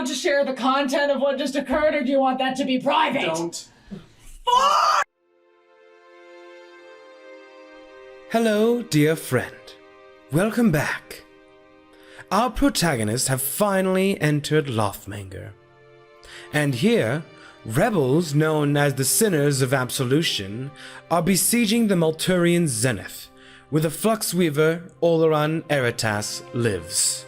want to share the content of what just occurred, or do you want that to be private? Don't. Fuck! Hello, dear friend. Welcome back. Our protagonists have finally entered Lothmenger. And here, rebels known as the Sinners of Absolution are besieging the Malturian Zenith, where the Fluxweaver Oleron Eritas lives.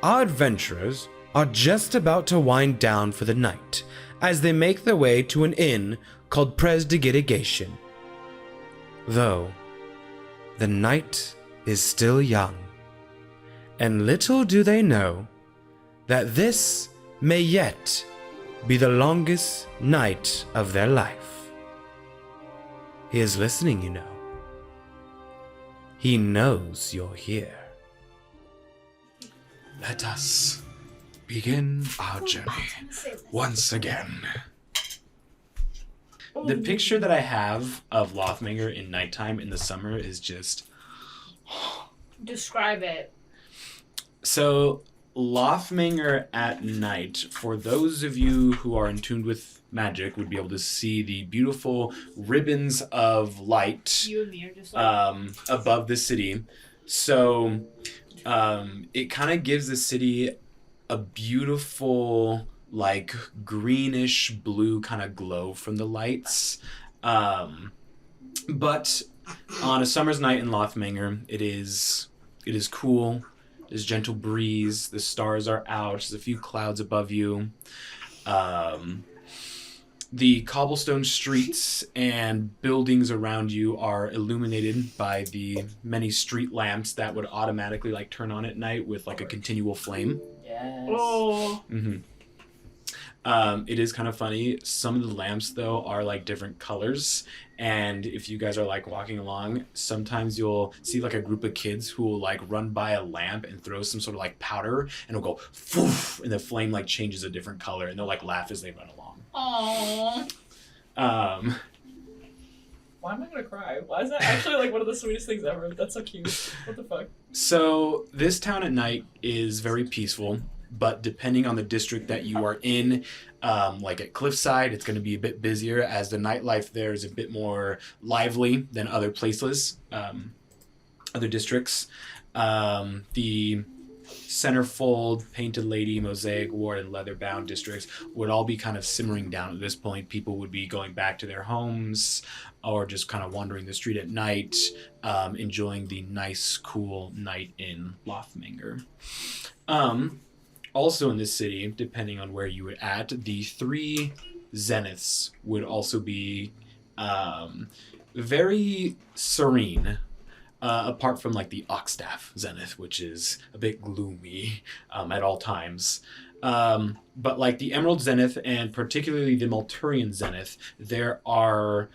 Our adventurers are just about to wind down for the night as they make their way to an inn called Prestigitation. Though, the night is still young, and little do they know that this may yet be the longest night of their life. He is listening, you know. He knows you're here. Let us begin our journey once again. The picture that I have of Lothmenger in nighttime in the summer is just... Describe it. So, Lothmenger at night, for those of you who are in tune with magic, would be able to see the beautiful ribbons of light You and me are just like... above the city. So, it kind of gives the city a beautiful, like, greenish blue kind of glow from the lights. But on a summer's night in Lothmenger, it is cool. There's gentle breeze. The stars are out. There's a few clouds above you. The cobblestone streets and buildings around you are illuminated by the many street lamps that would automatically like turn on at night with like a continual flame. Yes. Oh. Mm-hmm. It is kind of funny. Some of the lamps, though, are like different colors. And if you guys are like walking along, sometimes you'll see like a group of kids who will like run by a lamp and throw some sort of like powder and it'll go foof, and the flame like changes a different color and they'll like laugh as they run along. Aww. Why am I gonna cry? Why is that actually like one of the sweetest things ever? That's so cute. What the fuck? So this town at night is very peaceful, but depending on the district that you are in, like at Cliffside, it's going to be a bit busier as the nightlife there is a bit more lively than other places, other districts. The Centerfold, Painted Lady, Mosaic Ward, and Leatherbound districts would all be kind of simmering down at this point. People would be going back to their homes or just kind of wandering the street at night, enjoying the nice, cool night in Lothmenger. Also in this city, depending on where you were at, the 3 zeniths would also be very serene. Apart from like the Oxstaff Zenith, which is a bit gloomy at all times. But like the Emerald Zenith and particularly the Malturian Zenith, there are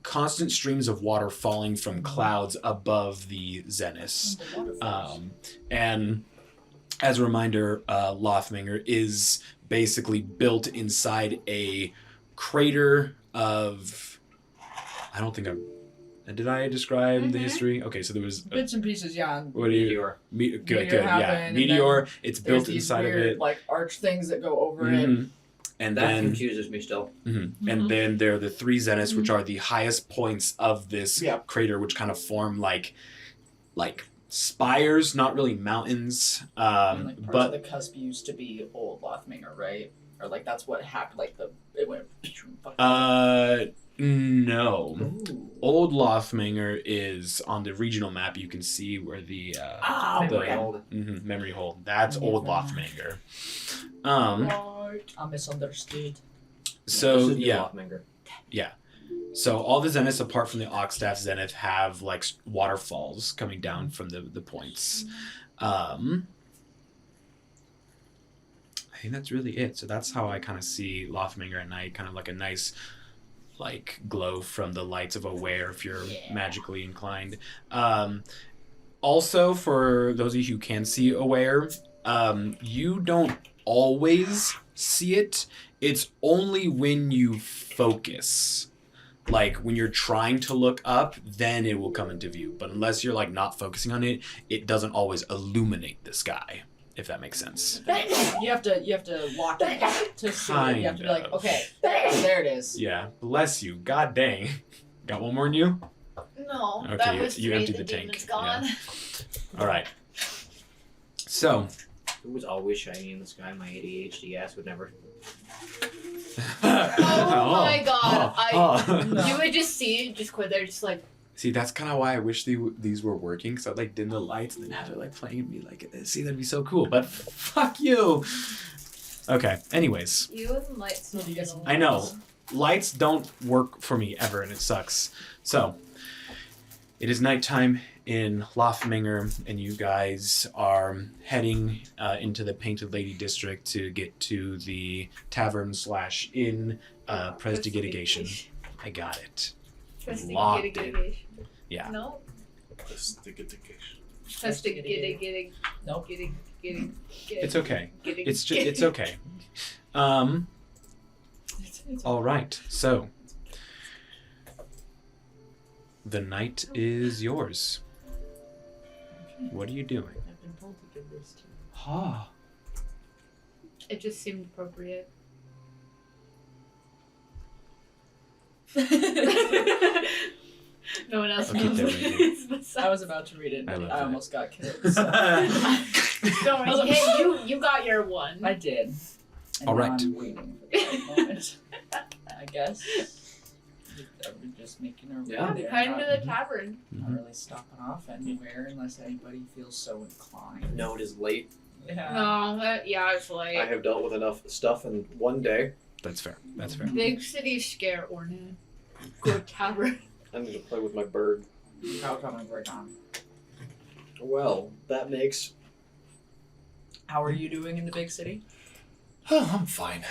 constant streams of water falling from clouds above the zeniths. And as a reminder, Lothmenger is basically built inside a crater of... I don't think did I describe the history? Okay, so there was... Bits and pieces, yeah. What do you... Meteor. Good, yeah. Meteor, it's built inside weird, of it. like arch things that go over it. And that then... confuses me still. And then there are the 3 zeniths, which are the highest points of this crater, which kind of form like spires, not really mountains. Like parts but of the cusp used to be old Lothmenger, right? Or like that's what happened. Like it went. No. Ooh. Old Lothmenger is on the regional map. You can see where the Memory hold. memory hold. That's old Lothmenger. I misunderstood. So yeah. Lothmenger. Yeah. So all the zeniths, apart from the Oxstaff Zenith, have like waterfalls coming down from the points. I think that's really it. So that's how I kind of see Lothmenger at night, kind of like a nice like glow from the lights of Aware if you're magically inclined. Also, for those of you who can see Aware, you don't always see it. It's only when you focus. Like when you're trying to look up, then it will come into view. But unless you're like not focusing on it, it doesn't always illuminate the sky. if that makes sense. You have to lock it to see it. You have to be like, Kind of. okay, there it is. Yeah, bless you. God dang. Got one more in you? No, Okay, that you- was you three. emptied The the tank, demon's gone. All right. So. It was always shiny in the sky. My ADHD ass would never. Oh my god! No. You would just see, just quit there, just like. See, that's kind of why I wish these were working. Because I'd like dim the lights and then have it like playing and be like, see, that'd be so cool. But fuck you. Okay. Anyways, You and lights. Don't get along. I know lights don't work for me ever, and it sucks. So it is nighttime in Lothmenger, and you guys are heading into the Painted Lady district to get to the tavern/inn prestigitation. I got it. Locked in. Yeah. No. Prestigitation. Getting. Nope. Getting. It's okay. It's okay. All right. So the night is yours. What are you doing? I've been told to give this to you. Ha. It just seemed appropriate. No one else Okay, knows there what we it is besides- I was about to read it, I but love I that. almost got killed. So. Don't worry. Hey, you got your one. I did. And All now right. I'm waiting for the right moment. I guess. We're just making our way Yeah. there. Head into Not, the tavern. not really stopping off anywhere unless anybody feels so inclined. No, it is late. Yeah. No, yeah, it's I like have dealt with enough stuff in one day. That's fair. That's fair. big cities scare Ornan. Go tavern. I need to play with my bird. How coming right on? Well, that makes. How are you doing in the big city? Oh, I'm fine.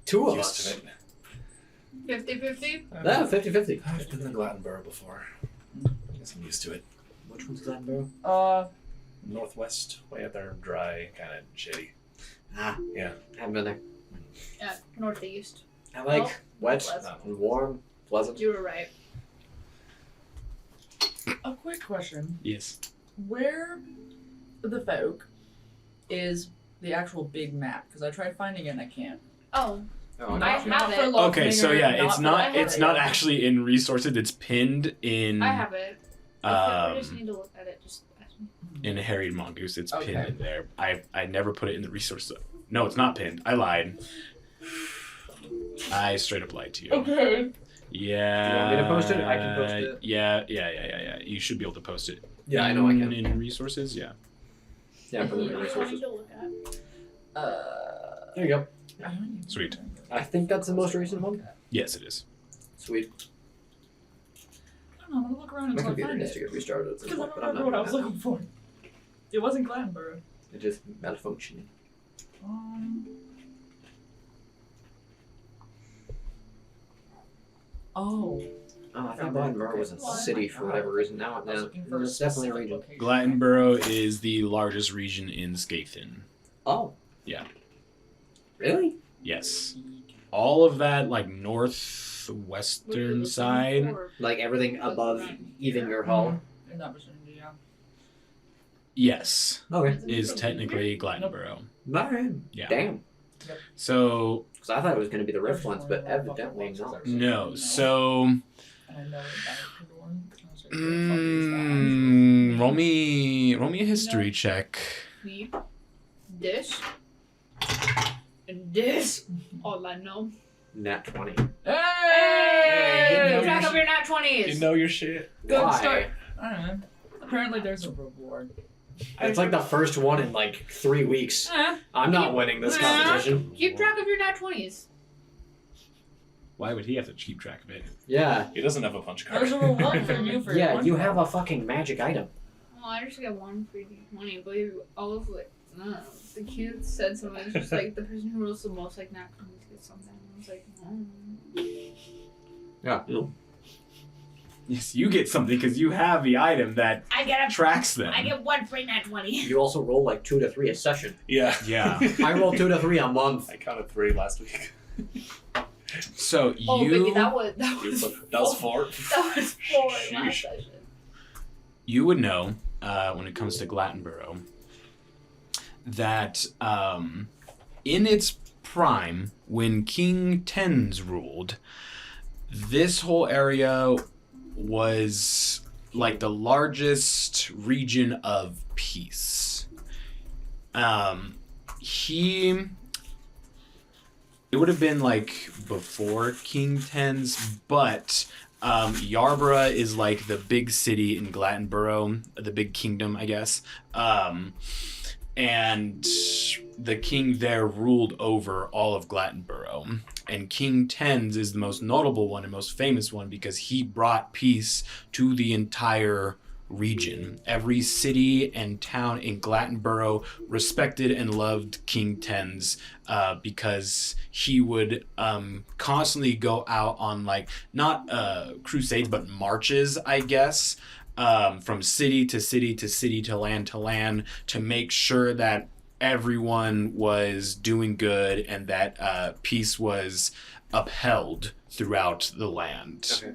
Two of Used us. to it. 50-50? Yeah, 50-50. I've been in Glattenborough before. I guess I'm used to it. Which one's Glattenborough? Northwest, way up there, dry, kind of shitty. Ah, Yeah. haven't been there. Yeah, northeast. I like Oh, wet pleasant. and warm, pleasant. You were right. A quick question. Yes. Where the folk is the actual big map? Because I tried finding it and I can't. Oh, Oh, I no. have it. Okay, so yeah, it's for not Lothmenger. it's not actually in resources. It's pinned in I have it. I just um need to look at it. Just ask me. in a Harried Mongoose. It's Okay. pinned in there. I never put it in the resources. No, it's not pinned. I lied. I straight up lied to you. Okay. Yeah. Do you want me to post it? I can post it. Yeah. You should be able to post it. Yeah, I know I can. In resources, yeah. Yeah, for the What do I resources. need to look at? There you go. Sweet. I think that's the most recent one. Yes, it is. Sweet. I don't know, I'm gonna look around My until I computer find needs to it. get restarted at some Because I point, don't but I'm remember not what I was doing looking for. It wasn't Glattenborough. that. It just malfunctioning. Oh. Oh, I thought Glattenborough was a city for whatever reason. Now I was looking for a it's definitely a specific region. location. Glattenborough is the largest region in Scathen. Oh. Yeah. Really? Yes. All of that, like northwestern side. Like everything above Evinger Hall? In that vicinity, yeah. Yes, Okay. is technically Glattenborough. Alright. Yeah. Damn. So Because I thought it was going to be the Rift ones, but evidently not. no. So And I know about Dorn. I was like, where the fuck is that? roll me a history check. Me, this, and this. All I know. Nat 20. Hey! Keep track of your nat 20s. know your shit. Good Why? start. I don't know. Apparently there's a reward. It's like the first one in like 3 weeks. Eh, I'm not winning this competition. keep track of your nat 20s. Why would he have to keep track of it? Yeah. He doesn't have a punch card. There's a reward for you for your Yeah, one you point. have a fucking magic item. Well, I just got one for each 20, but you all of like, I don't know. The kid said something. It's just like the person who rolls the most like nat 20s gets something. I was like, Yeah. Yes, you get something because you have the item that I get tracks them. one free nat 20. You also roll like 2 to 3 a session. Yeah. Yeah. I roll 2 to 3 a month. I counted 3 last week. So Oh, you baby, that was That was 4. that was 4 last Sheesh. session. you would know when it comes to Glattenborough that in its prime, when King Tens ruled, this whole area was like the largest region of peace. It would have been like before King Tens, but Yarborough is like the big city in Glattenborough, the big kingdom, I guess. And the king there ruled over all of Glattenborough. And King Tens is the most notable one and most famous one because he brought peace to the entire region. Every city and town in Glattenborough respected and loved King Tens because he would constantly go out on like not crusades but marches, I guess, from city to city to city to land to make sure that everyone was doing good and that peace was upheld throughout the land. Okay.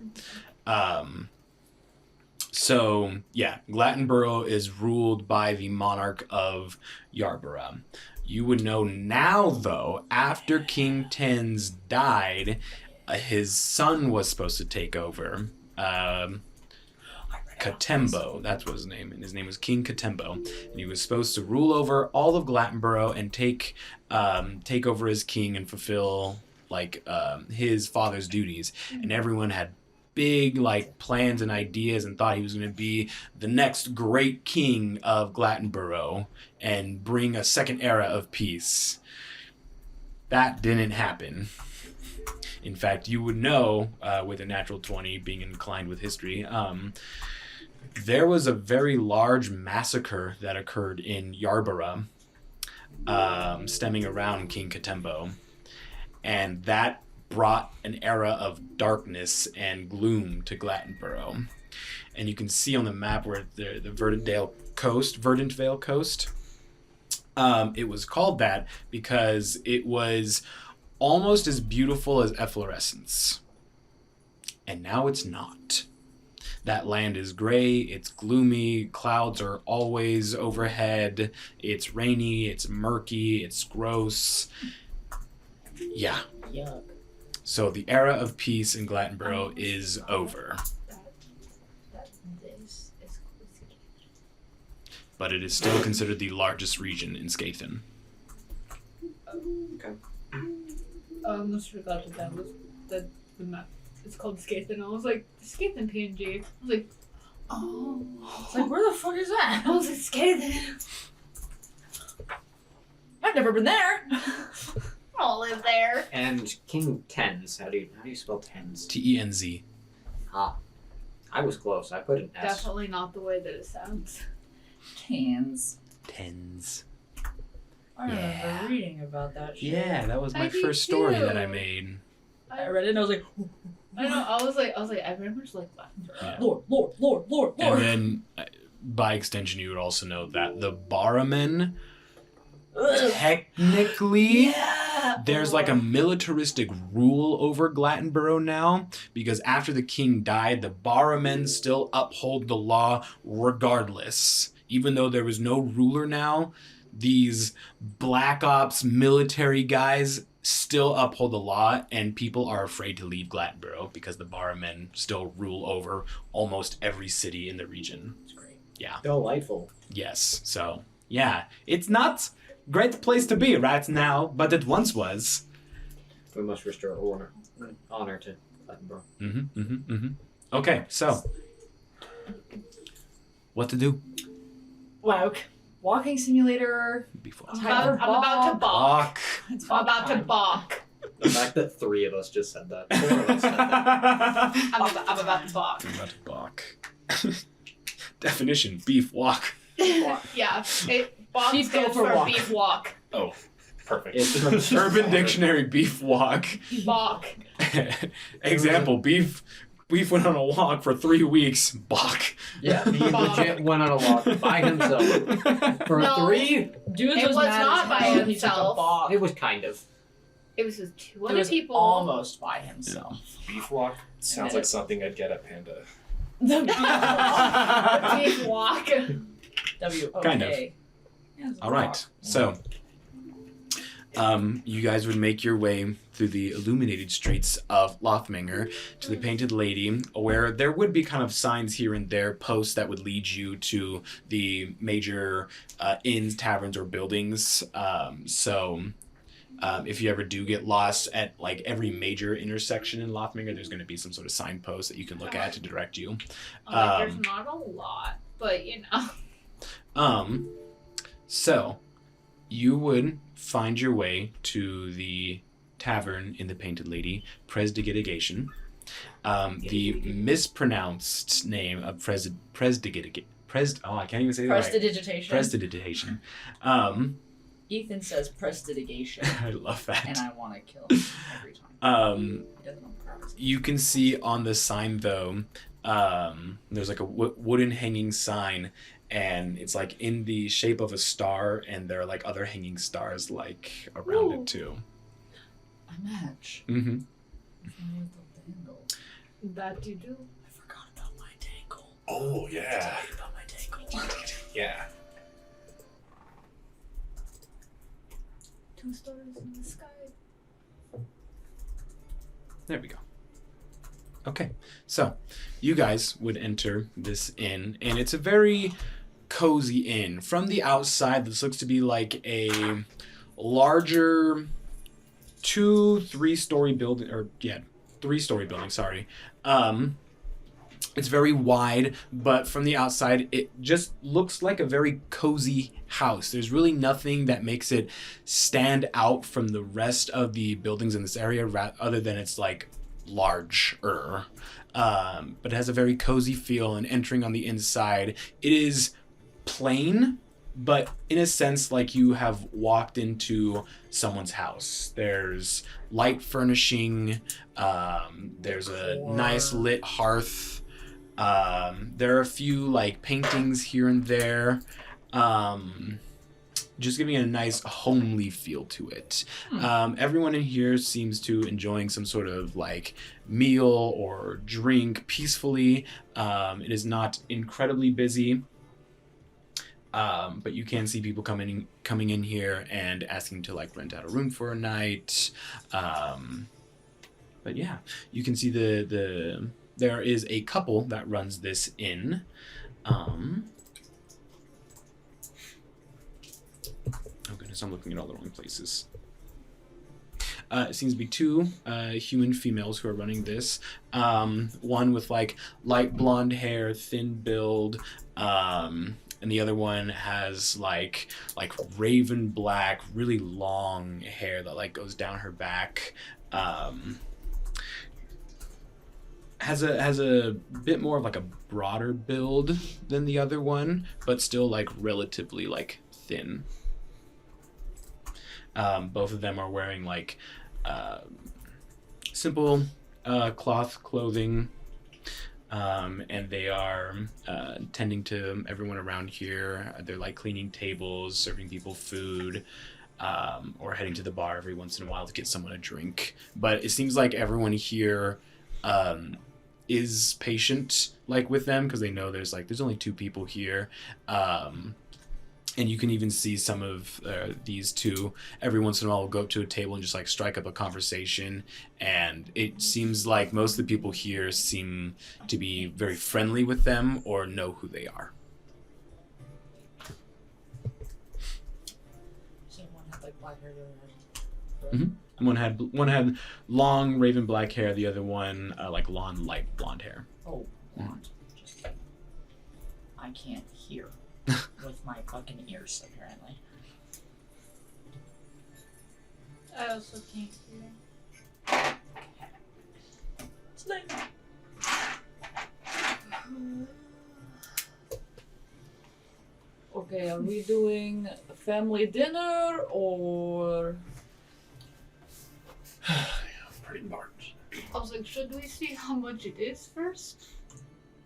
So, yeah, Glattenborough is ruled by the monarch of Yarborough. You would know now, though, after King Tens died, his son was supposed to take over. Katembo, that's what his name, and his name was King Katembo, and he was supposed to rule over all of Glattenborough and take over as king and fulfill like his father's duties. And everyone had big like plans and ideas and thought he was going to be the next great king of Glattenborough and bring a second era of peace. That didn't happen. In fact, you would know with a natural 20 being inclined with history, there was a very large massacre that occurred in Yarborough stemming around King Katembo, and that brought an era of darkness and gloom to Glattenborough. And you can see on the map where the Verdant Vale Coast, it was called that because it was almost as beautiful as efflorescence. And now it's not. That land is gray, it's gloomy, clouds are always overhead, it's rainy, it's murky, it's gross. Yeah. Yuck. So the era of peace in Glattenborough is over. But it is still considered the largest region in Skathen. Okay. I almost forgot that the map. It's called Skathen. I was like, Skathen PNG. I was like, oh. It's like, where the fuck is that? I was like, Skathen. I've never been there. I don't live there. And King Tens. How do you spell Tens? Tenz. Ah, I was close. I put an S. Definitely not the way that it sounds. Cans. Tens. I remember reading about that shit. Yeah, that was my I do first story too. that I made. I read it and I was like, I know. I was like, I remember just like laughing. Yeah. Lord. And then, by extension, you would also know that the Barramen, technically, there's like a militaristic rule over Glattenborough now, because after the king died, the Barramen still uphold the law regardless. Even though there was no ruler now, these black ops military guys still uphold the law, and people are afraid to leave Glattenborough because the Barramen still rule over almost every city in the region. It's great. Yeah. Delightful. Yes. So, yeah. It's not a great place to be right now, but it once was. We must restore honor to Glattenborough. Okay, so. What to do? wow. Walking simulator. Before. I'm about to balk. It's I'm about to balk. The fact that 3 of us just said that. 4 of us said that. I'm about to balk. I'm about to balk. Definition: beef walk. Yeah. Balk Sheep go stands for for walk. beef walk. Oh, perfect. It's from Urban Dictionary: beef walk. Balk. Example: beef went on a walk for 3 weeks. Balk. Yeah, he legit went on a walk by himself. For No. 3, Dude It was mad not as by hell. He took a himself. balk. it was kind of. It was with 2 It other was people. almost by himself. Beef walk sounds like something I'd get at Panda. The Beef walk. W-O-K. Kind of. Yeah, it's a All right. rock. So, you guys would make your way through the illuminated streets of Lothmenger to the Painted Lady, where there would be kind of signs here and there, posts that would lead you to the major inns, taverns, or buildings. If you ever do get lost at like every major intersection in Lothmenger, there's going to be some sort of signpost that you can look at to direct you. There's not a lot, but you know. So you would find your way to the tavern in the Painted Lady, Prestidigitation. The mispronounced name of Prestidigitation. I can't even say that right. Prestidigitation. Prestidigitation. Ethan says prestidigitation. I love that. And I want to kill him every time. He doesn't know purpose. You can see on the sign though, there's like a wooden hanging sign, and it's like in the shape of a star, and there are like other hanging stars like around it too. A match. Mm-hmm. That you do. I forgot about my tangle. Oh, yeah. I forgot about my tangle. Yeah. 2 stars in the sky. There we go. Okay, so you guys would enter this inn, and it's a very cozy inn. From the outside, this looks to be like a larger 3-story building, or 3-story building, sorry. It's very wide, but from the outside, it just looks like a very cozy house. There's really nothing that makes it stand out from the rest of the buildings in this area, other than it's like larger. But it has a very cozy feel, and entering on the inside, it is plain, but in a sense like you have walked into someone's house. There's light furnishing, there's a nice lit hearth. There are a few like paintings here and there, just giving it a nice homely feel to it. Everyone in here seems to enjoying some sort of like meal or drink peacefully. It is not incredibly busy, but you can see people coming in here and asking to like rent out a room for a night. But yeah, you can see there is a couple that runs this inn. Oh goodness, I'm looking at all the wrong places. It seems to be 2 human females who are running this. One with like light blonde hair, thin build, and the other one has like raven black, really long hair that like goes down her back. Has a bit more of like a broader build than the other one, but still like relatively like thin. Both of them are wearing like simple cloth clothing, and they are tending to everyone around here. They're like cleaning tables, serving people food, or heading to the bar every once in a while to get someone a drink. But it seems like everyone here is patient like with them, because they know there's only 2 people here, and you can even see some of these 2 every once in a while will go up to a table and just like strike up a conversation, and it seems like most of the people here seem to be very friendly with them or know who they are. Someone had like black hair. Mm-hmm. One had long raven black hair. The other one like long light blonde hair. Oh, blonde. Just I can't hear with my fucking ears apparently. I also can't hear. Slay. Okay, are we doing a family dinner or? Pretty large. I was like, should we see how much it is first?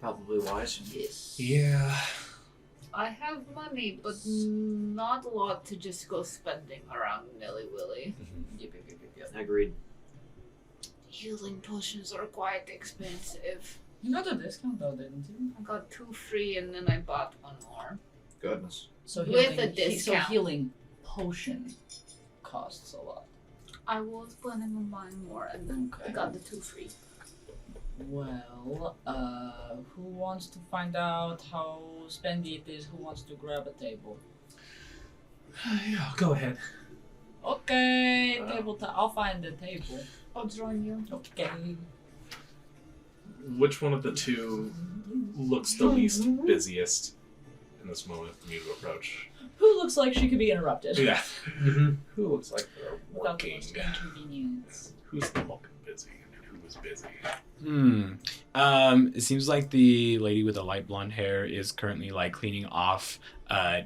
Probably wise. Yes. Yeah. I have money, but not a lot to just go spending around nilly-willy. Yep. Agreed. Healing potions are quite expensive. You got a discount though, didn't you? I got 2 free and then I bought 1 more. Goodness. So With a so discount. healing potion costs a lot. I was planning on buying more and then I got the 2 free. Well, who wants to find out how spendy it is? Who wants to grab a table? Yeah, go ahead. Okay, I'll find the table. I'll join you. Okay. Which one of the two looks the least busiest in this moment for me to approach? Who looks like she could be interrupted? Yeah. Mm-hmm. Who looks like they're Without the working? most inconvenience. Who's looking busy and who is busy? It seems like the lady with the light blonde hair is currently like cleaning off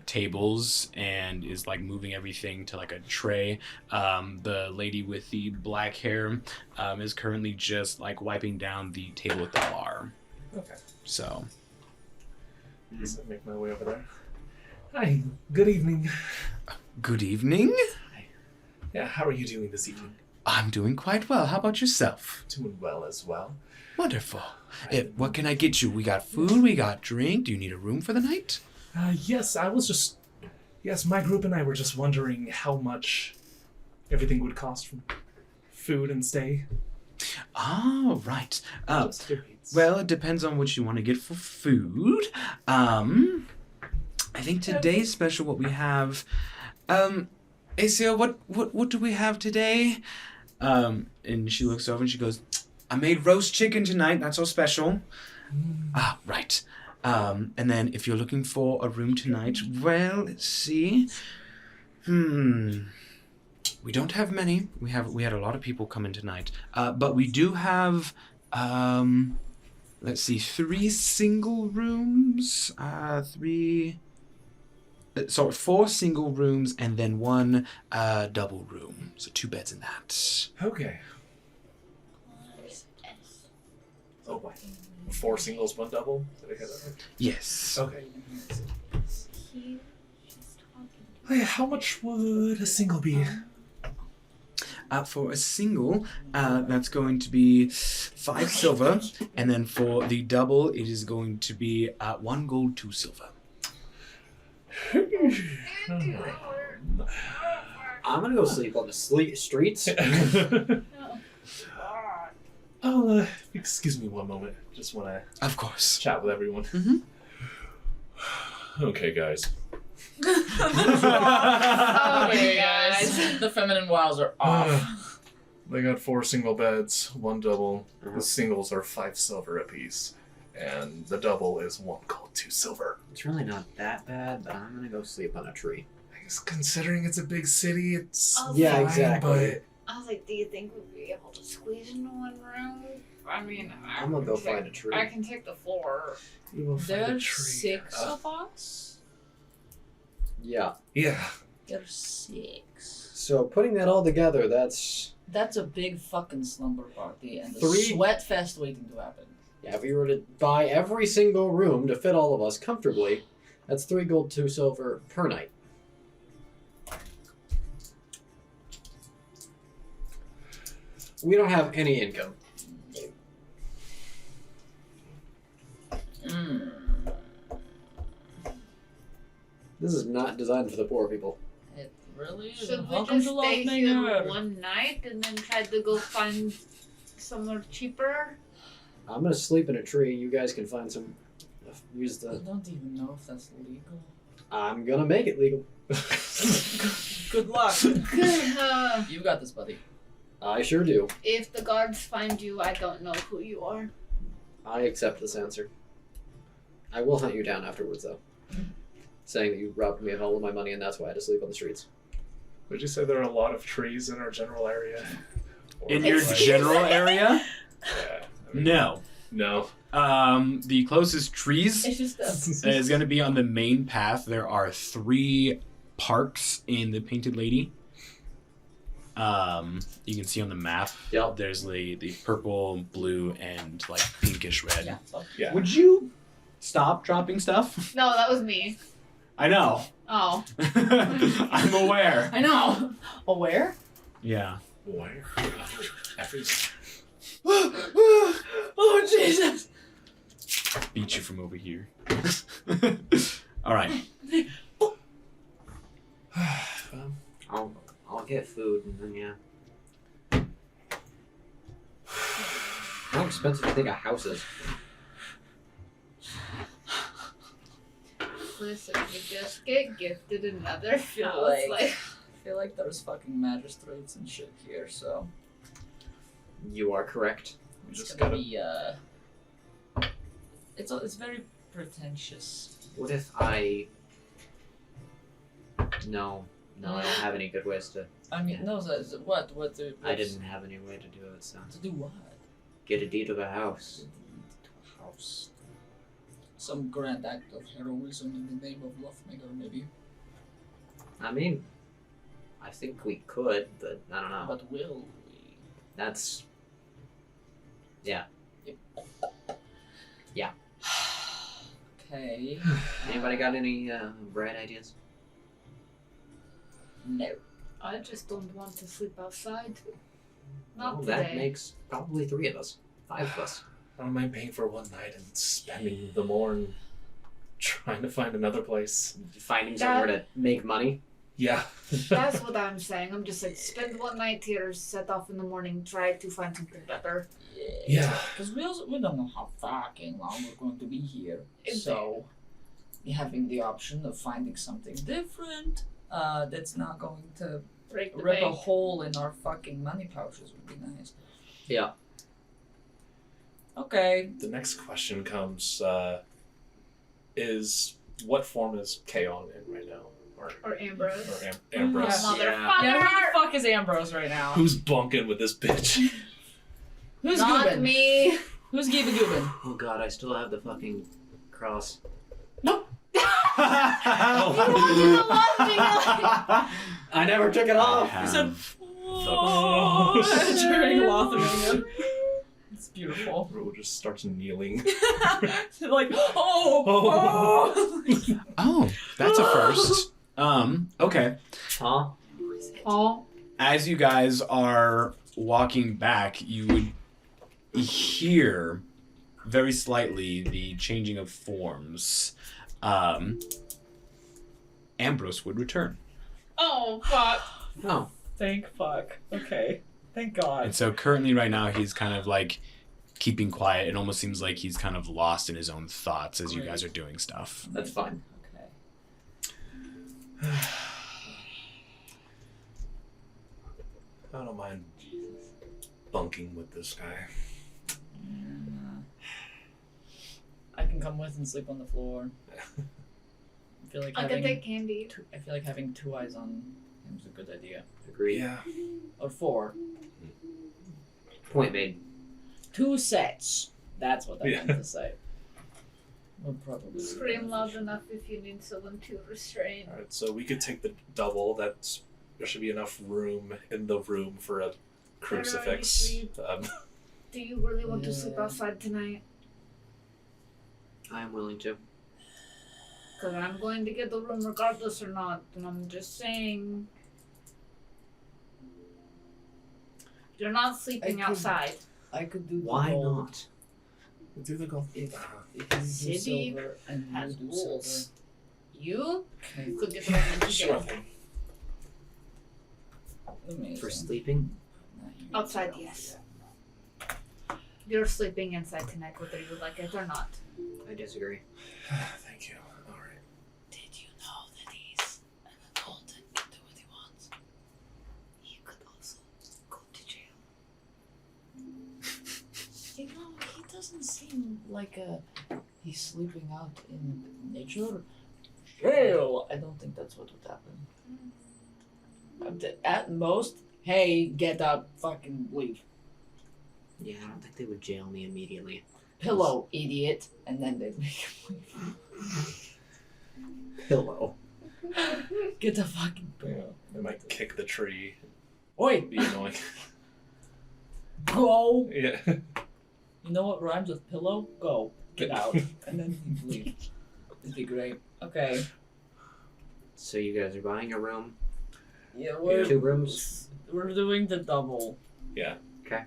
tables and is like moving everything to like a tray. The lady with the black hair is currently just like wiping down the table at the bar. Okay. So Does I make my way over there? Hi. Good evening. good evening. Yeah, how are you doing this evening? I'm doing quite well. How about yourself? Doing well as well. Wonderful. What can I get you? We got food, we got drink. Do you need a room for the night? Yes, Yes, my group and I were just wondering how much everything would cost from food and stay. Oh, right. Just your needs. Well, it depends on what you want to get for food. I think today's special, what we have, Asia, what do we have today? And she looks over and she goes, I made roast chicken tonight, that's all special. Ah, right. And then if you're looking for a room tonight, well, let's see. We don't have many. We had a lot of people come in tonight. But we do have, let's see, 3 single rooms, 4 single rooms and then 1 double room. So 2 beds in that. Okay. Oh, boy. 4 singles, 1 double? Did I hear that right? Yes. Okay. She's talking. Hey, how much would a single be? For a single, that's going to be 5 silver, and then for the double, it is going to be 1 gold, 2 silver. I'm gonna go sleep on the streets. Oh, excuse me one moment. Just want to Of course. chat with everyone. Mhm. Okay, guys. Okay, guys. The feminine wiles are off. They got 4 single beds, 1 double. The singles are 5 silver apiece. And the double is 1 gold, 2 silver. It's really not that bad, but I'm gonna go sleep on a tree. I guess considering it's a big city, it's Yeah, fine, exactly. I was like, do you think we'd be able to squeeze into 1 room? I mean, I'm gonna go find a tree. I can take the floor. But we will find a There's tree. 6 of us? Yeah. Yeah. There's 6. So putting that all together, that's That's a big fucking slumber party and a 3 sweat fest waiting to happen. yeah. If we were to buy every single room to fit all of us comfortably, that's 3 gold, 2 silver per night. We don't have any income. This is not designed for the poor people. It really is. Should we Welcome just to stay here Lothmenger. 1 night and then try to go find somewhere cheaper? I'm gonna sleep in a tree. You guys can find some. Use I the. don't even know if that's legal. I'm gonna make it legal. Good luck. Good. You got this, buddy. I sure do. If the guards find you, I don't know who you are. I accept this answer. I will hunt you down afterwards, though. Saying that you robbed me of all of my money and that's why I had to sleep on the streets. Would you say there are a lot of trees in our general area? Or In your like- general area? Yeah. I mean, No. No. The closest trees It's just us. is going to be on the main path. There are 3 parks in the Painted Lady. You can see on the map. Yep. There's the purple, blue, and like pinkish red. Yeah. So. Yeah. Would you stop dropping stuff? No, that was me. I know. Oh. I'm aware. I know. Aware? Yeah. Where? Every... Oh, Jesus. Beat you from over here. All right. I'll get food and then yeah. How expensive do you think a house is? Listen, you just get gifted another feel house. like- Like, I feel like there's fucking magistrates and shit here, so You are correct. We it's just gonna gotta. be it's very pretentious. What if I? No, I don't have any good ways to. I mean, no, what I didn't have any way to do it. So to do what? get a deed of a house. House. Some grand act of heroism in the name of Lothmenger, maybe. I mean, I think we could, but I don't know. But will we? That's Okay. anybody got any bright ideas? No. I just don't want to sleep outside. Not Well, today. that makes probably 3 of us, 5 of us. I don't mind paying for one night and spending the morn trying to find another place. Finding somewhere to make money. Yeah. That's what I'm saying. I'm just like, spend one night here, set off in the morning, try to find something better. Yeah. Because we don't know how fucking long we're going to be here. It's So, having the option of finding something different that's not going to Break the rip a bank. hole in our fucking money pouches would be nice. Yeah. Okay. The next question comes: is what form is Kaon in right now, Or Ambrose. or Ambrose? Motherfucker! Yeah, who the fuck is Ambrose right now? Who's bunking with this bitch? Who's Not Goobin? me. Who's Giba Goobin? Oh god, I still have the fucking cross. I never took it off. I You said, have "Oh," during Lothmenger. It's beautiful. Ro just starts kneeling. Like, oh! Oh, that's a first. Okay. Huh? Oh, As you guys are walking back, you would hear very slightly the changing of forms. Ambrose would return. Oh, fuck. Oh. Thank fuck. Okay. Thank God. And so currently right now he's kind of like keeping quiet. It almost seems like he's kind of lost in his own thoughts as you guys are doing stuff. That's fine. Okay. I don't mind bunking with this guy. I can come with and sleep on the floor. I feel like I having can take candy. I feel like having 2 eyes on him is a good idea. Agreed. Yeah. Or 4. Point made. 2 sets. That's what I Yeah. meant to say. We'll probably Scream loud enough if you need someone to restrain. All right, so we could take the double. There should be enough room in the room for a crucifix. Do you really want to sleep Yeah. outside tonight? I am willing to. Because I'm going to get the room regardless or not. And I'm just saying. You're not sleeping I could- outside. I could do the Why gold not? Do the gold. If you do City silver and you has do rules. silver. You Okay. could get the room Sure together. thing. Amazing. For sleeping? Nah, you Outside, can yes. You're sleeping inside tonight, whether you like it or not. I disagree. Thank you. All right. Did you know that he's an adult and can do what he wants? You could also go to jail. You know, he doesn't seem like he's sleeping out in nature. Jail! I don't think that's what would happen. At most, hey, get up, fucking leave. Yeah, I don't think they would jail me immediately. Pillow, idiot. And then they make him leave. Pillow. Get the fucking pillow. They might kick the tree. Oi! Be annoying. Go! Yeah. You know what rhymes with pillow? Go. Get out. And then he'd leave. It'd be great. Okay. So you guys are buying a room? Yeah, 2 rooms? we're doing the double. Yeah. Okay.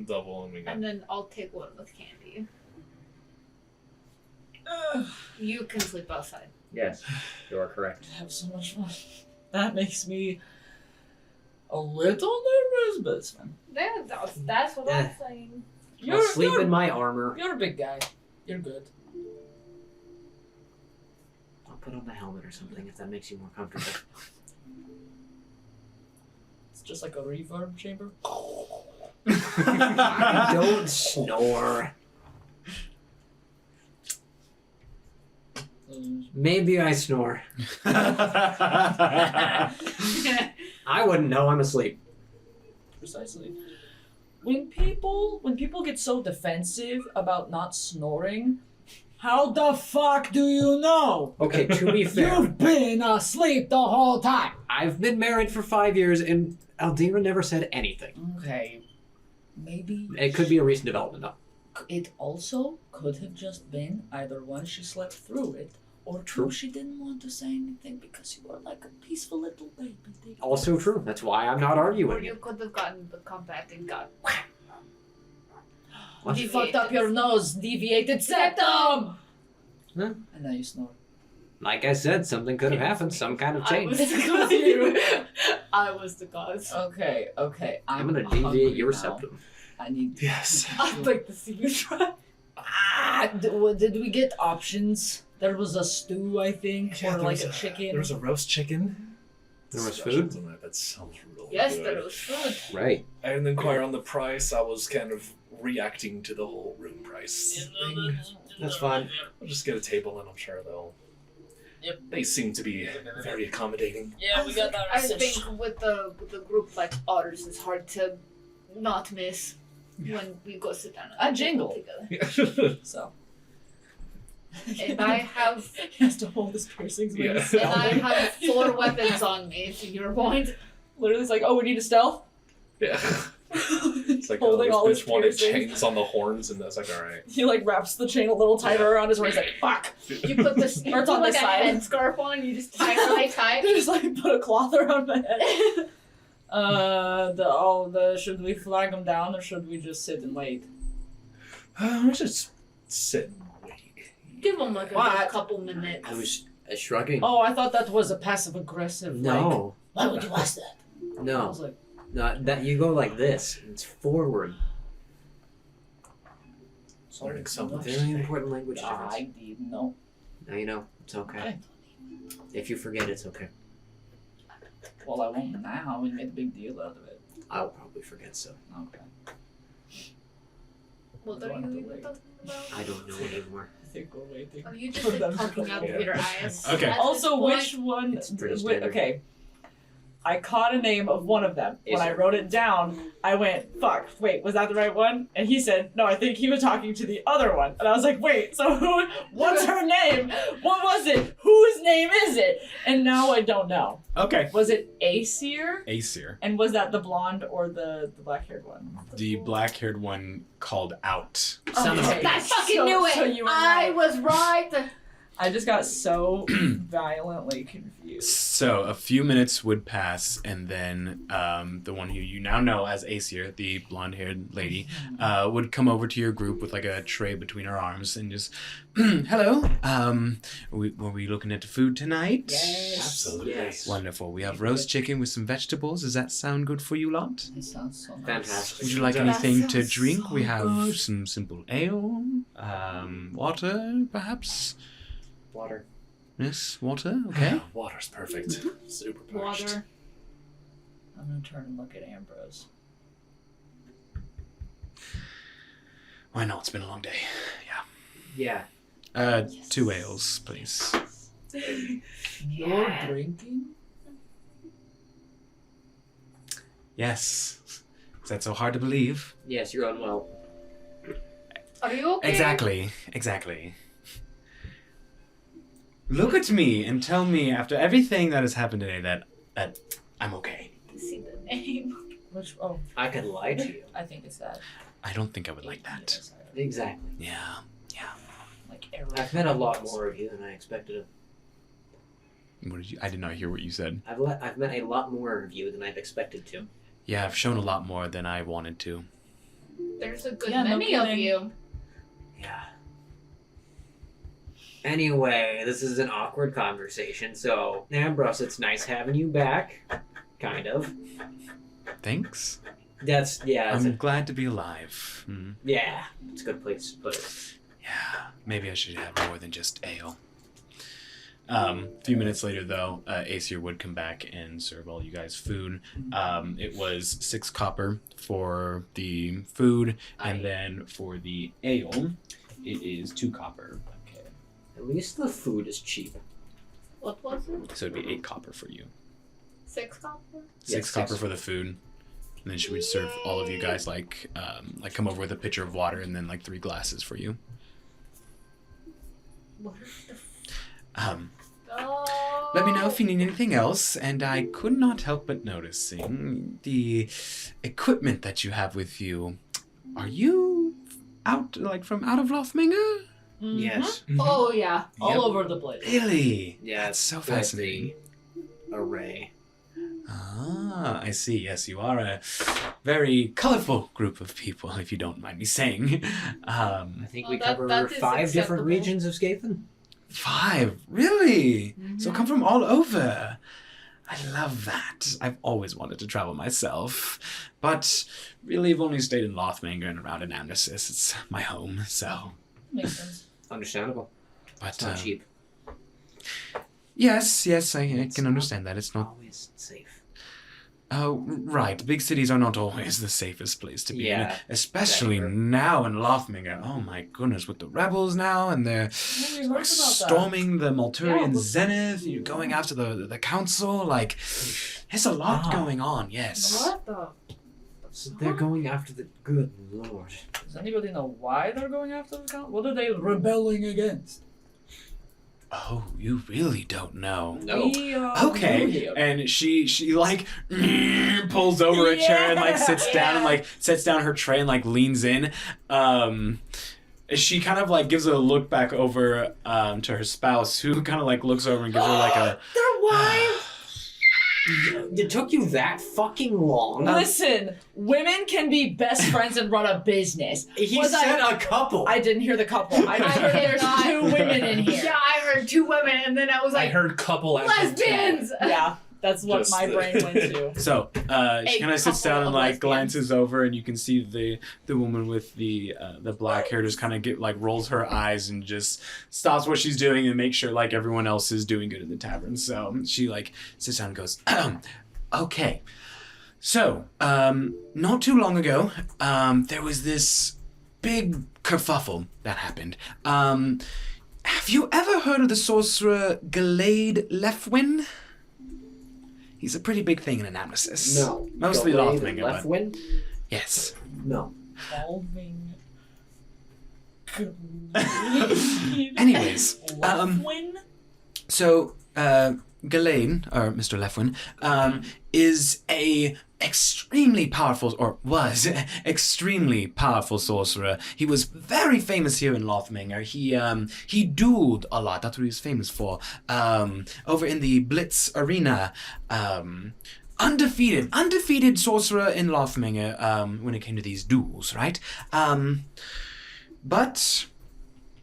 Double and we got. And then I'll take one with candy. You can sleep outside. Yes, you are correct. I have so much fun. That makes me a little nervous, but it's fine. Yeah, that's what I'm saying. I'll sleep in my armor. You're a big guy. You're good. I'll put on the helmet or something if that makes you more comfortable. It's just like a reverb chamber. Don't snore. Maybe I snore. I wouldn't know. I'm asleep. Precisely. When people get so defensive about not snoring, how the fuck do you know? Okay, to be fair, You've been asleep the whole time. I've been married for 5 years and Aldira never said anything. Okay, maybe It could be a recent development, though. it also could have just been either one, she slept through it, or two, True. she didn't want to say anything because you are like a peaceful little baby. Also true. That's why I'm not Or arguing. you could have gotten the combat and got. What? You fucked up your nose, deviated septum! Huh? And now you snore. Like I said, something could have happened. Some kind of I was change. the cause. I was the cause. Okay. I'm gonna hungry deviate your now. septum. I need. Yes. I'd like to see you try. Did we get options? There was a stew, I think, Yeah, or there like was a chicken. There was a roast chicken. There was Specials food? on That sounds really Yes, good. there was food. Right. I didn't inquire on the price. I was kind of reacting to the whole room price thing. That's fine. I'll just get a table and I'm sure they'll. Yep. They seem to be very accommodating. Yeah, we got that. I think with the group like ours, it's hard to not miss when we go sit down. I at the table jingle. together. So And I have he has to hold his piercings. Yeah. and I have 4 weapons on me. To your point. Literally, it's like, oh, we need a stealth. Yeah. It's like holding all his bitch wanted piercings. chains on the horns, and that's like, all right. He like wraps the chain a little tighter around his wrist. He's like, fuck. You put this. You Or it's put on like this a side. headscarf on. You just tie it really tight. Just like put a cloth around my head. Should we flag them down or should we just sit and wait? We should just sit and wait. Give them like a What? good couple minutes. I was shrugging. Oh, I thought that was a passive aggressive. No. Like, why would you ask that? I No. was like, No, that you go like this. It's forward. Learning so much. Very important language I difference. didn't know. Now you know. It's okay. Okay. If you forget, it's okay. Well, I won't now. We made a big deal out of it. I'll probably forget, so Okay. What We're are going you to even wait. talking about? I don't know anymore. I think we're waiting. Are you just for like them to talking go. out of Yeah. your ass? Okay. at Also, this point? which one? It's pretty standard. Okay. I caught a name of one of them. When I Acer. wrote it down, I went, fuck, wait, was that the right one? And he said, no, I think he was talking to the other one. And I was like, wait, so who, what's her name? What was it? Whose name is it? And now I don't know. Okay. Was it Aesir? Aesir. And was that the blonde or the black-haired one? The black-haired one called out. Sounds Okay. like I fucking So- knew it. so you were I right. was right. I just got so violently confused. So a few minutes would pass, and then the one who you now know as Aesir, the blonde-haired lady, would come over to your group with like a tray between her arms and just, hello. Were we looking at the food tonight? Yes. Absolutely. Yes. Wonderful. We have roast chicken with some vegetables. Does that sound good for you lot? It sounds so nice. Fantastic. Would you like That anything to sounds drink? so We have good. some simple ale, water, perhaps. Water. Yes, water. Okay. Water's perfect. Super parched. Water. I'm gonna turn and look at Ambrose. Why not? It's been a long day. Yeah. Yes. 2 ales, please. You're drinking? Yes. Is that so hard to believe? Yes, you're unwell. Are you okay? Exactly. Look at me and tell me after everything that has happened today that I'm okay. To see the name. Which, oh, I could lie to you. I think it's that. I don't think I would like that. Yes, Exactly. Yeah. like arrow. I've met a lot more of you than I expected. What did you? I did not hear what you said. I've met a lot more of you than I've expected to. Yeah, I've shown a lot more than I wanted to. There's a good Yeah, no many of kidding. you. Yeah. Anyway, this is an awkward conversation, so Ambrose, it's nice having you back. Kind of. Thanks. It's glad to be alive. yeah, it's a good place to put it. Yeah, maybe I should have more than just ale. A few minutes later, though, Aesir would come back and serve all you guys food. It was 6 copper for the food, and then for the ale, it is 2 copper. Okay. At least the food is cheap. What was it? So it'd be 8 copper for you. 6 copper? 6 copper for the food. And then she would serve all of you guys like come over with a pitcher of water and then like 3 glasses for you. What the Let me know if you need anything else, and I could not help but noticing the equipment that you have with you. Are you from out of Lothmenger? Yes. Oh, yeah. All over the place. Really? Yeah, That's so it's quite fascinating. the array. Ah, I see. Yes, you are a very colorful group of people, if you don't mind me saying. I think we Well, cover that is 5 different acceptable. regions of Scathen. 5? Really? So come from all over. I love that. I've always wanted to travel myself, but really I've only stayed in Lothmenger and around in Amnesis. It's my home, so. Makes sense. Understandable. But It's not cheap. yes, I can understand that. It's not. Always safe. Oh, right. Big cities are not always the safest place to be in, Yeah, especially that's true. now in Lothmenger. Oh my goodness, with the rebels now, and they're Yeah, we heard about that. storming the Malturian Yeah, but- Zenith. You're going after the council. Like, there's a lot going on. Yes. What the? So they're going after the good lord. Does anybody know why they're going after the count? What are they rebelling against? Oh, you really don't know. No. We, Okay, medium. and she like pulls over a chair and like sits down and like sets down her tray and like leans in. She kind of like gives a look back over to her spouse, who kind of like looks over and gives her like a. Their wives. It took you that fucking long? Listen, women can be best friends and run a business. He Was said a couple. I didn't hear the couple. I just heard there's not. 2 women in here. Yeah, I heard 2 women, and then I was I like, heard couple as in two. lesbians! Yeah, that's what Just my the- brain went to. So she A kind of sits couple down and of like lesbians. glances over, and you can see the woman with the black hair just kind of rolls her eyes and just stops what she's doing and makes sure like everyone else is doing good in the tavern. So she like sits down and goes, Okay, so not too long ago, there was this big kerfuffle that happened. Have you ever heard of the sorcerer Gallade Lefwin? He's a pretty big thing in Anamnesis. No. Mostly Gallade Lothmenger, Left but wind? yes. No. Involving. Anyways, Lefwin? so Ghislaine, or Mr. Lefwin, is a extremely powerful, or was extremely powerful sorcerer. He was very famous here in Lothmenger. He dueled a lot. That's what he was famous for. Over in the Blitz arena, undefeated sorcerer in Lothmenger when it came to these duels, right? But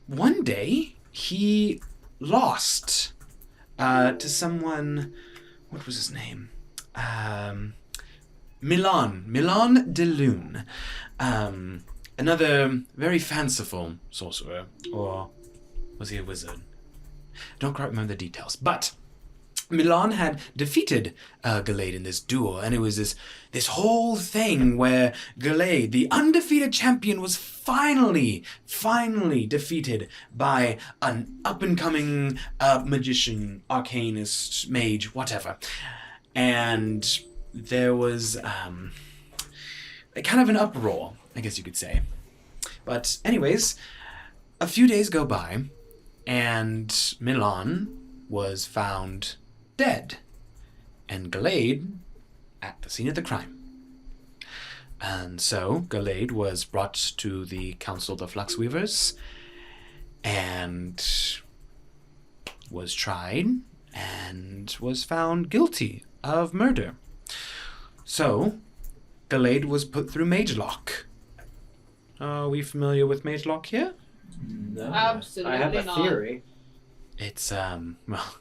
one day he lost to someone. What was his name? Milan de Lune. Another very fanciful sorcerer, or was he a wizard? Don't quite remember the details, but Milan had defeated Gallade in this duel, and it was this whole thing where Gallade, the undefeated champion, was finally defeated by an up-and-coming magician, arcanist, mage, whatever. And there was kind of an uproar, I guess you could say. But anyways, a few days go by, and Milan was found dead, and Gallade at the scene of the crime. And so Gallade was brought to the Council of the Fluxweavers and was tried and was found guilty of murder. So Gallade was put through Magelock. Are we familiar with Magelock here? No. Absolutely I have a not. theory. It's, well,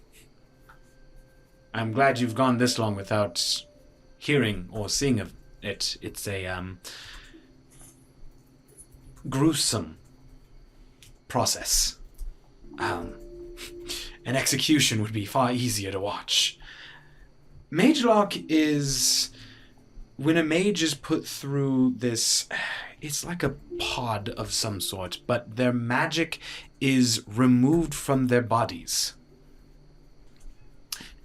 I'm glad you've gone this long without hearing or seeing of it. It's a, gruesome process. An execution would be far easier to watch. Magelock is when a mage is put through this, it's like a pod of some sort, but their magic is removed from their bodies.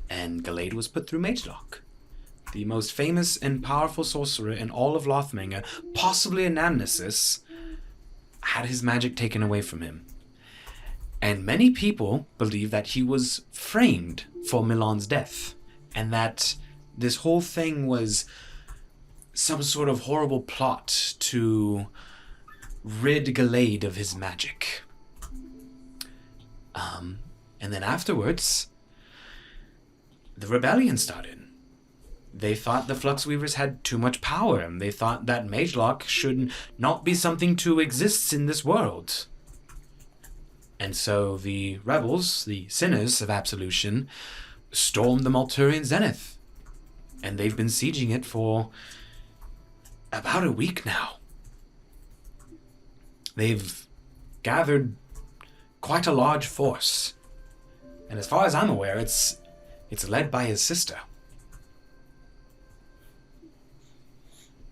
And Gallade was put through Magelock. The most famous and powerful sorcerer in all of Lothmenger, possibly a Nemesis, had his magic taken away from him. And many people believe that he was framed for Milan's death, and that this whole thing was some sort of horrible plot to rid Gallade of his magic. And then afterwards, the rebellion started. They thought the Fluxweavers had too much power, and they thought that Magelock should not be something to exist in this world. And so the rebels, the sinners of Absolution, stormed the Malturian Zenith. And they've been sieging it for about a week now. They've gathered quite a large force. And as far as I'm aware, it's led by his sister.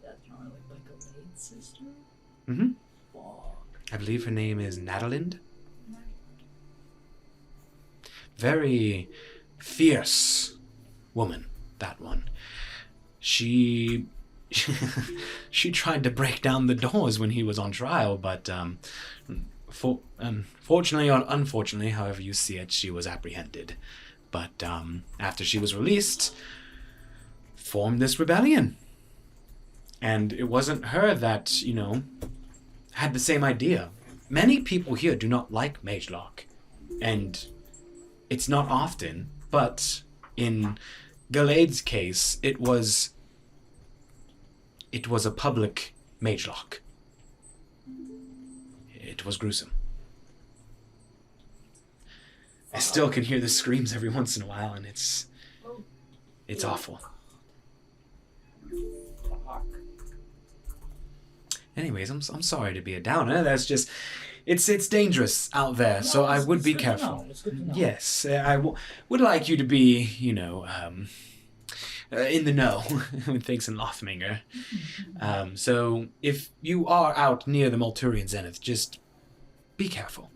That's not like a maid sister? Mm-hmm. Fuck. I believe her name is Nadalind. Very fierce woman, that one. She tried to break down the doors when he was on trial, but unfortunately or unfortunately, however you see it, she was apprehended. But after she was released, formed this rebellion. And it wasn't her that, had the same idea. Many people here do not like Magelock, and it's not often, but in Gallade's case, it was a public Magelock. It was gruesome. I still can hear the screams every once in a while, and it's awful. Fuck. Anyways, I'm sorry to be a downer. That's just, it's dangerous out there, so I would be careful. It's good to know. Yes, I would like you to be, in the know with things in Lothmenger. So if you are out near the Malturian Zenith, just be careful.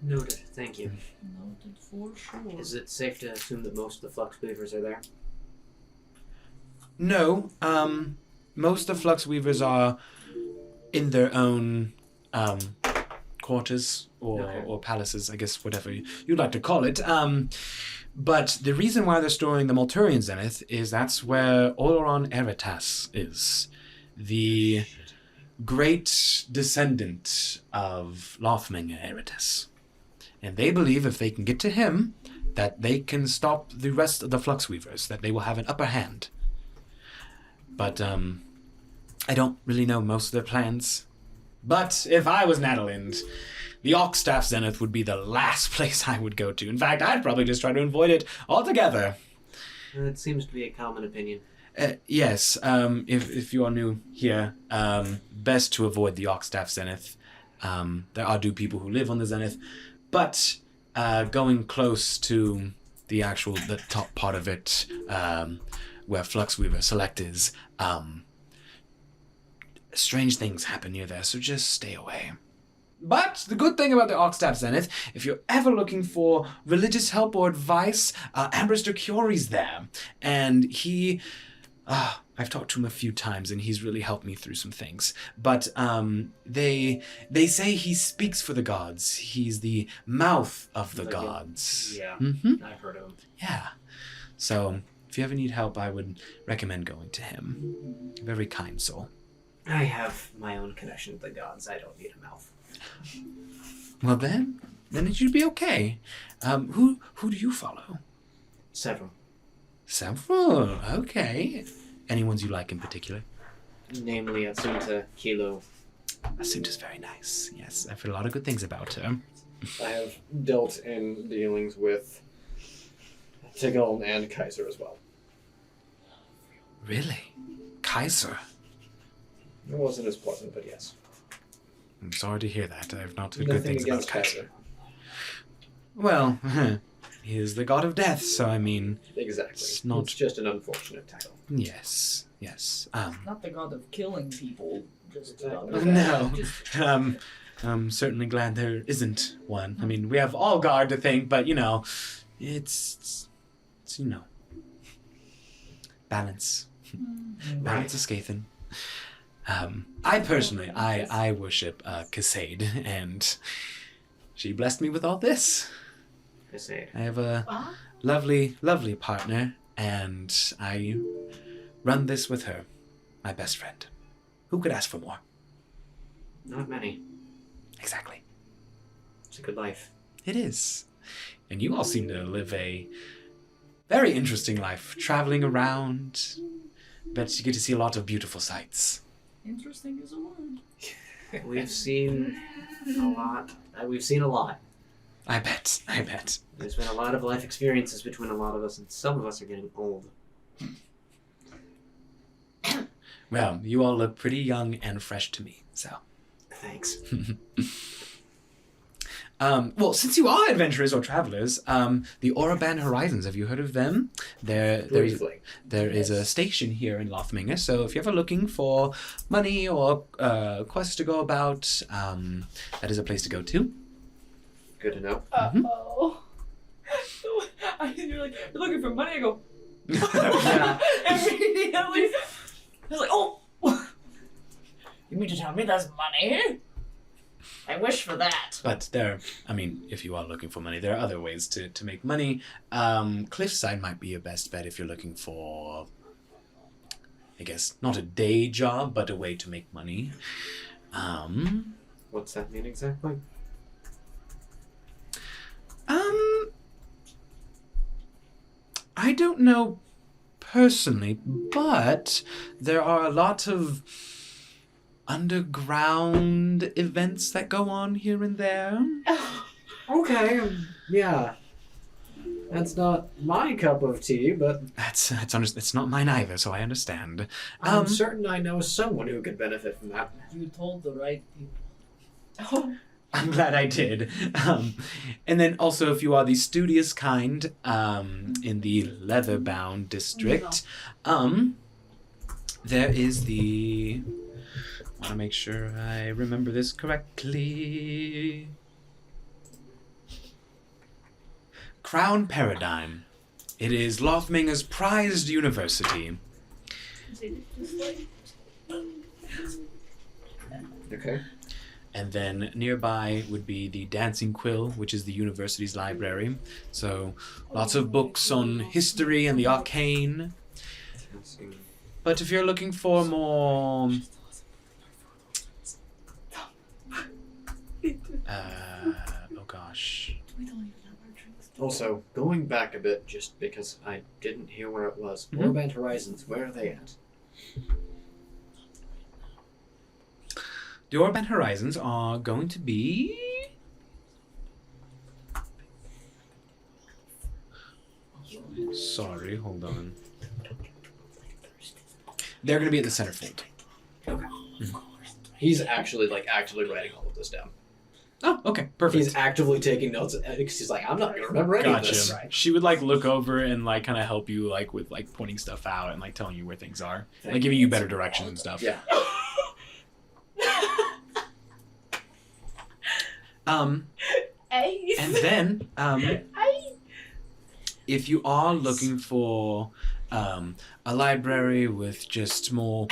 Noted. Thank you. Noted for sure. Is it safe to assume that most of the Fluxweavers are there? No, most of Fluxweavers are in their own quarters or palaces, I guess, whatever you'd like to call it. But the reason why they're storing the Malturian Zenith is that's where Oleron Eritas is, the great descendant of Lothmenger Eritas. And they believe if they can get to him, that they can stop the rest of the Fluxweavers, that they will have an upper hand. But, I don't really know most of their plans. But if I was Nadalind, the Oxstaff Zenith would be the last place I would go to. In fact, I'd probably just try to avoid it altogether. It seems to be a common opinion. Yes, if you are new here, best to avoid the Oxstaff Zenith. There do people who live on the Zenith, but going close to the top part of it, where Fluxweaver Select is, strange things happen near there, so just stay away. But the good thing about the Oxstaff Zenith, if you're ever looking for religious help or advice, Ambrister Curie's there. And he... I've talked to him a few times, and he's really helped me through some things. But they say he speaks for the gods. He's the mouth of the gods. Yeah, Mm-hmm. I've heard of him. Yeah. So, if you ever need help, I would recommend going to him. Very kind soul. I have my own connection to the gods. I don't need a mouth. Well then it should be okay. Who do you follow? Several. Several. Okay. Any ones you like in particular? Namely, Atsunta, Kilo. Asunta's very nice. Yes, I've heard a lot of good things about her. I have dealt in dealings with Tigel and Kaiser as well. Really? Kaiser? It wasn't as pleasant, but yes. I'm sorry to hear that. I have not heard good Nothing things about against Kaiser. Kaiser. Well, he is the god of death, so I mean, Exactly. It's not- It's just an unfortunate title. yes. Not the god of killing people. Just the god Exactly. of No. Just, I'm certainly glad there isn't one. I mean, we have all guard to think, but it's balance. Balance is Scathan. I personally, I worship Casade, and she blessed me with all this. I say. I have a lovely, lovely partner, and I run this with her, my best friend. Who could ask for more? Not many. Exactly. It's a good life. It is. And you all seem to live a very interesting life, traveling around. Bet you get to see a lot of beautiful sights. interesting is a word. We've seen a lot. We've seen a lot. I bet. There's been a lot of life experiences between a lot of us, and some of us are getting old. Well, you all look pretty young and fresh to me, so. Thanks. Well, since you are adventurers or travelers, the Oraban Horizons, have you heard of them? There is a station here in Lothmenger, so if you're ever looking for money or quests to go about, that is a place to go to. Good to know. Uh-oh. You're like, you're looking for money? I go, Yeah. immediately. I was like, oh! You mean to tell me there's money? I wish for that. But if you are looking for money, there are other ways to make money. Cliffside might be your best bet if you're looking for, I guess, not a day job, but a way to make money. What's that mean exactly? I don't know personally, but there are a lot of underground events that go on here and there. Okay, yeah. That's not my cup of tea, but It's not mine either, so I understand. I'm certain I know someone who could benefit from that. You told the right people. Oh. I'm glad I did. And then also, if you are the studious kind, in the Leatherbound district, there is the. I want to make sure I remember this correctly. Crown Paradigm. It is Lothmenger's prized university. Okay. And then nearby would be the Dancing Quill, which is the university's library. So lots of books on history and the arcane. But if you're looking for more... oh gosh. Also, going back a bit, just because I didn't hear where it was. Mhm. Warband Horizons, where are they at? The Orban Horizons are going to be... Sorry, hold on. They're going to be at the centerfold. He's actually writing all of this down. Oh, okay, perfect. He's actively taking notes. He's like, I'm not going to remember any of this. Gotcha. She would look over and kind of help you with pointing stuff out and telling you where things are, giving you better direction and stuff. Yeah. And then, if you are looking for a library with just more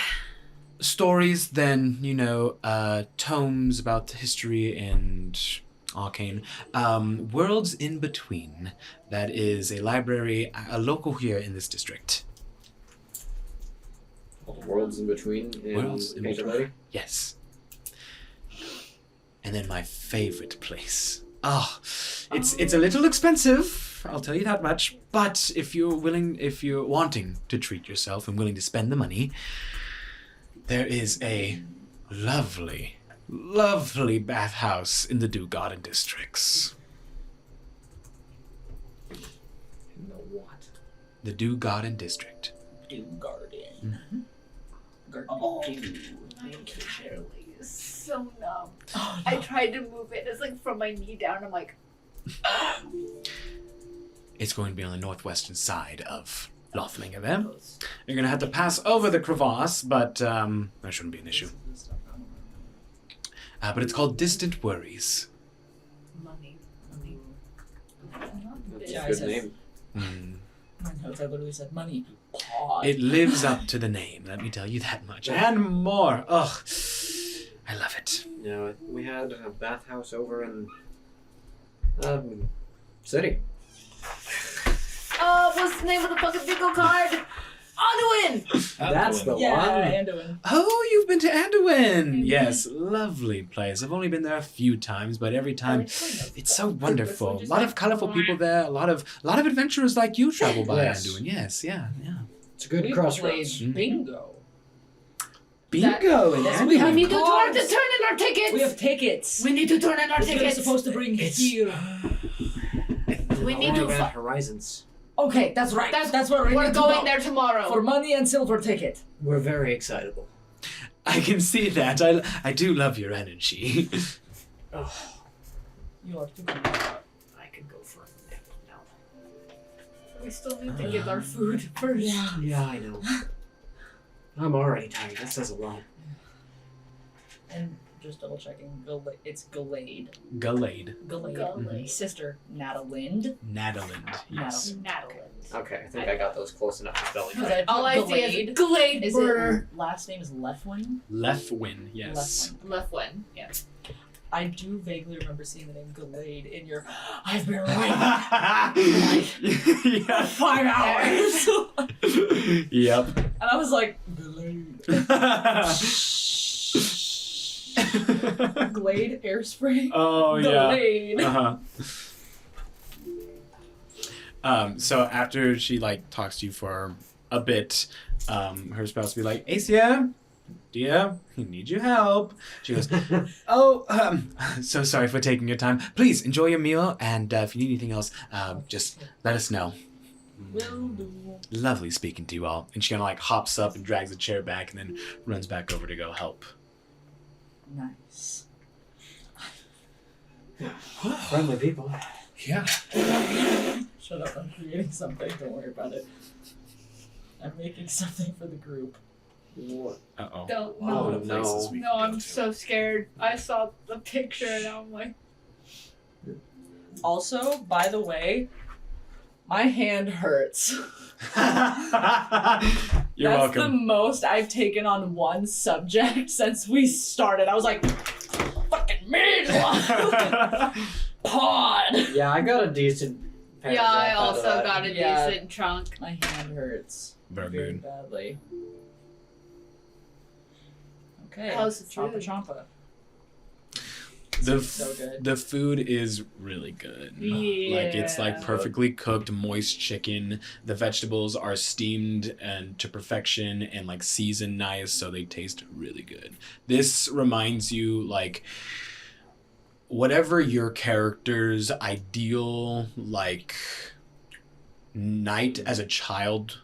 stories than, tomes about history and arcane, Worlds in Between, that is a library, a local here in this district. Worlds in Between Worlds in Painter Between. Lady? Yes. And then my favorite place. It's a little expensive, I'll tell you that much. But if you're wanting to treat yourself and willing to spend the money, there is a lovely, lovely bathhouse in the Dew Garden districts. In the what? The Dew Garden district. Dew Garden. Mm-hmm. Garden Oh. Dew. My entire leg is so numb. Oh, I tried to move it. It's like from my knee down. I'm like, It's going to be on the northwestern side of Lothmenger there. You're going to have to pass over the crevasse, but that shouldn't be an issue. But it's called Distant Worries. money. That's Yeah, a I good said- name. My notes, I literally said money. Pod. It lives up to the name, let me tell you that much. And more. Ugh. I love it. Yeah, we had a bathhouse over in city. What's the name of the fucking bingo card? Anduin! That's the Yeah, one. Anduin. Oh, you've been to Anduin! Yes, lovely place. I've only been there a few times, but every time it's so wonderful. A lot of colorful people there. A lot of adventurers like you travel by Yes. Anduin. Yes, yeah. It's a good We crossroads. played bingo. Bingo in Yes, we We have need to cards. turn in our tickets! We have tickets. We need to turn in our That's what we're tickets! supposed to bring here. We need to Event fi- Horizons. Okay, that's right. That's where we We're need to going go. there tomorrow. For money and silver ticket. We're very excitable. I can see that. I do love your energy. You are too kind. I could go for a nap now. We still need to get our food first. Yeah, I know. I'm already tired. That says a lot. And just double checking, it's Galade. Galade. Galade. Galade. Sister Nadalind. Nadalind. Yes. Natalie. Okay, I think I got those close enough to spelling. Because I All I put see is Galade. Glade Is Burner. it last name is Lefwin? Lefwin, yes. Lefwin. Left one. Yeah. I do vaguely remember seeing the name Galade in your. I've been writing yeah. 5 hours. Yep. And I was like, Galade. Glade airspray. Oh yeah. Galade. So after she like talks to you for a bit, her spouse will be like, Acia, dear, I need your help. She goes, oh, so sorry for taking your time. Please enjoy your meal, and if you need anything else, just let us know. Will do. Lovely speaking to you all. And she kind of like hops up and drags the chair back, and then runs back over to go help. Nice. Friendly people. Yeah. Shut up, I'm creating something, don't worry about it. I'm making something for the group. What? Uh-oh. Don't Oh, no. no. Places we No, can go I'm to. so scared. I saw the picture and I'm like, Also, by the way, my hand hurts. You're That's the welcome. most I've taken on one subject since we started. I was like, fucking me! Pod! Yeah, I got a decent. yeah, I paragraph out of also that. got a Yeah. decent chunk. My hand hurts Very very good. badly. Okay. How's the Champa food? champa. The So good. the food is really good. Like it's like Yeah. perfectly cooked, moist chicken. The vegetables are steamed and to perfection and like seasoned nice, so they taste really good. This reminds you like whatever your character's ideal like night as a child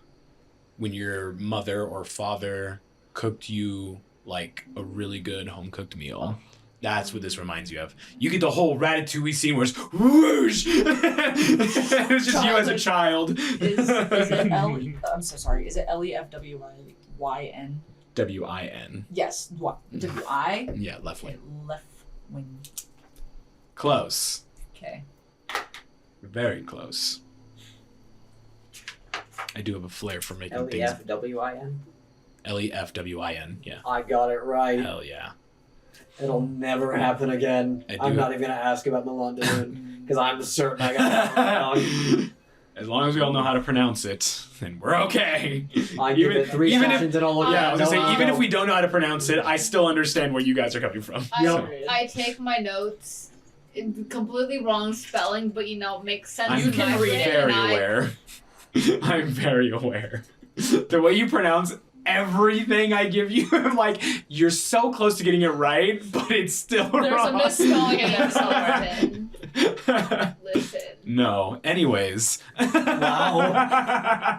when your mother or father cooked you like a really good home cooked meal. That's what this reminds you of. You get the whole Ratatouille scene where it's whoosh! It's just you as a child. Is it L? I'm so sorry. Is it Lefwyn? W-I-N. Yes. W-I? Yeah, left Okay, wing. left wing. Close. Okay. Very close. I do have a flair for making things. Lefwin. Lefwin. Yeah. I got it right. Hell yeah. It'll never happen again. I I'm do. not even gonna ask about Milan because I'm certain I got it wrong. As long as we all know how to pronounce it, then we're okay. I give it 3 even if- sessions and I'll look Yeah, I at was it. gonna say, even if we don't know how to pronounce it, I still understand where you guys are coming from. I take my notes in completely wrong spelling, but makes sense. I'm You can read it, very and aware. I'm very aware. The way you pronounce everything I give you. I'm like, you're so close to getting it right, but it's still There's wrong. a misspelling in there somewhere. Listen. Listen. No. Anyways. Wow.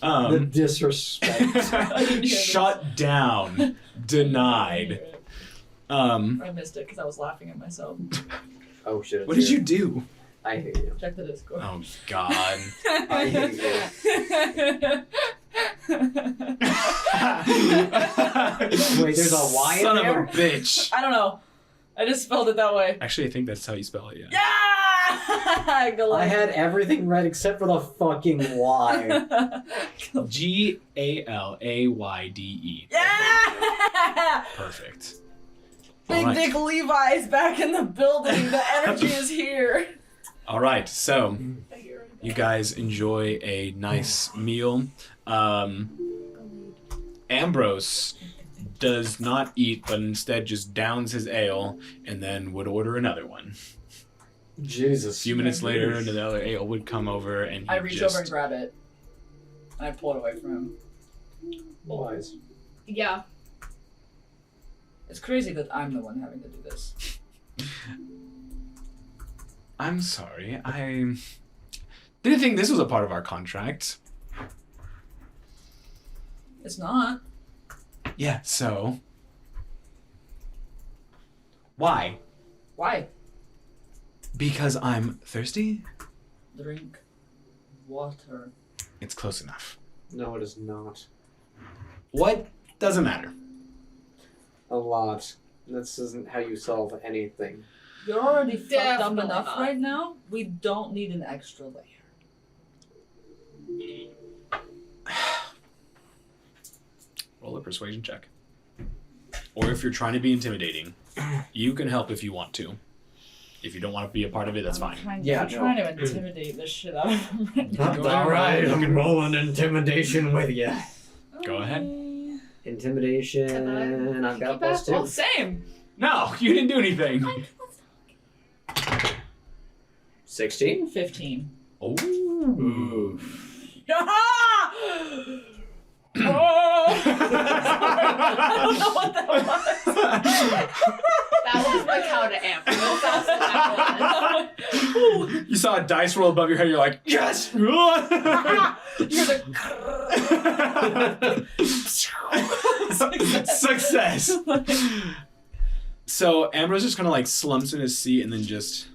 The disrespect. Shut down. Denied. I missed it because I was laughing at myself. Oh shit. What did you do? I hate you. Check the Discord. Oh God. I hate you. Wait, there's a Y in Son of there? a bitch. I don't know. I just spelled it that way. Actually, I think that's how you spell it. Yeah. Yeah! I had everything right except for the fucking Y. GALAYDE. Yeah! Perfect. Big Alright. Dick Levi is back in the building. The energy is here. All right, so you guys enjoy a nice meal. Ambrose does not eat, but instead just downs his ale and then would order another one. Jesus. A few minutes later, another ale would come over, and he I reach over and grab it. And I pull it away from him. Wise. Yeah. It's crazy that I'm the one having to do this. I'm sorry, I didn't think this was a part of our contract. It's not. Yeah, so why? Why? Because I'm thirsty? Drink water. It's close enough. No, it is not. What? Doesn't matter. A lot. This isn't how you solve anything. You're already fucked up Definitely enough not. right now. We don't need an extra layer. Roll a persuasion check. Or if you're trying to be intimidating, you can help if you want to. If you don't want to be a part of it, that's fine. I'm Yeah, trying to intimidate the shit out of him right now. Go ahead. I'm rolling intimidation with you. Go ahead. Intimidation. I've got plus Well, 2. same. No, you didn't do anything. 16? 15. Oh. Oh! I don't know what that was. That was my counter amp. Real fast as that You saw a dice roll above your head. You're like, yes. You're the Success. So Ambrose just kind of like slumps in his seat and then just.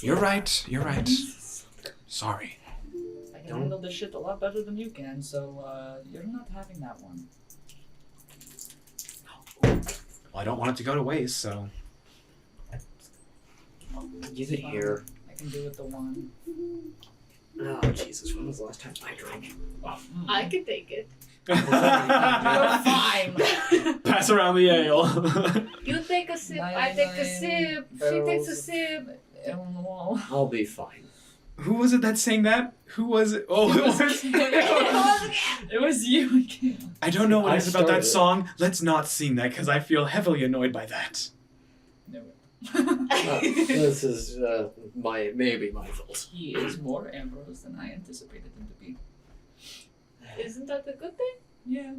You're right. You're right. Sorry. I can handle this shit a lot better than you can, so you're not having that one. Well, I don't want it to go to waste, so. You could hear. I can do with the one. Oh, Jesus. When was the last time I drank? I could take it. You're fine. Pass around the ale. You take a sip, I take a sip, she takes a sip. I'll be fine. Who was it that sang that? Who was it? Oh, it was. It was you again. I don't know what I it is about that started song. Let's not sing that because I feel heavily annoyed by that. No. This is maybe my fault. He is more Ambrose than I anticipated him to be. Isn't that a good thing? Yeah,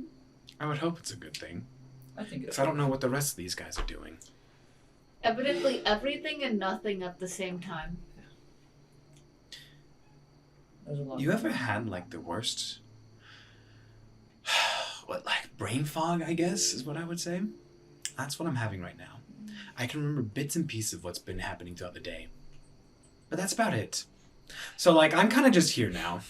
I would hope it's a good thing. I think it's. Because I don't know what the rest of these guys are doing. Evidently everything and nothing at the same time. There's a lot. You ever had like the worst, like brain fog, I guess, is what I would say? That's what I'm having right now. I can remember bits and pieces of what's been happening throughout the day. But that's about it. So like, I'm kind of just here now.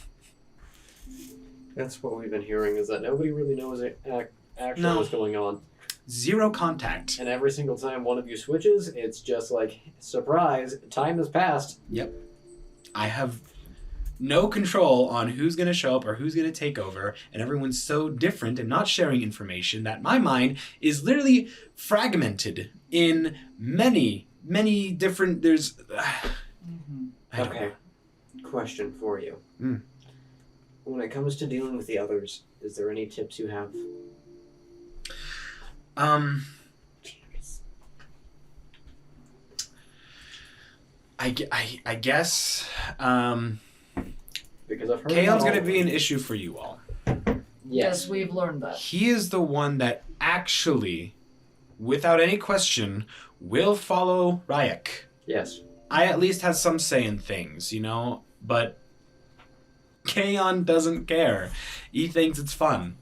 That's what we've been hearing, is that nobody really knows actually No. what's going on. Zero contact. And every single time one of you switches, it's just like, surprise, time has passed. Yep. I have no control on who's going to show up or who's going to take over, and everyone's so different and not sharing information that my mind is literally fragmented in many, many different. There's. I don't Okay. Question for you. Mm. When it comes to dealing with the others, is there any tips you have? I guess Because I've heard. Kaon's about gonna all be of an them. issue for you all. Yes, we've learned that. He is the one that actually, without any question, will follow Ryek. Yes. I at least have some say in things, but Kaon doesn't care. He thinks it's fun.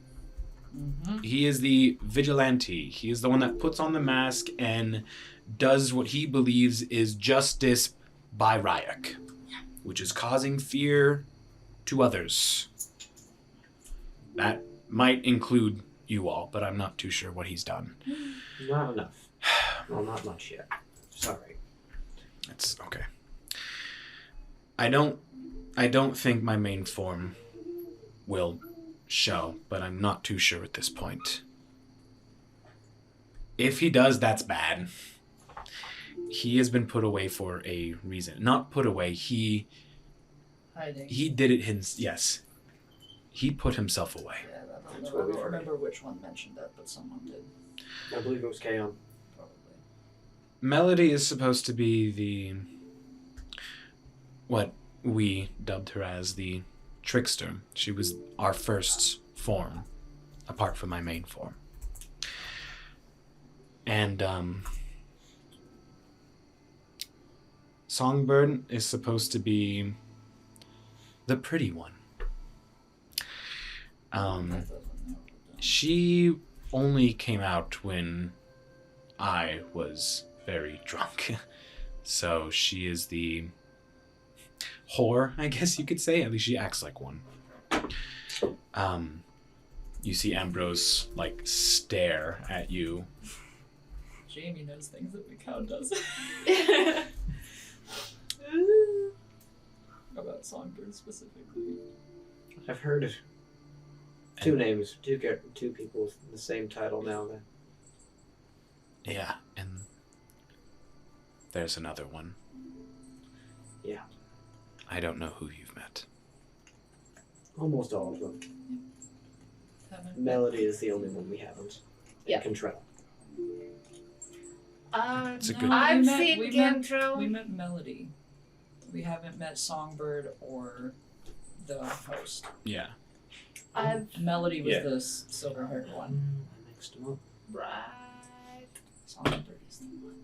Mm-hmm. He is the vigilante. He is the one that puts on the mask and does what he believes is justice by Ryek, which is causing fear to others. That might include you all, but I'm not too sure what he's done. Not enough. Well, not much yet. Sorry. It's okay. I don't think my main form will show, but I'm not too sure at this point. If he does, that's bad. He has been put away for a reason. Not put away, he Hiding. did it yes. He put himself away. Yeah, I That's what we've don't heard. remember which one mentioned that, but someone did. I believe it was Kaon. Probably. Melody is supposed to be what we dubbed her as, the trickster. She was our first form, apart from my main form. And Songbird is supposed to be the pretty one. She only came out when I was very drunk. So she is the whore, I guess you could say. At least she acts like one. You see Ambrose stare at you. Jamie knows things that Mikau does. About Songbird specifically. I've heard two names, two people with the same title now. Then Yeah, and there's another one. Yeah. I don't know who you've met. almost all of them. Haven't Melody is the only one we haven't. Yeah. Control. It's a No, good- I've we met- seen we met- Gantro. We met Melody. We haven't met Songbird or the host. Yeah. Melody was Yeah. the silver-haired one. I mixed them up. Right. Songbird is the one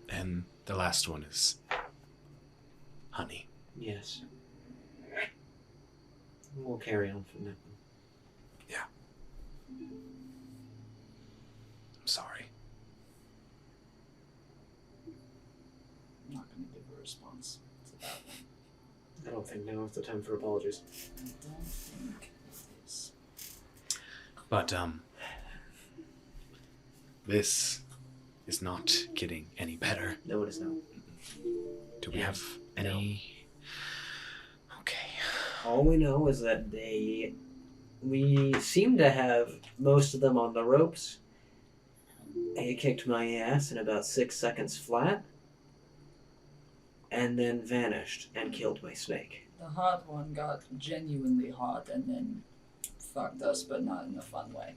And the last one is Honey. Yes. We'll carry on from that one. I'm sorry. I'm not going to give a response to that one. I don't think now is the time for apologies. I don't think it is. But this is not getting any better. No, it is not. Do we have any? Okay. All we know is that we seem to have most of them on the ropes. They kicked my ass in about 6 seconds flat, and then vanished and killed my snake. The hot one got genuinely hot and then fucked us, but not in a fun way.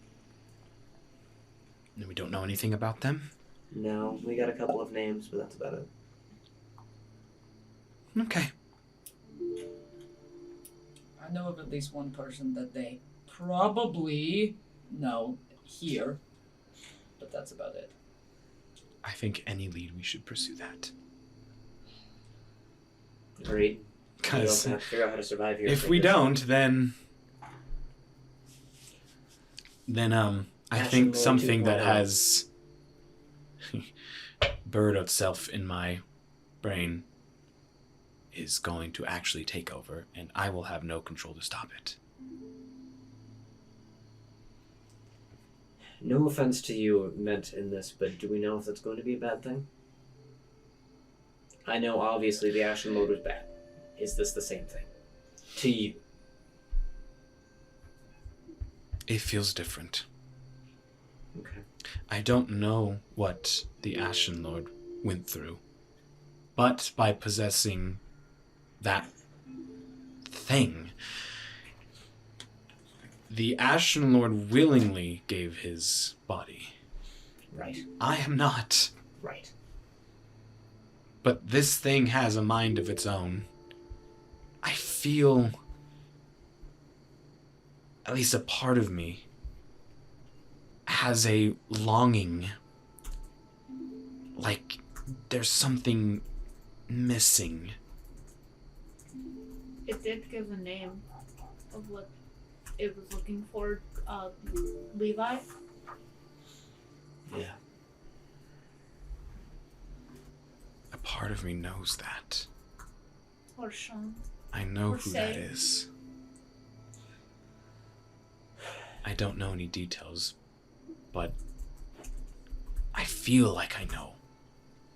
And we don't know anything about them? No, we got a couple of names, but that's about it. Okay. I know of at least one person that they probably know here, but that's about it. I think any lead we should pursue that. Agreed. We Because also have to figure out how to survive here. if we don't, then I Ashen think Lord something that 2.0. has bird itself in my brain is going to actually take over, and I will have no control to stop it. No offense to you meant in this, but do we know if that's going to be a bad thing? I know obviously the Ashen Lord was bad. Is this the same thing? To you? It feels different. Okay. I don't know what the Ashen Lord went through, but by possessing that thing, the Ashen Lord willingly gave his body Right. I am not. Right. But this thing has a mind of its own. I feel, at least a part of me, has a longing. Like there's something missing. It did give a name of what it was looking for. Levi. Yeah. A part of me knows that. Or Sean. I know Or who that Say. is. I don't know any details, but I feel like I know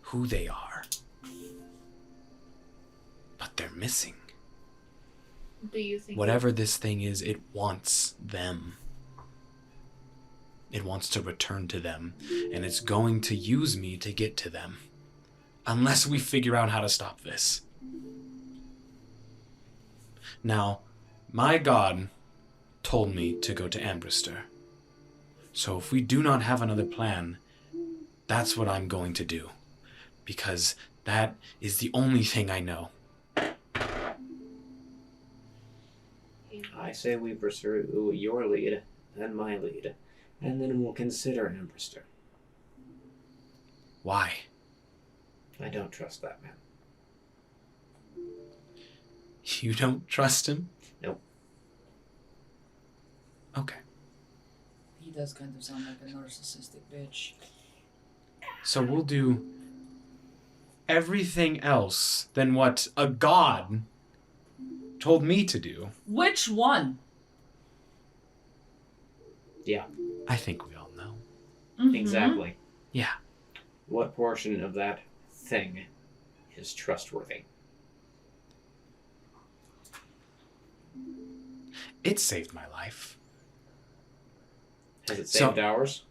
who they are. But they're missing. Do you think Whatever this thing is, it wants them. It wants to return to them, and it's going to use me to get to them. Unless we figure out how to stop this. Now, my god told me to go to Ambrister. So if we do not have another plan, that's what I'm going to do. Because that is the only thing I know. I say we pursue your lead, then my lead, and then we'll consider Ambrister. Why? I don't trust that man. You don't trust him? Nope. Okay. He does kind of sound like a narcissistic bitch. So we'll do everything else than what a god told me to do. Which one? Yeah, I think we all know. Mhm. exactly. Yeah. What portion of that thing is trustworthy? It saved my life. Has it So- saved ours?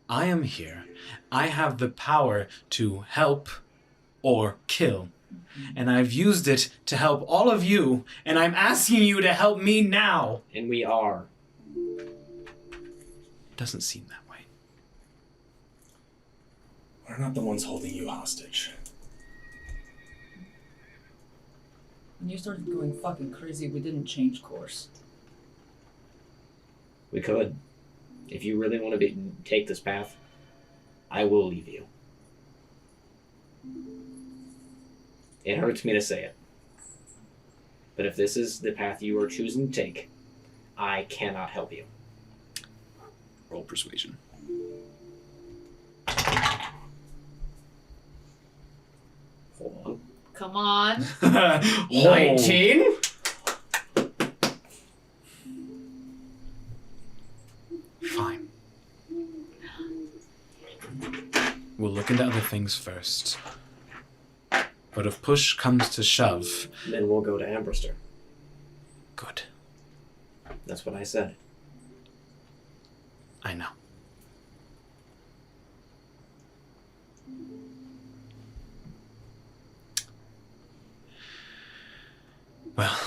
I am here. I have the power to help or kill. And I've used it to help all of you, and I'm asking you to help me now. And we are. It doesn't seem that way. We're not the ones holding you hostage. When you started going fucking crazy, we didn't change course. We could. If you really want to take this path, I will leave you. It hurts me to say it. But if this is the path you are choosing to take, I cannot help you. Roll persuasion. Hold on. Come on. 19? Fine. We'll look into other things first. But if push comes to shove, Then we'll go to Ambrister. good. That's what I said. I know. Well,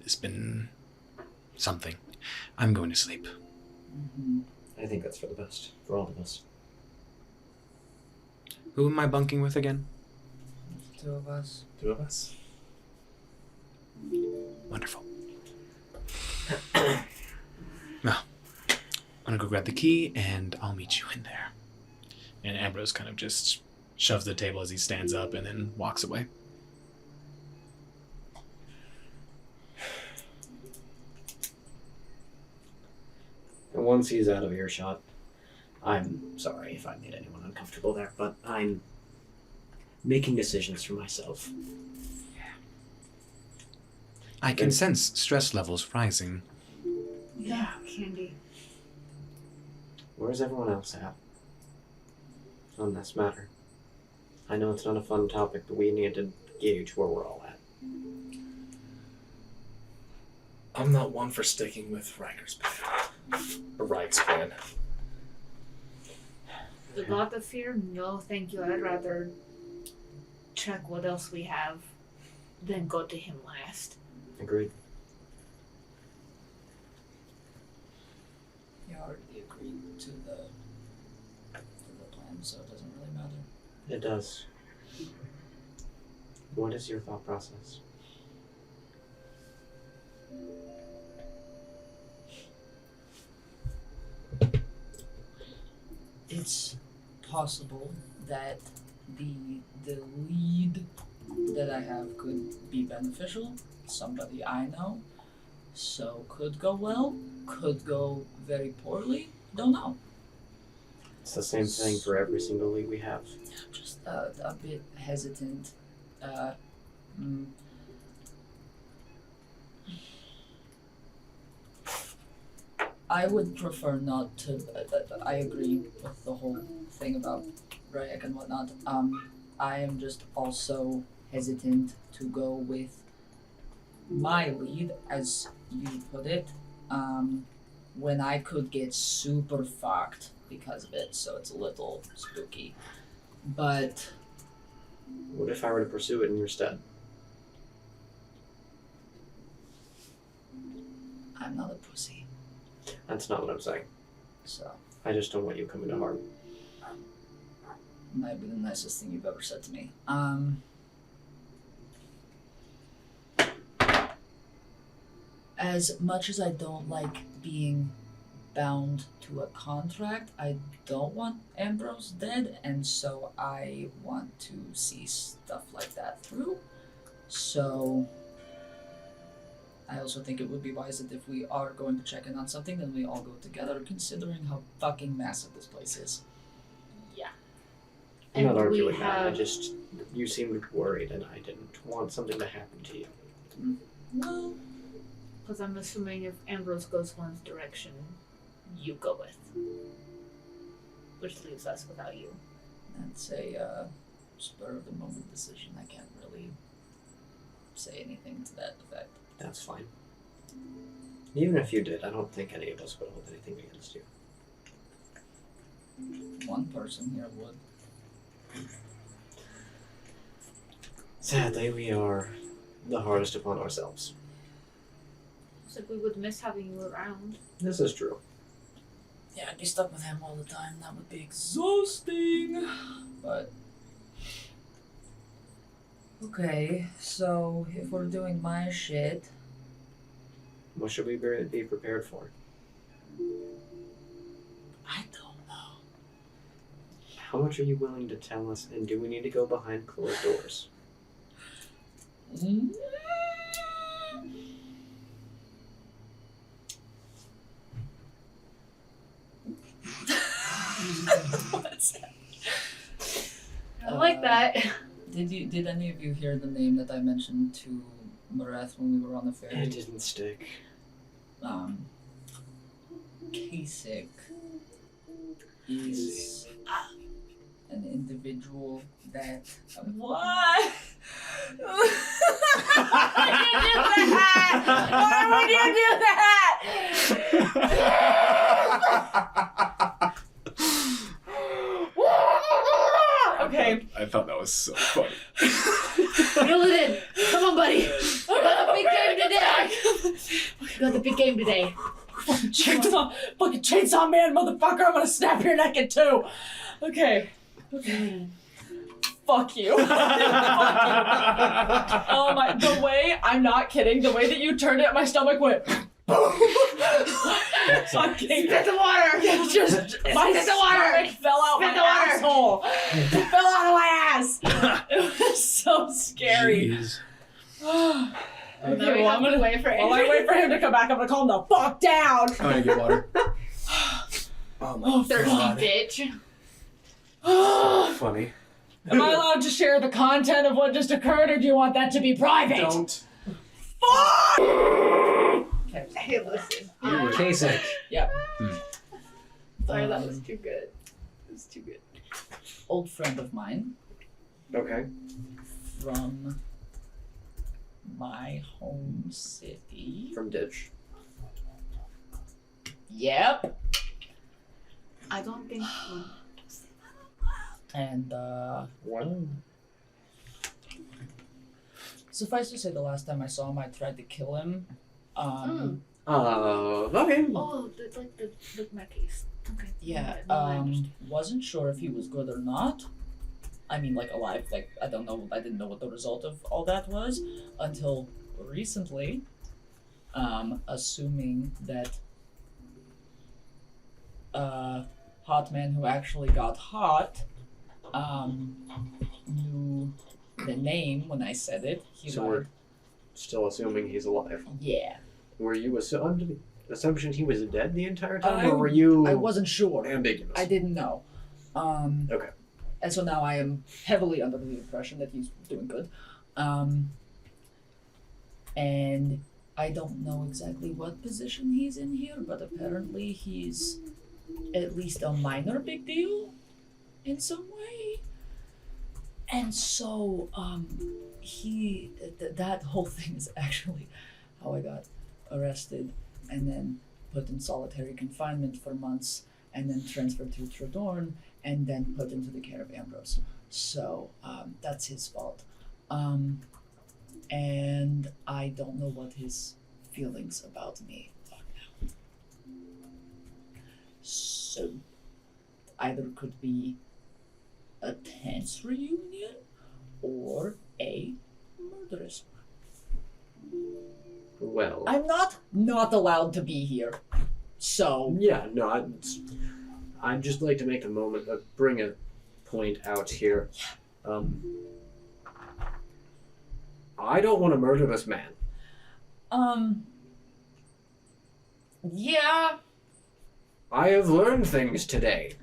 it's been something. I'm going to sleep. I think that's for the best, for all of us. Who am I bunking with again? Two of us. Two of us. Wonderful. Well, I'm gonna go grab the key and I'll meet you in there. And Ambrose kind of just shoves the table as he stands up and then walks away. And once he's out of earshot, I'm sorry if I made anyone uncomfortable there, but I'm making decisions for myself. I can sense stress levels rising. Yeah, Candy. Where's everyone else at on this matter? I know it's not a fun topic, but we need to gauge where we're all at. I'm not one for sticking with Riker's plan. Or Reich's plan. The God of Fear? No, thank you. I'd rather check what else we have than go to him last. Agreed. already agreed to the plan, so it doesn't really matter. It does. What is your thought process? It's possible that the lead that I have could be beneficial. Somebody I know. So could go well, could go very poorly. Don't know. It's the same thing for every single league we have. I'm just a bit hesitant. I would prefer not to. I agree with the whole thing about Rayek and whatnot. I am just also hesitant to go with my lead, as you put it, when I could get super fucked because of it, so it's a little spooky. But What if I were to pursue it in your stead? I'm not a pussy, That's not what I'm saying. so I just don't want you coming to harm. might be the nicest thing you've ever said to me. As much as I don't like being bound to a contract, I don't want Ambrose dead, and so I want to see stuff like that through. So I also think it would be wise that if we are going to check in on something, then we all go together, considering how fucking massive this place is. I'm not And we arguing that. I have- just, you seemed worried and I didn't want something to happen to you. Well, Because I'm assuming if Ambrose goes one direction, you go with. Which leaves us without you. that's a spur of the moment decision. I can't really say anything to that effect. That's fine. Even if you did, I don't think any of us would hold anything against you. One person here would. Sadly, we are the hardest upon ourselves. It's like we would miss having you around. This is true. Yeah, I'd be stuck with him all the time. That would be exhausting. But okay, so if we're doing my shit, What should we be prepared for? I don't know. How much are you willing to tell us, and do we need to go behind closed doors? What's that? I like that. Did any of you hear the name that I mentioned to Mareth when we were on the ferry? It didn't stick. Kasich is an individual that. What? Why would you do that? Okay. I thought that was so funny. Reel it in. Come on, buddy. We got the big game today. We got the big game today. Fucking chainsaw man, motherfucker! I'm gonna snap your neck in two. Okay. Fuck you. Fuck you. Oh my! The way I'm not kidding. The way that you turned it, my stomach went. Fucking. Spit the water. Just my Spit the water. stomach fell out Spit my the water. asshole. It fell out of my ass. It was so scary. Jeez. Okay, Now we well, have to wait for while I wait for him to come back, I'm gonna calm the fuck down. I'm gonna get water. Oh my Oh, thirsty god. bitch. Funny. Am I allowed to share the content of what just occurred, or do you want that to be private? Don't. Hey, listen. Kasich. Sorry, that was too good. It was too good. Old friend of mine Okay. from my home city. From Ditch. Yep. I don't think. And Wow. suffice to say, the last time I saw him, I tried to kill him. Okay. Oh, it's like the case. Okay. Yeah, Okay, now I understand. wasn't sure if he was good or not. I mean, like, alive. Like, I don't know. I didn't know what the result of all that was until recently. Assuming that hot man who actually got hot knew the name when I said it. He So lied. we're still assuming he's alive. Yeah. Were you under the assumption he was dead the entire time, or were you I wasn't sure. ambiguous? I didn't know. Okay. And so now I am heavily under the impression that he's doing good. And I don't know exactly what position he's in here, but apparently he's at least a minor big deal in some way. And so, that whole thing is actually how I got arrested and then put in solitary confinement for months and then transferred to Tredorn and then put into the care of Ambrose. So, that's his fault. And I don't know what his feelings about me are now. So, either could be a tense reunion or a murderous one. Well. I'm not allowed to be here. So Yeah, no, I'd just like to make a moment, bring a point out here. I don't want to murder this man. Yeah, I have learned things today.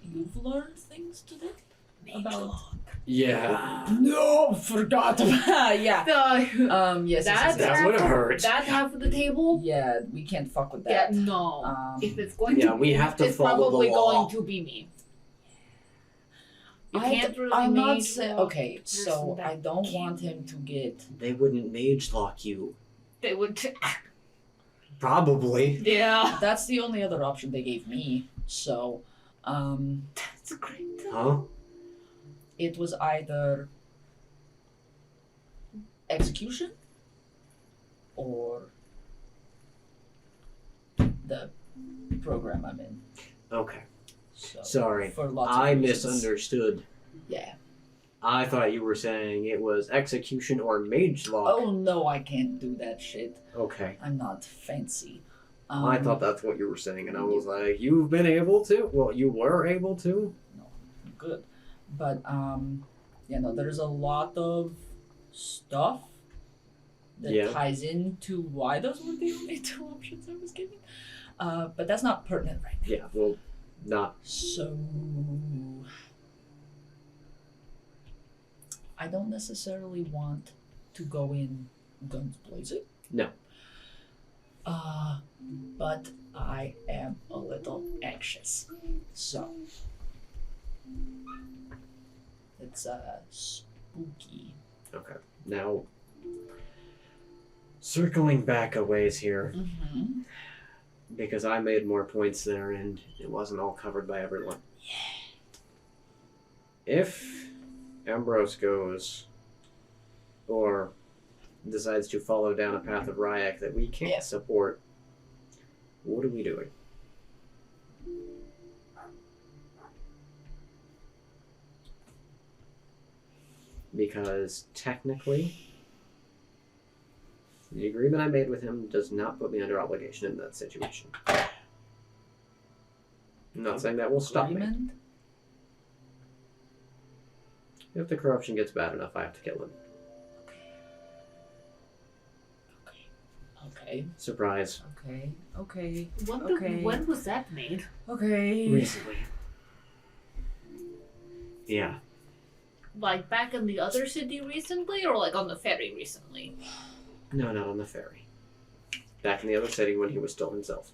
you've learned things today about. Yeah. No, forgot about. Yeah. Yes. That would have hurt. That half of the table? Yeah, we can't fuck with Yeah, that. no. If it's going Yeah, to we have to it's follow the probably law. going to be me. You can't really I'm not mage saying. lock Okay, person so that I don't can't- want him to get. They wouldn't mage lock you. They would. Probably. Yeah. That's the only other option they gave me. So, That's a great. Huh? it was either execution or the program I'm in. Okay. So, Sorry. For lots I of reasons. misunderstood. Yeah. I thought you were saying it was execution or mage lock. Oh no, I can't do that shit. Okay. I'm not fancy. I thought that's what you were saying, and I was like, you've been able to? Well, you were able to? Good, but there's a lot of stuff that Yeah. ties into why those were the only two options I was given. But that's not pertinent right now. Yeah, well, not. So I don't necessarily want to go in guns blazing. No. But I am a little anxious. So it's spooky. Okay. Now, circling back a ways here, Mm-hmm. because I made more points there and it wasn't all covered by everyone. If Ambrose goes, or decides to follow down a path of Ryak that we can't Yeah. support, what are we doing? Because technically, the agreement I made with him does not put me under obligation in that situation. I'm not saying that will stop me. Agreement? If the corruption gets bad enough, I have to kill him. Okay. Surprise. Okay. Okay. When was that made? Okay. Recently. Yeah. Like back in the other city recently, or like on the ferry recently? No, not on the ferry. Back in the other city when he was still himself.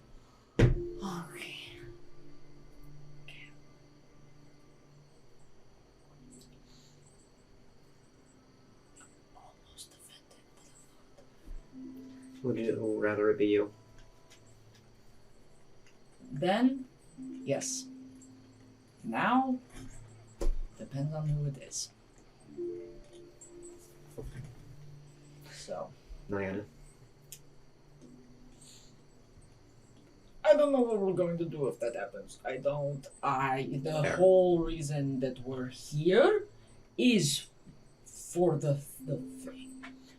Okay. Almost offended, Would you rather it be you? Then, yes. Now, depends on who it is. So, Diana? I don't know what we're going to do if that happens. The Fair. whole reason that we're here is for the thing.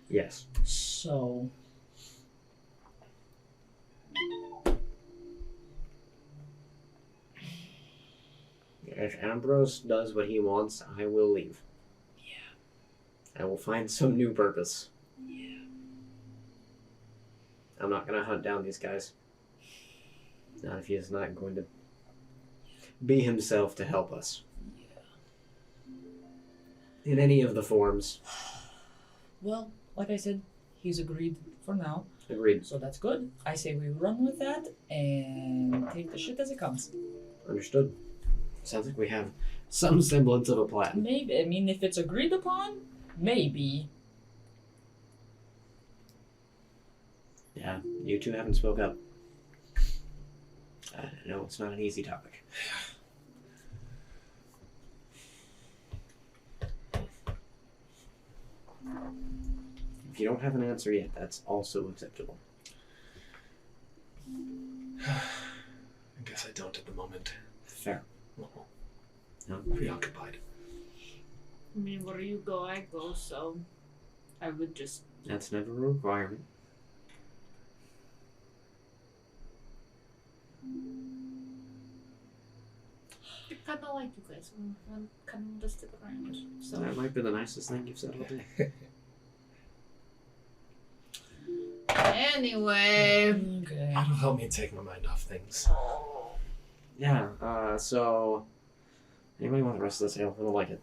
Yes. So If Ambrose does what he wants, I will leave. Yeah. I will find some new purpose. Yeah. I'm not gonna hunt down these guys. Not if he is not going to be himself to help us. In any of the forms. Well, like I said, he's agreed for now. Agreed. So that's good. I say we run with that and take the shit as it comes. Understood. Sounds like we have some semblance of a plan. Maybe. I mean, if it's agreed upon, maybe. Yeah, you two haven't spoke up. I know it's not an easy topic. If you don't have an answer yet, that's also acceptable. I guess I don't at the moment. Fair. Well, No, preoccupied. I mean, where you go, I go, so I would just. that's never a requirement. I kind of like you guys. I kind of want to stick around. So That might be the nicest thing you've said all day. anyway, Okay. That'll help me take my mind off things. Yeah, so... Anybody want the rest of this ale? I don't like it.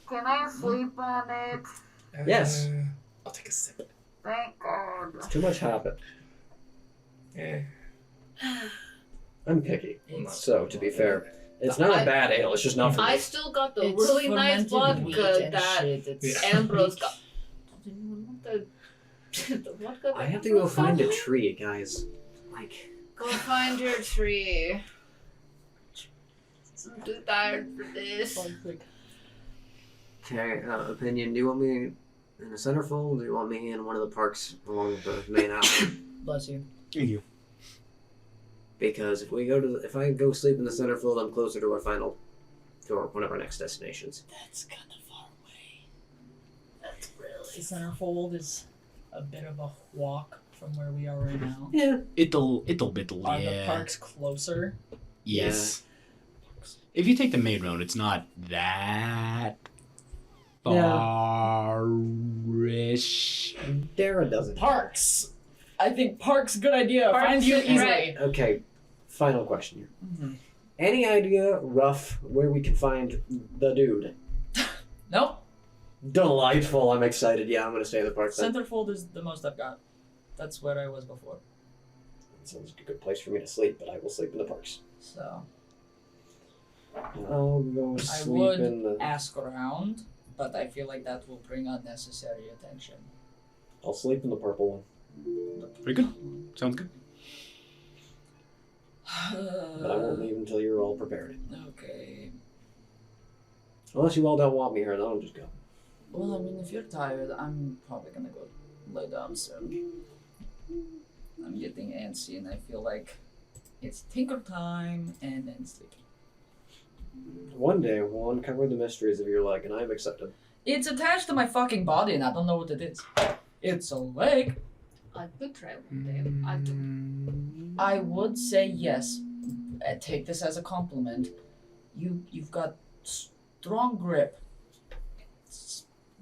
can I sleep on it? Yes. I'll take a sip. Thank God. It's too much habit. Eh. I'm picky. It's- So, to be fair, it's not a bad ale, it's just not for I me. still got the It's really nice fermented wheat vodka and that shit. It's Ambrose got. Did anyone want the vodka? I that have to go Ambrose find a got? tree, guys. Like, Go find your tree. I'm too tired for this. okay, opinion, do you want me in the centerfold, or do you want me in one of the parks along the main alley? Bless you. Thank you. Because if I go sleep in the centerfold, I'm closer to our final, to one of our next destinations. That's kind of far away. That's really. The centerfold is a bit of a walk from where we are right now. Yeah. It'll bittle, Are the yeah. parks closer? Yes. If you take the main road, it's not that Yeah. far-ish. Dara doesn't. Parks. I think parks good idea. Parks Find you is easily. right. Okay, final question here. Mm-hmm. Any idea, rough, where we can find the dude? Nope. Delightful, I'm excited. Yeah, I'm gonna stay in the park then. Centerfold is the most I've got. That's where I was before. Sounds like a good place for me to sleep, but I will sleep in the parks. So I'll go I sleep would in the... ask around, but I feel like that will bring unnecessary attention. I'll sleep in the purple one. Very good. Sounds good. But I won't leave until you're all prepared. Okay. Unless you all don't want me here, then I'll just go. Well, I mean, if you're tired, I'm probably gonna go lay down soon. I'm getting antsy, and I feel like it's tinker time and then sleep. One day we'll uncover the mysteries of your leg, and I'm accepted. It's attached to my fucking body, and I don't know what it is. It's a leg. I could try one day. I don't. I would say yes. Take this as a compliment. You've got strong grip.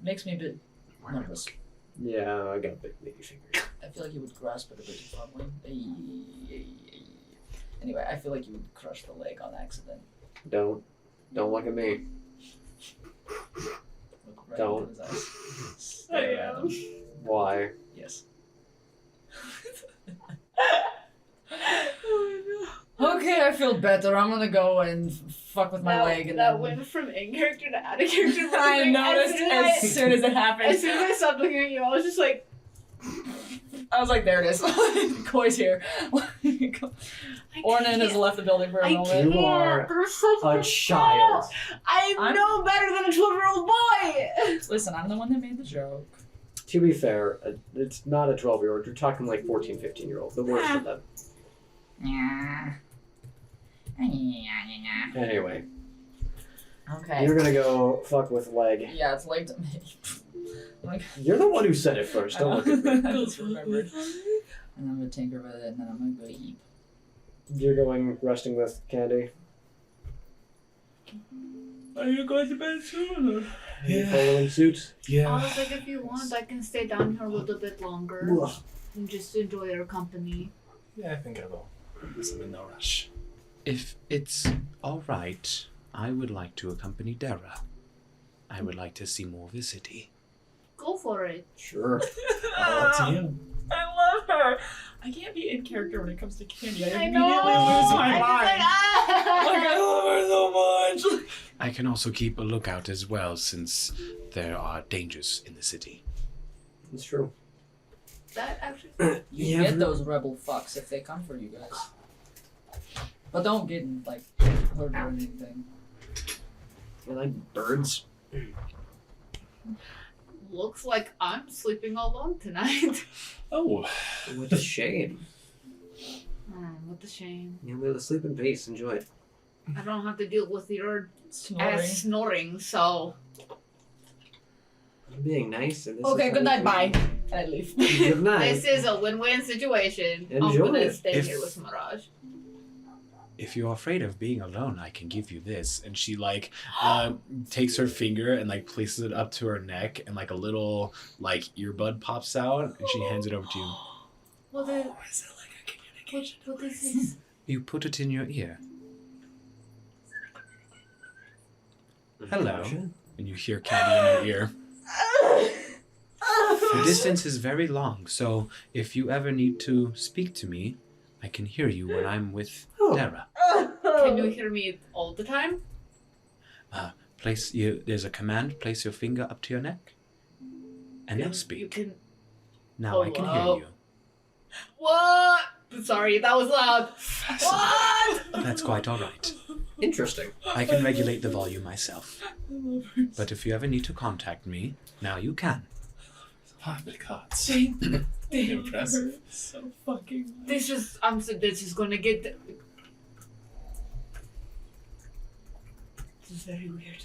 Makes me a bit nervous. Yeah, I got a big meaty finger. I feel like you would grasp it a bit too firmly. Anyway, I feel like you would crush the leg on accident. Don't look at me. Look right Don't. into his eyes. Stare at him. Why? Yes. Okay, I feel better. I'm gonna go and fuck with my leg and that then... went from in character to out of character. I noticed as soon as it happened. As soon as I stopped looking at you, I was just like, I was like, there it is. Koi's here. Ornan has left the building for a moment. You are They're such a good child. stuff. I'm no better than a 12-year-old boy. Listen, I'm the one that made the joke. To be fair, it's not a 12-year-old. You're talking like 14, 15-year-old. The worst of them. Anyway, Okay. you're gonna go fuck with leg. Yeah, it's late to me. Like, You're the one who said it first. Don't look at me. I just remembered. And I'm gonna tinker with it, and then I'm gonna go eat. You're going resting with Candy. Are you going to bed soon? Are you following suit? I Yeah. was like, if you want, I can stay down here a little bit longer Ugh. and just enjoy your company. Yeah, I think I will. I'm in no rush. If it's all right, I would like to accompany Dara. I would like to see more of the city. Go for it. Sure. Up to you. I love her. I can't be in character when it comes to Candy. I I immediately know. lose my I'm mind. just Like, I love her so much. I can also keep a lookout as well, since there are dangers in the city. It's true. that actually. You Yeah, get but- those rebel fucks if they come for you guys. But don't get like hurt or anything. I like birds. Looks like I'm sleeping alone tonight. Oh. What a shame. What a shame. You'll be able to sleep in peace. Enjoy it. I don't have to deal with your Snoring. ass snoring, so. I'm being nice. And this Okay, is good how night, you bye. treat And I leave. me. Good night. This is a win-win situation. I'm Enjoy gonna it. stay If- here with Mirage. If you're afraid of being alone, I can give you this. And she takes her finger and places it up to her neck, and a little earbud pops out, and she hands it over to you. What is it like a communication? What is this? You put it in your ear. Hello. And you hear Candy in your ear. The distance is very long, so if you ever need to speak to me, I can hear you when I'm with Dara. Can you hear me all the time? There's a command, place your finger up to your neck, and now You speak. can. Now I can hear Hello? you. What? Sorry, that was loud. What? That's quite all right. Interesting. I can regulate the volume myself. But if you ever need to contact me, now you can. Oh my god. They Impressive. So fucking much. This is gonna get. This is very weird.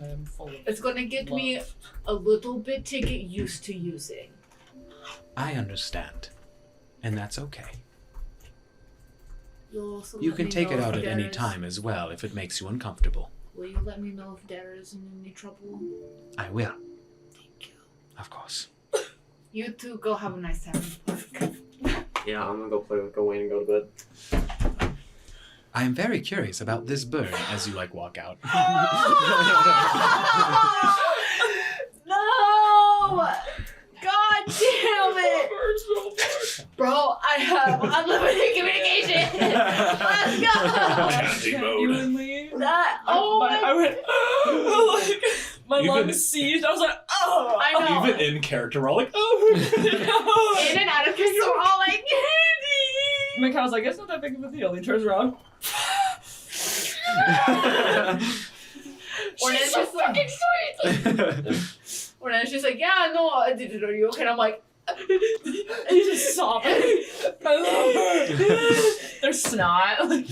I'm full of It's gonna get me a little bit to get used to using. I understand. And that's okay. You'll also You let can me take know it if out at any Dara's- time as well if it makes you uncomfortable. Will you let me know if Dara's in any trouble? I will, Thank you. of course. You two go have a nice time in the park. Yeah, I'm gonna go play with Gawain and go to bed. I am very curious about this bird as you walk out. No! God damn it! Bro, I have unlimited communication! Let's go! Candy mode. Genuinely. That, oh my, I went, like, my Even- lungs seized. I was like, oh! I know. Even in character, we're all like, oh. In and out of character, we're all like, Candy! My cow's like, it's not that big of a deal. He turns around. Or then She's so she's like, fucking sweet! or then she's like, yeah, no, are you okay? And I'm like, He's just sobbing. I love her. There's snot. Like,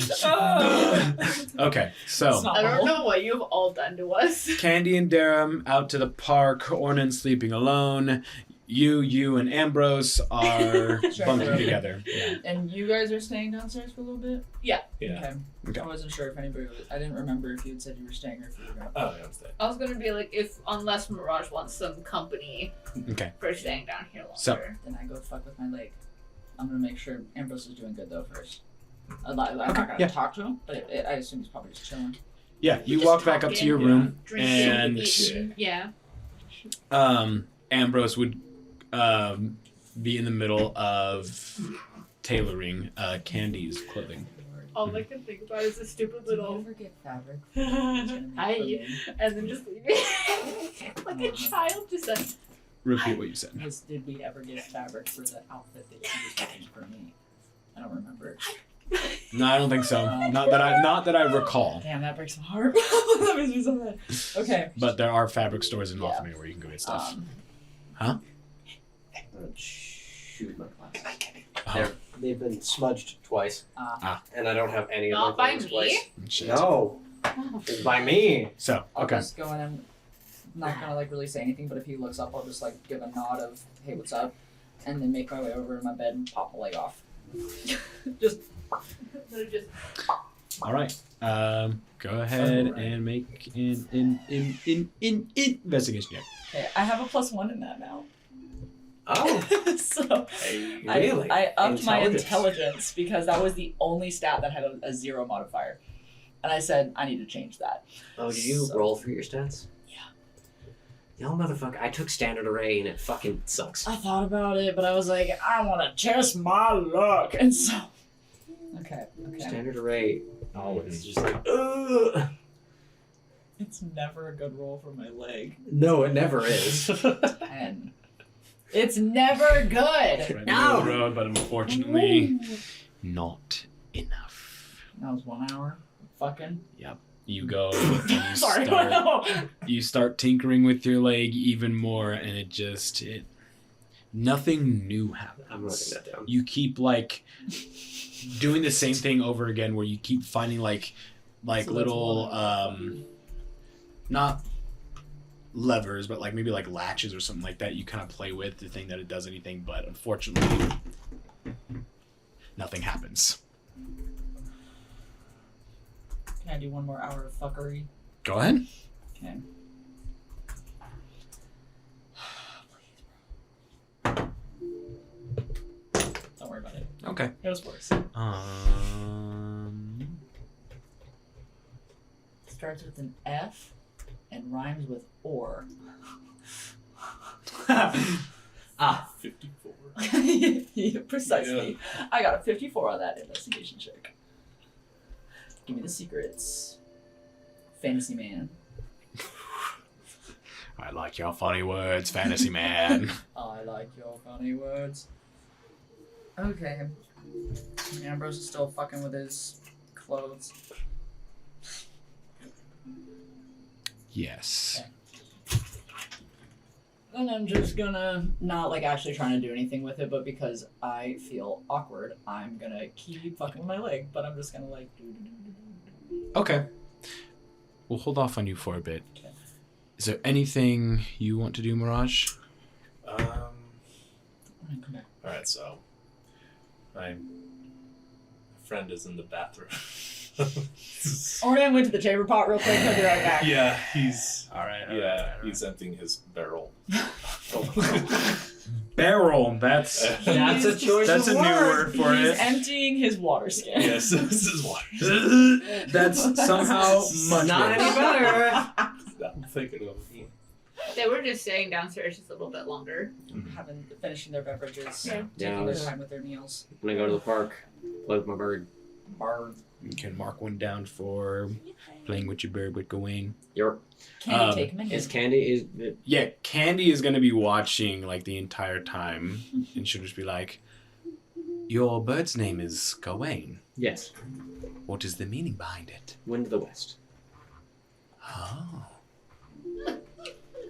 Okay, so I don't know what you've all done to us. Candy and Durham out to the park, Ornan sleeping alone. You and Ambrose are bunking together. Yeah. And you guys are staying downstairs for a little bit? Yeah. Okay. I wasn't sure if anybody was. I didn't remember if you had said you were staying or if you were going. Oh, yeah, I'm staying. I was gonna be like, unless Mirage wants some company Okay. for staying down here longer. So- Then I go fuck with my leg. I'm gonna make sure Ambrose is doing good though first. I'm not gonna yeah. talk to him, but I assume he's probably just chilling. Yeah, you Just walk back up to talking, your room, Drinking, and eating. Yeah. Ambrose would be in the middle of tailoring Candy's clothing. All I can think about is a stupid little. ever get fabric? Hi. And then just leave it. Like a child just said. Repeat what you said. Did we ever get fabric for the outfit that you was getting for me? I don't remember. No, I don't think so. Not that I recall. Damn, that breaks my heart. That makes me so sad. Okay. But there are fabric stores in Yeah. Lothmenger where you can go get stuff. Shoot my class. Oh, There. They've been smudged twice. And I don't have any of Not my by things me? twice. Shit. No. It's by me. So, I'll okay. just go in and not gonna like really say anything, but if he looks up, I'll just like give a nod of hey, what's up, and then make my way over to my bed and pop my leg off. Just All right. Go ahead and make an investigation check. okay. I have a +1 in that now. Oh. So Really? I upped my Intelligence. intelligence because that was the only stat that had a 0 modifier, and I said I need to change that. Oh, did you So- roll for your stats? Y'all motherfucker, I took standard array and it fucking sucks. I thought about it, but I was like, I want to test my luck, and so. Okay. Standard array always just like, ugh. It's never a good roll for my leg, No, it never is. and it's never good. Right in the middle of the road, but unfortunately, not enough. That was 1 hour. Fucking. You go, and you Sorry. you start tinkering with your leg even more, and nothing new happens. I'm writing that down. You keep like doing the same thing over again, where you keep finding like So that's little one. not levers, but like maybe like latches or something like that. You kind of play with the thing that it does anything, but unfortunately, nothing happens. Can I do 1 more hour of fuckery? Go ahead. Okay. Don't worry about it. Okay. It was worse. Starts with an F and rhymes with or. 54. Yeah, precisely. I got a 54 on that investigation check. Give me the secrets. Fantasy man. I like your funny words, fantasy man. I like your funny words. Okay. Ambrose is still fucking with his clothes. Yes. And I'm just gonna, not like actually trying to do anything with it, but because I feel awkward, I'm gonna keep fucking with my leg, but I'm just gonna like Okay. We'll hold off on you for a bit. Okay. Is there anything you want to do, Mirage? All right, so my friend is in the bathroom. Orion went to the chamber pot real quick, he'll be right back. Yeah, he's Alright. he's emptying his barrel. Barrel. That's That's a choice That's of a new word. word for He's it. emptying his water skin. Yes, this is water. That's somehow much Not better. any better. I'm thinking of. They were just staying downstairs just a little bit longer. Finishing their beverages, Yeah. taking Yeah, their time with their meals. I'm gonna go to the park, play with my bird. You can mark one down for playing with your bird with Gawain. Your Candy take menu. is Candy Yeah, Candy is gonna be watching like the entire time, and she'll just be like, "Your bird's name is Gawain. yes. What is the meaning behind it?" Wind of the West. Oh,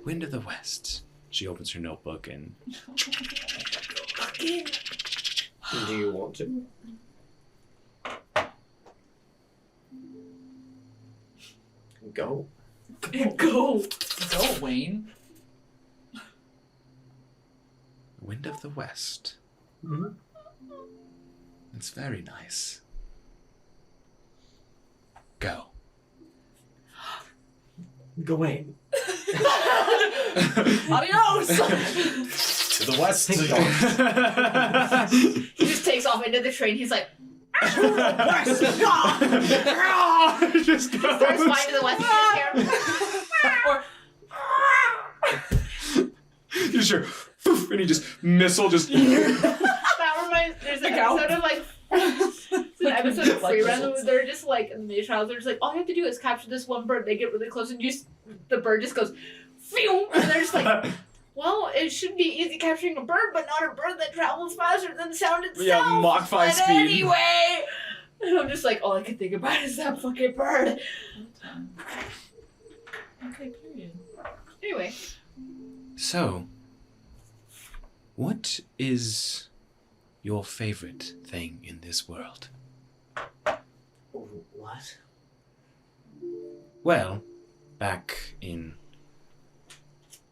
Wind of the West. She opens her notebook and Do you want to? Go. Go, Wayne. Wind of the West. Mhm. It's very nice. Go. Gawain. Adios. To the west. He just takes off into the train. He's like, Just starts flying to the west. Just sure. And he just missile just. That reminds. There's an episode of like. It's an episode of Free Run where they're just like in the trials. They're just like, all you have to do is capture this one bird. They get really close and the bird just goes, phew, and they're just like. Well, it should be easy capturing a bird, but not a bird that travels faster than sound itself. Yeah, Mach 5 but speed. Anyway, and I'm just like, all I can think about is that fucking bird. Okay, period. Anyway, So, what is your favorite thing in this world? What? Well, back in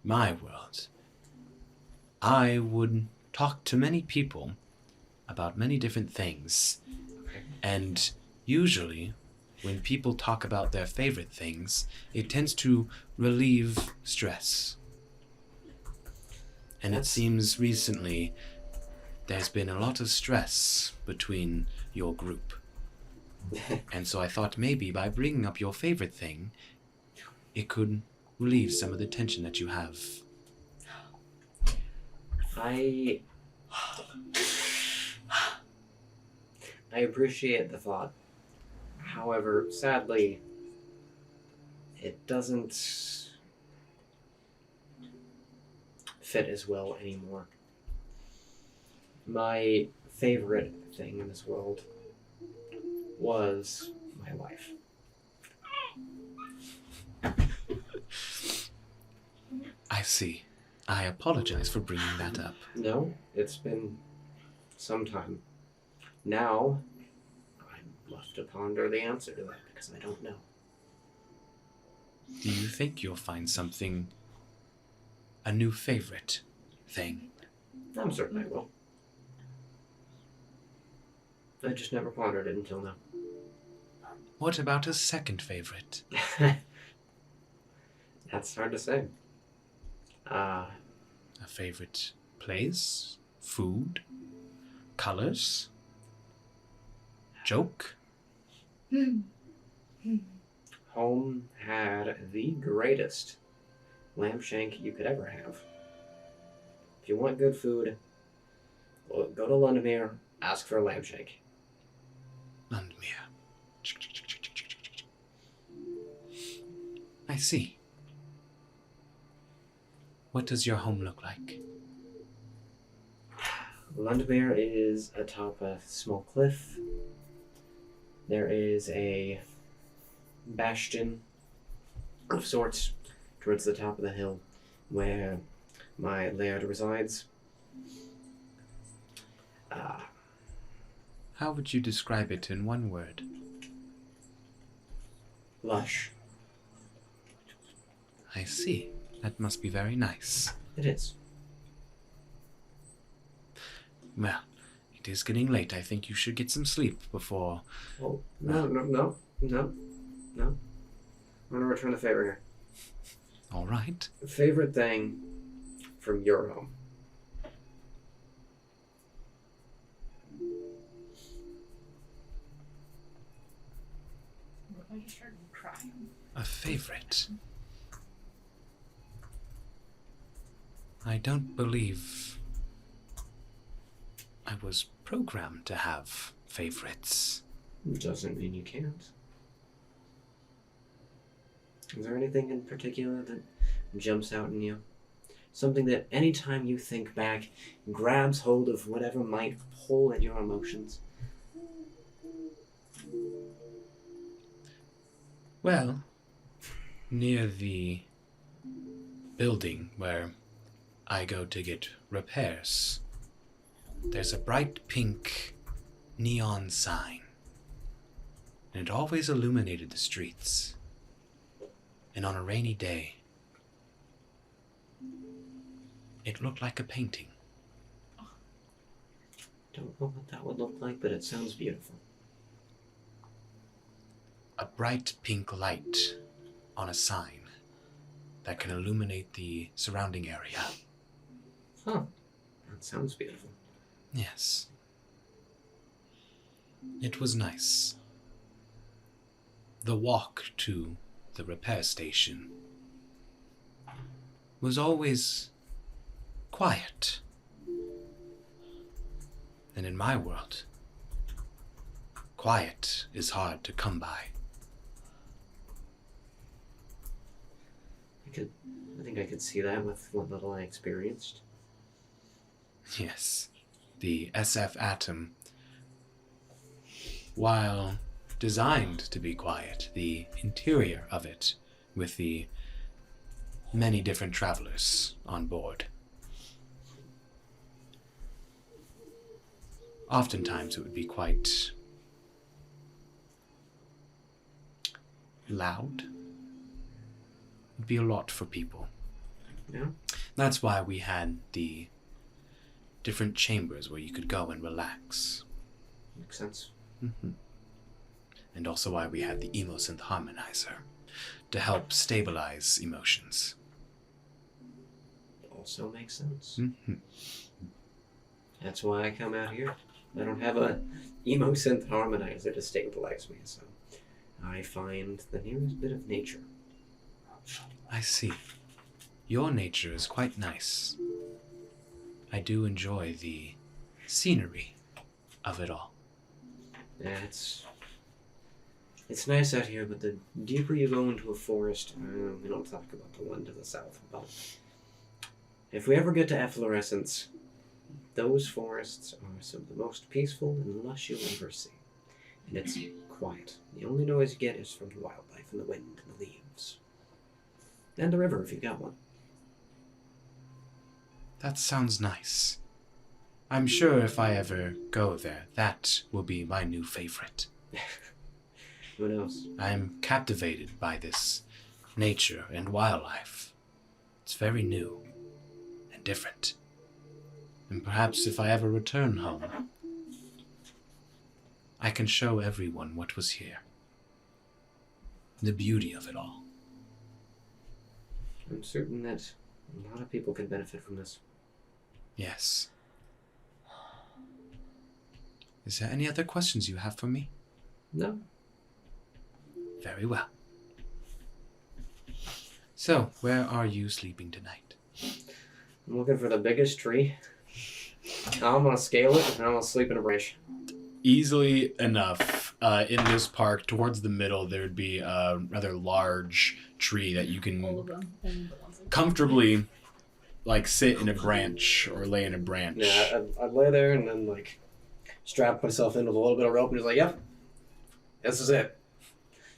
my world, I would talk to many people about many different things. And usually, when people talk about their favorite things, it tends to relieve stress. And it seems recently there's been a lot of stress between your group. And so I thought maybe by bringing up your favorite thing, it could relieve some of the tension that you have. I appreciate the thought. However, sadly, it doesn't fit as well anymore. My favorite thing in this world was my wife. I see. I apologize for bringing that up. No, it's been some time. Now, I'm left to ponder the answer to that because I don't know. Do you think you'll find something, a new favorite thing? I'm certain I will. I just never pondered it until now. What about a second favorite? That's hard to say. A favorite place? Food? Colors? Joke? Home had the greatest lamb shank you could ever have. If you want good food, well, go to Lothmenger, ask for a lamb shank. Lothmenger. I see. What does your home look like? Lothmenger is atop a small cliff. There is a bastion of sorts towards the top of the hill where my laird resides. How would you describe it in one word? Lush. I see. That must be very nice. It is. Well, it is getting late. I think you should get some sleep before... Oh, no. I'm gonna return the favor here. All right. Favorite thing from your home? I just started crying. A favorite. I don't believe I was programmed to have favorites. Doesn't mean you can't. Is there anything in particular that jumps out in you? Something that anytime you think back, grabs hold of whatever might pull at your emotions? Well, near the building where I go to get repairs, there's a bright pink neon sign. And it always illuminated the streets. And on a rainy day, it looked like a painting. Don't know what that would look like, but it sounds beautiful. A bright pink light on a sign that can illuminate the surrounding area. Huh. That sounds beautiful. Yes. It was nice. The walk to the repair station was always quiet. And in my world, quiet is hard to come by. I think I could see that with what little I experienced. Yes, the SF atom, while designed to be quiet, the interior of it, with the many different travelers on board, oftentimes it would be quite loud. It'd be a lot for people. Yeah. That's why we had the different chambers where you could go and relax. Makes sense. And also why we had the Emosynth Harmonizer to help stabilize emotions. Also makes sense. Mm-hmm. That's why I come out here. I don't have a Emosynth Harmonizer to stabilize me, so I find the nearest bit of nature. I see. Your nature is quite nice. I do enjoy the scenery of it all. Yeah, it's nice out here, but the deeper you go into a forest, we don't talk about the one to the south, but if we ever get to efflorescence, those forests are some of the most peaceful and lush you'll ever see. And it's quiet. The only noise you get is from the wildlife and the wind and the leaves. And the river, if you got one. That sounds nice. I'm sure if I ever go there, that will be my new favorite. Who knows? I'm captivated by this nature and wildlife. It's very new and different. And perhaps if I ever return home, I can show everyone what was here. The beauty of it all. I'm certain that a lot of people can benefit from this. Yes. Is there any other questions you have for me? No. Very well. So, where are you sleeping tonight? I'm looking for the biggest tree. I'm gonna scale it, and I'm gonna sleep in a branch. Easily enough, in this park, towards the middle, there would be a rather large tree that you All of can them. Only the ones that- comfortably, like, sit in a branch or lay in a branch. Yeah, I'd lay there and then, like, strap myself in with a little bit of rope and just like, yep, this is it.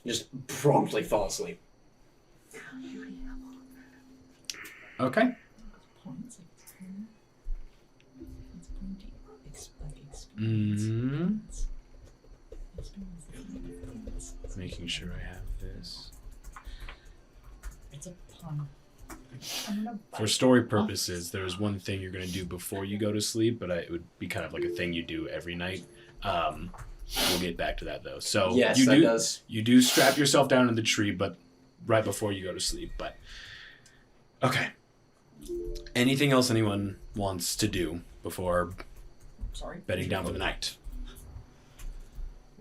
Just promptly fall asleep. Okay. Points. Mm-hmm. Making sure I have this. It's a pun. I'm gonna bite. For story purposes, there's one thing you're going to do before you go to sleep, but it would be kind of like a thing you do every night. We'll get back to that, though. So Yes, you that do, does. You do strap yourself down in the tree, but right before you go to sleep. But okay. Anything else anyone wants to do before Sorry. bedding down for the night?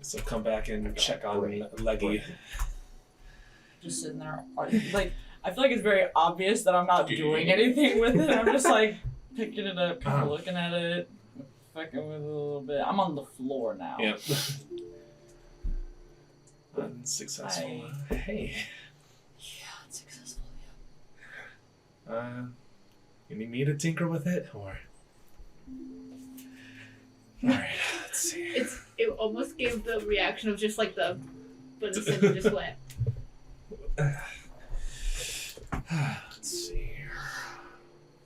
So come back and check on Leggy. Just sitting there, like I feel like it's very obvious that I'm not doing anything with it. I'm just like picking it up, kind of looking at it, fucking with it a little bit. I'm on the floor now. Yep. Unsuccessful. Hey. Yeah, it's successful. You need me to tinker with it, or? Alright, let's see. It almost gave the reaction of just like the, but instead it just went. Let's see here.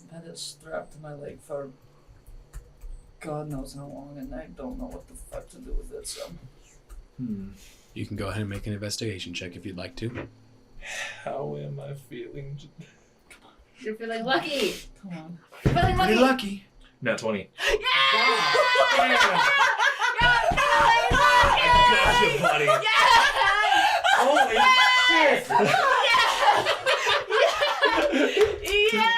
I've had it strapped to my leg for God knows how long, and I don't know what the fuck to do with it. So You can go ahead and make an investigation check if you'd like to. How am I feeling? You're feeling lucky. come on. You're feeling lucky. Pretty lucky. Nat 20. Yeah! You're feeling lucky. Gotcha, buddy. Holy shit! Yeah!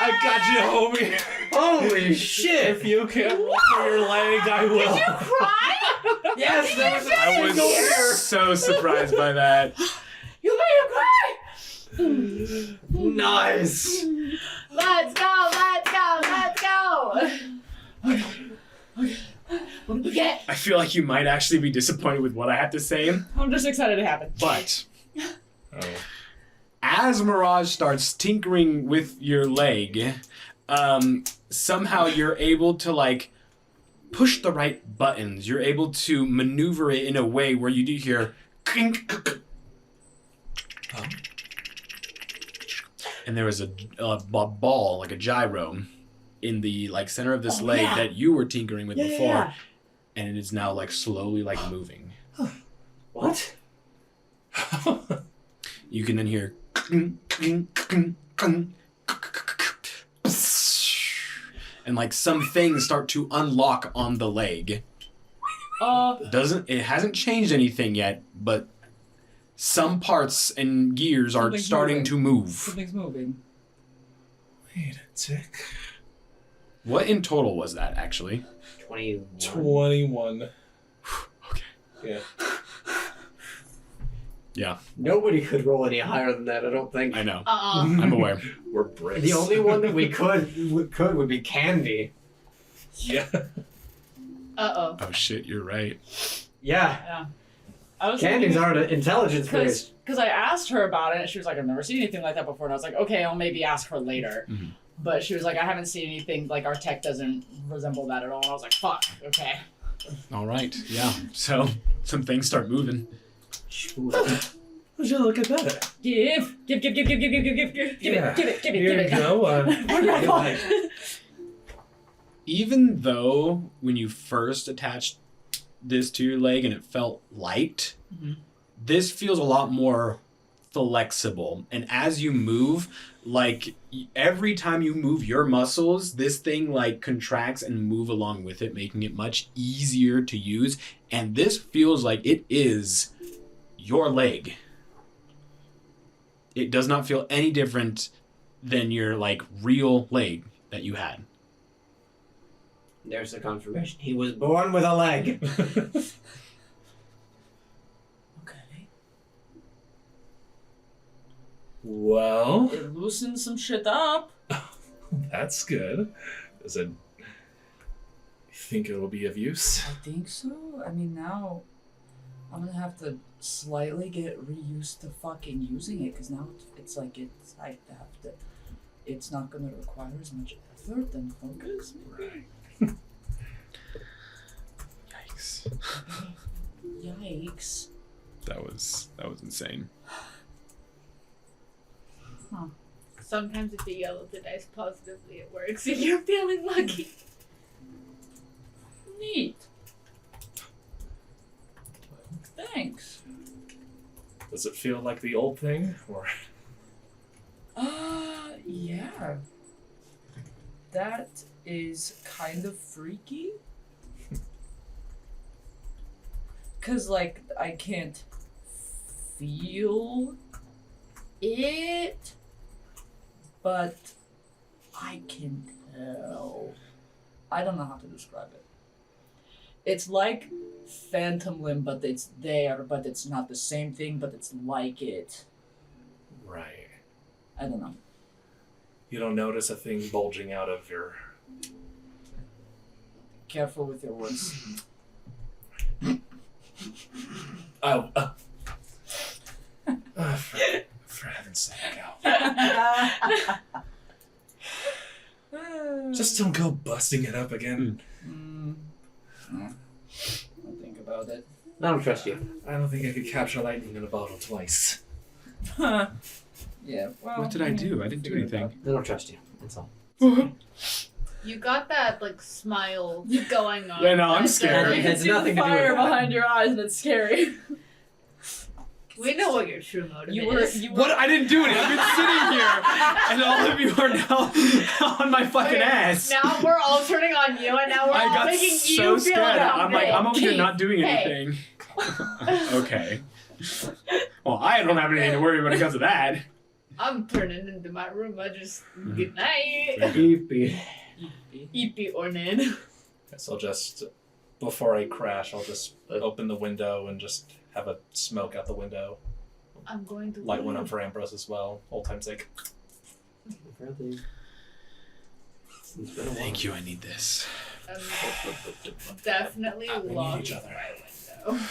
I got you, homie. Holy shit! If you can't walk for your leg, I will. Did you cry? Yes, that was I was so surprised by that. You made him cry! nice. Let's go! Let's go! Let's go! Okay. I feel like you might actually be disappointed with what I have to say, I'm just excited it happened. but Oh. as Mirage starts tinkering with your leg, somehow you're able to like push the right buttons. You're able to maneuver it in a way where you do hear clink, and there was a ball, like a gyro, in the like center of this leg that you were tinkering with before. and it is now like slowly like moving. What? You can then hear and like some things start to unlock on the leg. It hasn't changed anything yet, but some parts and gears are Something's starting moving. to move. Something's moving. Wait a tick. What in total was that actually? 21. 21. Okay. Yeah. Yeah, Nobody could roll any higher than that, I don't think. I know. I'm I'm aware. We're bricks. The only one that we could would be Candy. Yeah. Uh-oh. Oh shit, you're right. Yeah. I was Candies aren't an intelligence based. because I asked her about it and she was like, I've never seen anything like that before, and I was like, okay, I'll maybe ask her later. Mhm. But she was like, I haven't seen anything like our tech doesn't resemble that at all. And I was like, fuck, okay. All right. Yeah. So some things start moving. Would you look at that? Give it. Yeah. Here you Give it. go. Even though when you first attached this to your leg and it felt light, this feels a lot more flexible. And as you move, like every time you move your muscles, this thing like contracts and move along with it, making it much easier to use. And this feels like it is your leg. It does not feel any different than your like real leg that you had. There's the confirmation. He was born with a leg. Okay. Well, It loosens some shit up. that's good. Does it... You think it'll be of use? I think so. I mean, now I'm gonna have to slightly get reused to fucking using it, because now it's like I have to. It's not gonna require as much effort and focus. Right. Yikes. Yikes. That was insane. Sometimes if you yell at the dice positively, it works. And you're feeling lucky. Neat. Thanks. Does it feel like the old thing, or... Yeah. That is kind of freaky. Cause like I can't feel it, but I can tell. I don't know how to describe it. It's like Phantom Limb, but it's there, but it's not the same thing, but it's like it. Right. I don't know. You don't notice a thing bulging out of your... Careful with your words. Oh. For heaven's sake, Al. Just don't go busting it up again. I'll think about it. I don't trust you. I don't think I could capture lightning in a bottle twice. Yeah, well. What did I do? I didn't do anything. I don't trust you. That's all. You got that like smile going on. Yeah, no, I'm That's scared. it. It has nothing to do Fire with that. behind your eyes, and it's scary. We know what your true motive You were. is. What? I didn't do anything. I've been sitting here, and all of you are now on my fucking ass. Now we're all turning on you, and now we're I all got making so you feel scared. I'm like, I'm over here Keith, not doing hey. anything. Okay. Well, I don't have anything to worry when it comes to that. I'm turning into my room. I just good night. Creepy. Eepy Ornan. So just, before I crash, I'll just open the window and just have a smoke out the window. I'm going to Light one up for Ambrose as well. Old time's sake. Thank you. I need this. Definitely We need lock each other. my window.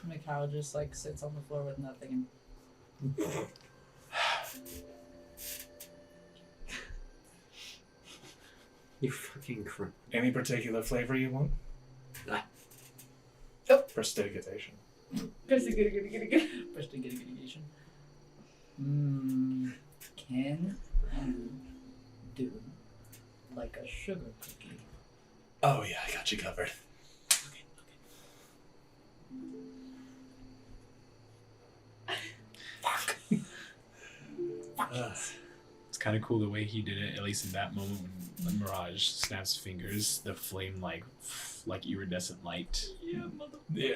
Mikhail just like sits on the floor with nothing and You fucking crap. Any particular flavor you want? Nah. Prestidigitation. prestidigitation. Can you do like a sugar cookie? Oh yeah, I got you covered. It's kind of cool the way he did it, at least in that moment when Mirage snaps fingers, the flame like iridescent light, Yeah.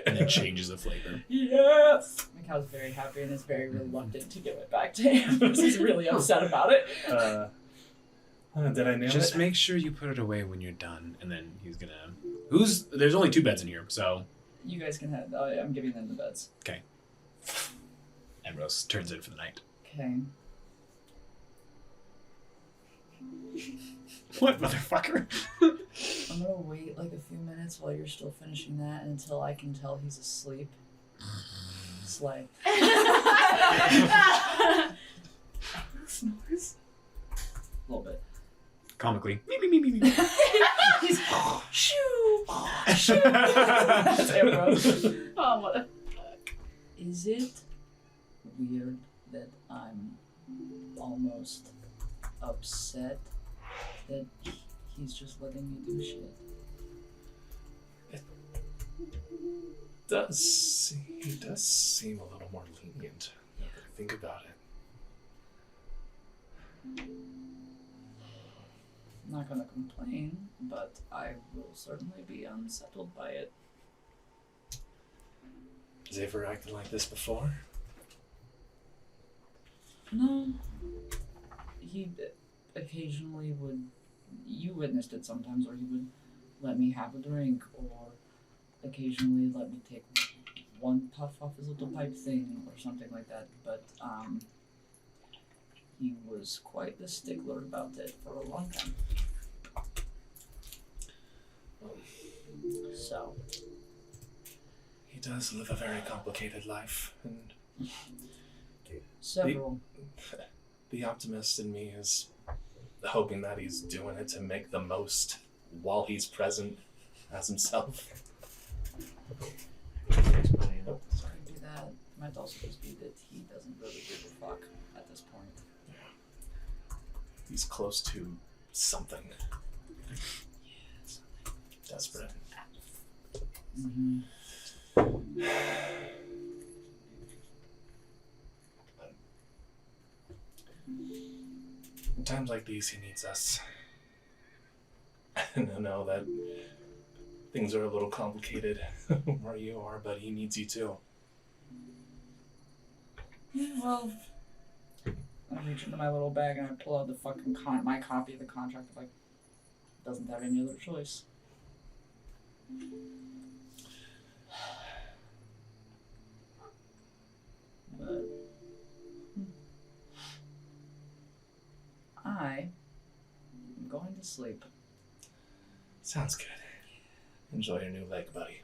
and then changes the flavor. Yes! My cow's very happy and is very reluctant to give it back to him because he's really upset about it. Did I nail Just it? make sure you put it away when you're done, and then he's gonna. There's only 2 beds in here, so You guys can have. Oh, yeah, I'm giving them the beds. Ambrose turns in for the night. Okay. What, motherfucker? I'm gonna wait like a few minutes while you're still finishing that until I can tell he's asleep. Slay. Snores. A little bit. Comically. Me. He's shoo, shoo. That's Ambrose. Oh, what a Is it weird that I'm almost upset that he's just letting me do shit? He does seem a little more lenient now that I think about it. I'm not gonna complain, but I will certainly be unsettled by it. Has he ever acted like this before? No. He occasionally would. You witnessed it sometimes, or he would let me have a drink, or occasionally let me take one puff off his little pipe thing, or something like that. But, he was quite the stickler about it for a long time. So. He does live a very complicated life, and Several. the optimist in me is hoping that he's doing it to make the most while he's present as himself. Could be that. Might also just be that he doesn't really give a fuck at this point. He's close to something. Desperate. Mm-hmm. In times like these, he needs us. And I know that things are a little complicated where you are, but he needs you too. Yeah, well, I reach into my little bag and I pull out the fucking my copy of the contract. Like, doesn't have any other choice. But I am going to sleep. Sounds good. Enjoy your new leg, buddy.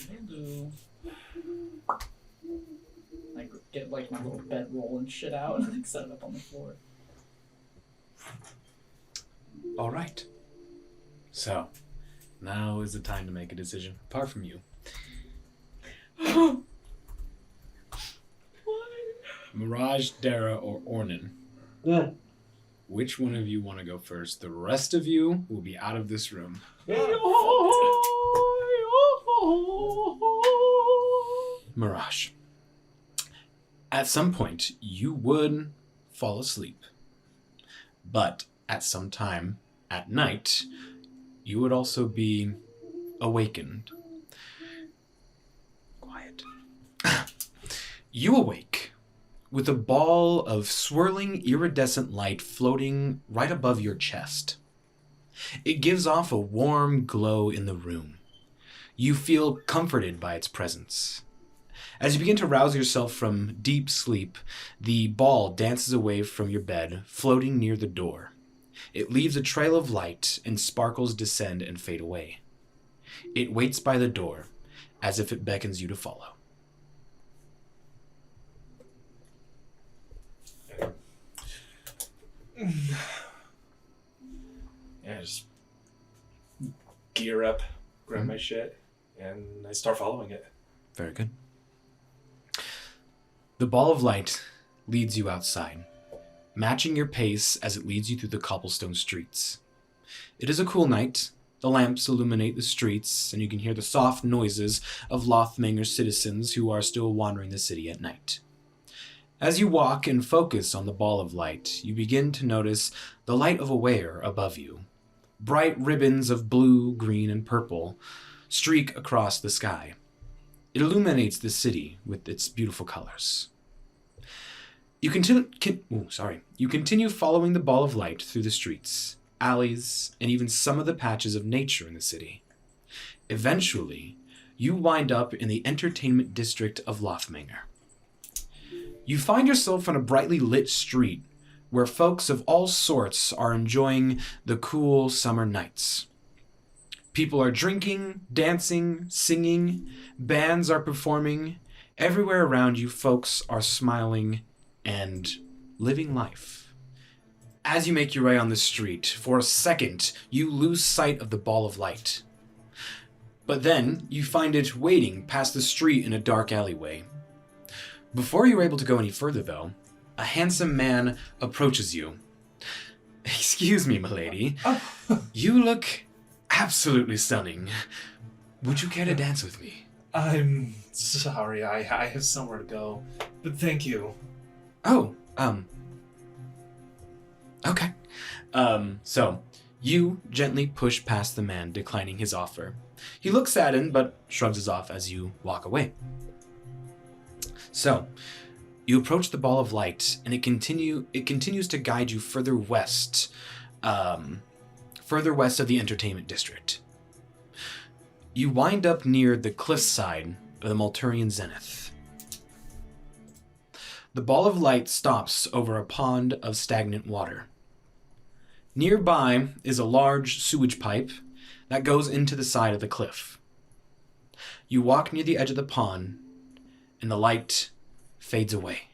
Will do. Like, get like my little bedroll and shit out and like set it up on the floor. All right. So, now is the time to make a decision. Apart from you, Mirage, Dara, or Ornan. Yeah. Which one of you want to go first? The rest of you will be out of this room. Mirage. At some point, you would fall asleep. But at some time at night, you would also be awakened. Quiet. You awake with a ball of swirling iridescent light floating right above your chest. It gives off a warm glow in the room. You feel comforted by its presence. As you begin to rouse yourself from deep sleep, the ball dances away from your bed, floating near the door. It leaves a trail of light, and sparkles descend and fade away. It waits by the door, as if it beckons you to follow. Yeah, just gear up, grab my shit, and I start following it. Very good. The ball of light leads you outside, matching your pace as it leads you through the cobblestone streets. It is a cool night, The lamps illuminate the streets, and you can hear the soft noises of Lothmenger citizens who are still wandering the city at night. As you walk and focus on the ball of light, you begin to notice the light of a weir above you. Bright ribbons of blue, green, and purple streak across the sky. It illuminates the city with its beautiful colors. You continue following the ball of light through the streets, alleys, and even some of the patches of nature in the city. Eventually, you wind up in the entertainment district of Lothmenger. You find yourself on a brightly lit street where folks of all sorts are enjoying the cool summer nights. People are drinking, dancing, singing, bands are performing. Everywhere around you, folks are smiling and living life. As you make your way on the street, for a second, you lose sight of the ball of light. But then, you find it waiting past the street in a dark alleyway. Before you're able to go any further, though, a handsome man approaches you. "Excuse me, milady. You look absolutely stunning. Would you care to dance with me?" I'm sorry, I have somewhere to go, but thank you. Oh, okay. So, you gently push past the man, declining his offer. He looks saddened, but shrugs it off as you walk away. So, you approach the ball of light, and it continues to guide you further west of the entertainment district. You wind up near the cliffside of the Malturian Zenith. The ball of light stops over a pond of stagnant water. Nearby is a large sewage pipe that goes into the side of the cliff. You walk near the edge of the pond, and the light fades away.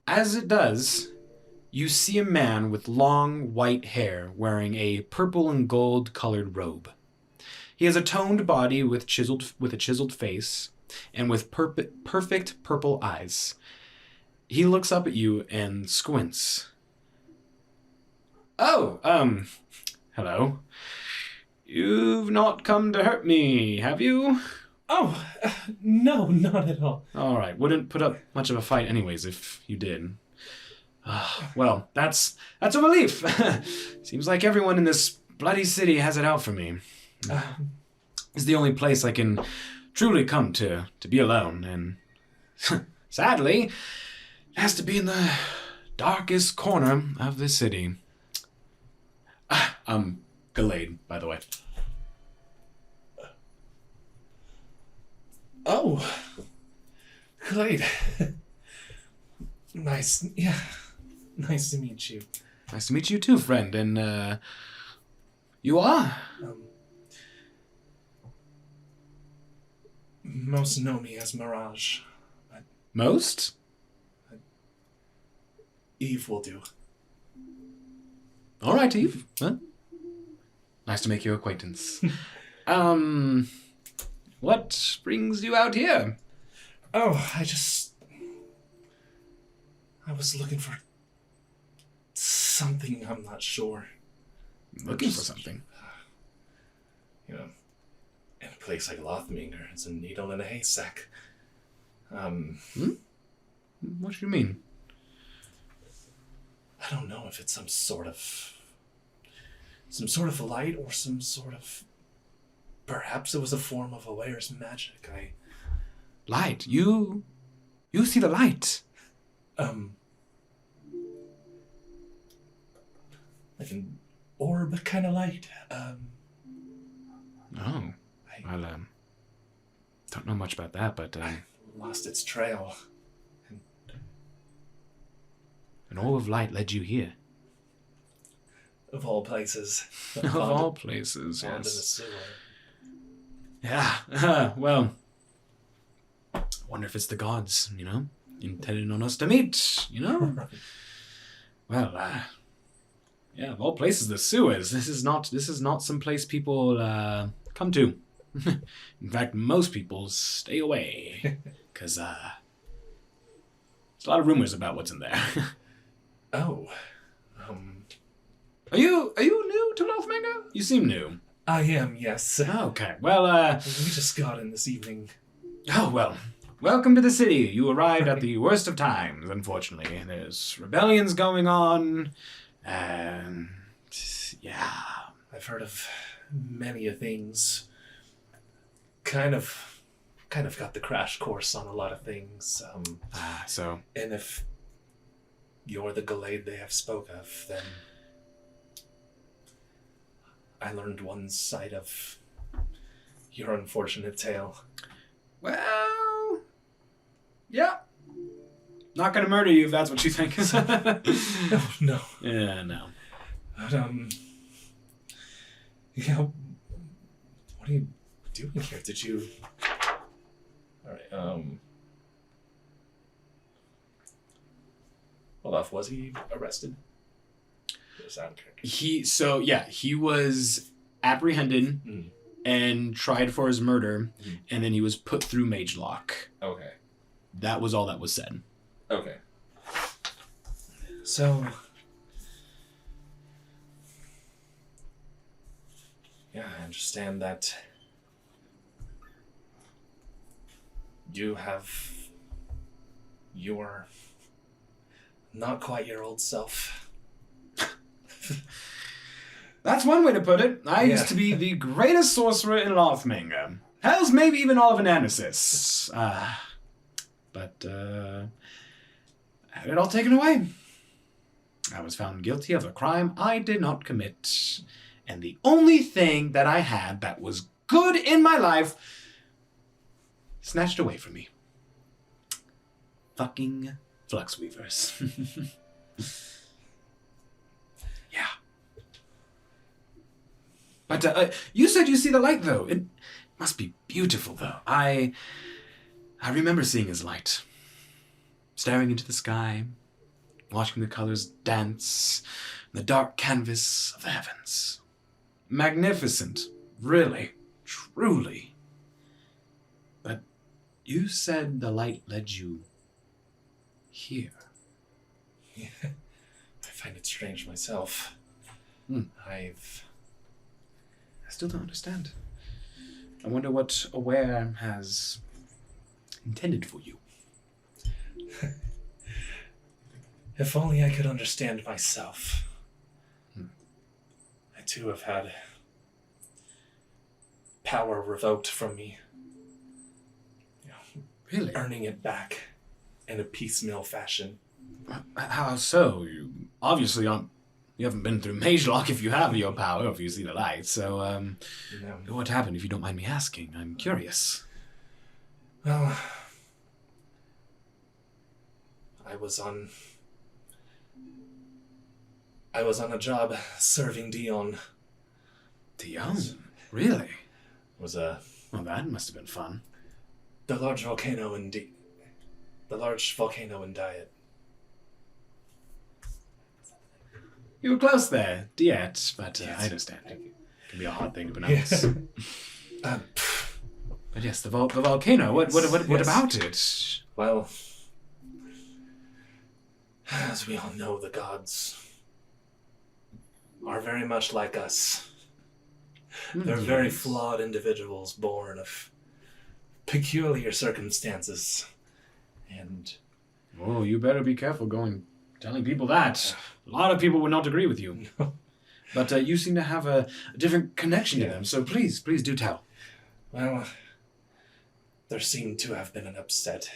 As it does, you see a man with long white hair wearing a purple and gold colored robe. He has a toned body with a chiseled face and with perfect purple eyes. He looks up at you and squints. "Oh, hello. You've not come to hurt me, have you?" Oh, no, not at all. All right, wouldn't put up much of a fight anyways if you did. Well, that's a relief. Seems like everyone in this bloody city has it out for me. It's the only place I can truly come to be alone, and sadly, it has to be in the darkest corner of the city. I'm Gallade, by the way. Oh, Glade. Nice to meet you. Nice to meet you too, friend, and you are? Most know me as Mirage. Most? Eve will do. All right, Eve. Huh? Nice to make your acquaintance. What brings you out here? Oh, I was looking for something, I'm not sure. Looking for something? You know, in a place like Lothmenger, it's a needle in a haystack. What do you mean? I don't know if it's some sort of light or some sort of... Perhaps it was a form of Aware's magic. Light? You see the light? Like an orb kind of light. Oh. Well, don't know much about that, but... I lost its trail. An orb of light led you here. Of all places. Of all places, Found in the yes. sewer. Yeah, well... I wonder if it's the gods, intended on us to meet, Well, yeah, of all places, the sewers. This is not some place people come to. In fact, most people stay away, because there's a lot of rumors about what's in there. Oh, Are you new to Lothmenger? You seem new. I am, yes. Okay. Well, We just got in this evening. oh well. Welcome to the city. You arrived at the worst of times, unfortunately. There's rebellions going on, and yeah. I've heard of many a things. Kind of got the crash course on a lot of things. So And if you're the Gallade they have spoke of, then I learned one side of your unfortunate tale. well, yeah. Not gonna murder you if that's what you think. No. Yeah, no. But, what are you doing here? Did you... Alright, Olaf, was he arrested? He was apprehended and tried for his murder, and then he was put through mage lock. Okay. That was all that was said. Okay. So... Yeah, I understand that you're not quite your old self. That's one way to put it. I Yeah. used to be the greatest sorcerer in Lothmenger. Hell's maybe even all of Anasis. But I had it all taken away. I was found guilty of a crime I did not commit. And the only thing that I had that was good in my life snatched away from me. Fucking Fluxweavers. Yeah. But you said you see the light, though. It must be beautiful, though. I remember seeing his light. Staring into the sky, watching the colors dance on the dark canvas of the heavens. Magnificent. Really. Truly. But you said the light led you here. Yeah. I find it strange myself. I still don't understand. I wonder what Aware has intended for you. If only I could understand myself. I too have had power revoked from me. Really? Earning it back in a piecemeal fashion. How so? You obviously aren't. You haven't been through Mage Lock if you have your power, if you see the light. So, No. what happened, if you don't mind me asking? I'm curious. Well, I was on a job serving Dion. Dion? Really? It was Well, that must have been fun. the large volcano in Diet. You were close there, Diet, but Yes. I understand. It can be a hard thing to pronounce. But yes, the volcano. What Yes. about it? Well, as we all know, the gods are very much like us. They're very Yes. flawed individuals born of peculiar circumstances. And Oh, you better be careful telling people that. A lot of people would not agree with you. But you seem to have a different connection to them, so please do tell. well, there seemed to have been an upset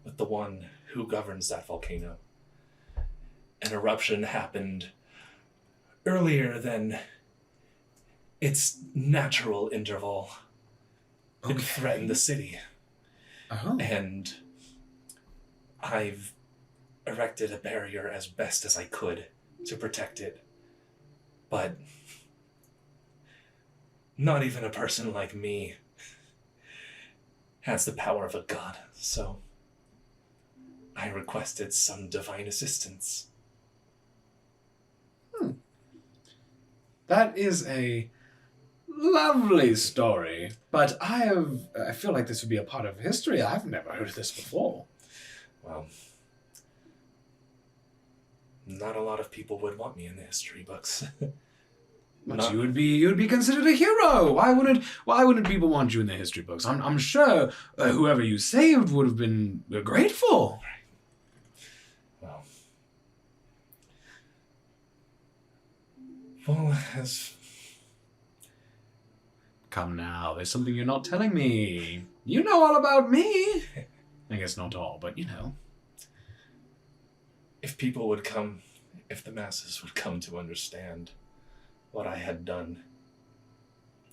with the one who governs that volcano. An eruption happened earlier than its natural interval. It threatened the city. Oh. And I've erected a barrier as best as I could to protect it. But not even a person like me has the power of a god, so I requested some divine assistance. That is a lovely story, but I feel like this would be a part of history. I've never heard of this before. Well, not a lot of people would want me in the history books. But you would be considered a hero. Why wouldn't people want you in the history books? I'm sure whoever you saved would have been grateful. Well, as Come now, there's something you're not telling me. You know all about me. I guess not all, but you know. if the masses would come to understand what I had done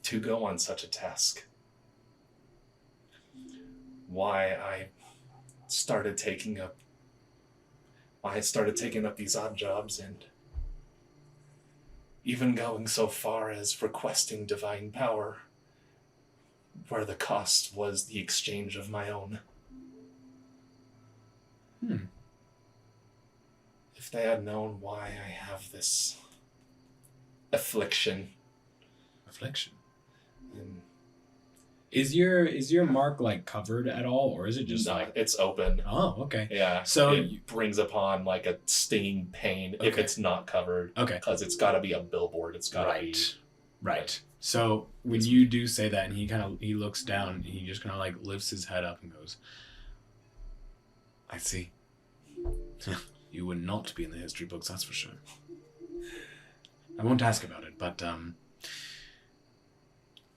to go on such a task, why I started taking up these odd jobs, and even going so far as requesting divine power, where the cost was the exchange of my own. If they had known why I have this affliction. And Is your mark like covered at all, or is it just no, like? it's open. Oh, okay. Yeah. So it brings upon like a stinging pain if Okay. it's not covered. Okay. Because it's got to be a billboard. It's got to be. Right. So when you do say that, and he looks down, and he just kind of like lifts his head up and goes, "I see. You would not be in the history books, that's for sure. I won't ask about it, but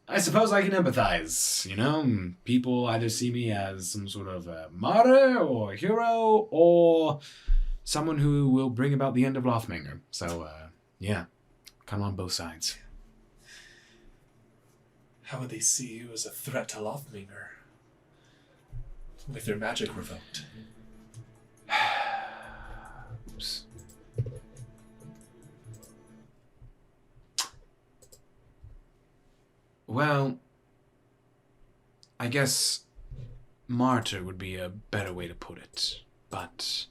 I suppose I can empathize. You know, people either see me as some sort of a martyr or a hero, or someone who will bring about the end of Lothmenger. So yeah, kind of on both sides." How would they see you as a threat to Lothmenger? With your magic revoked. Oops. Well, I guess martyr would be a better way to put it, but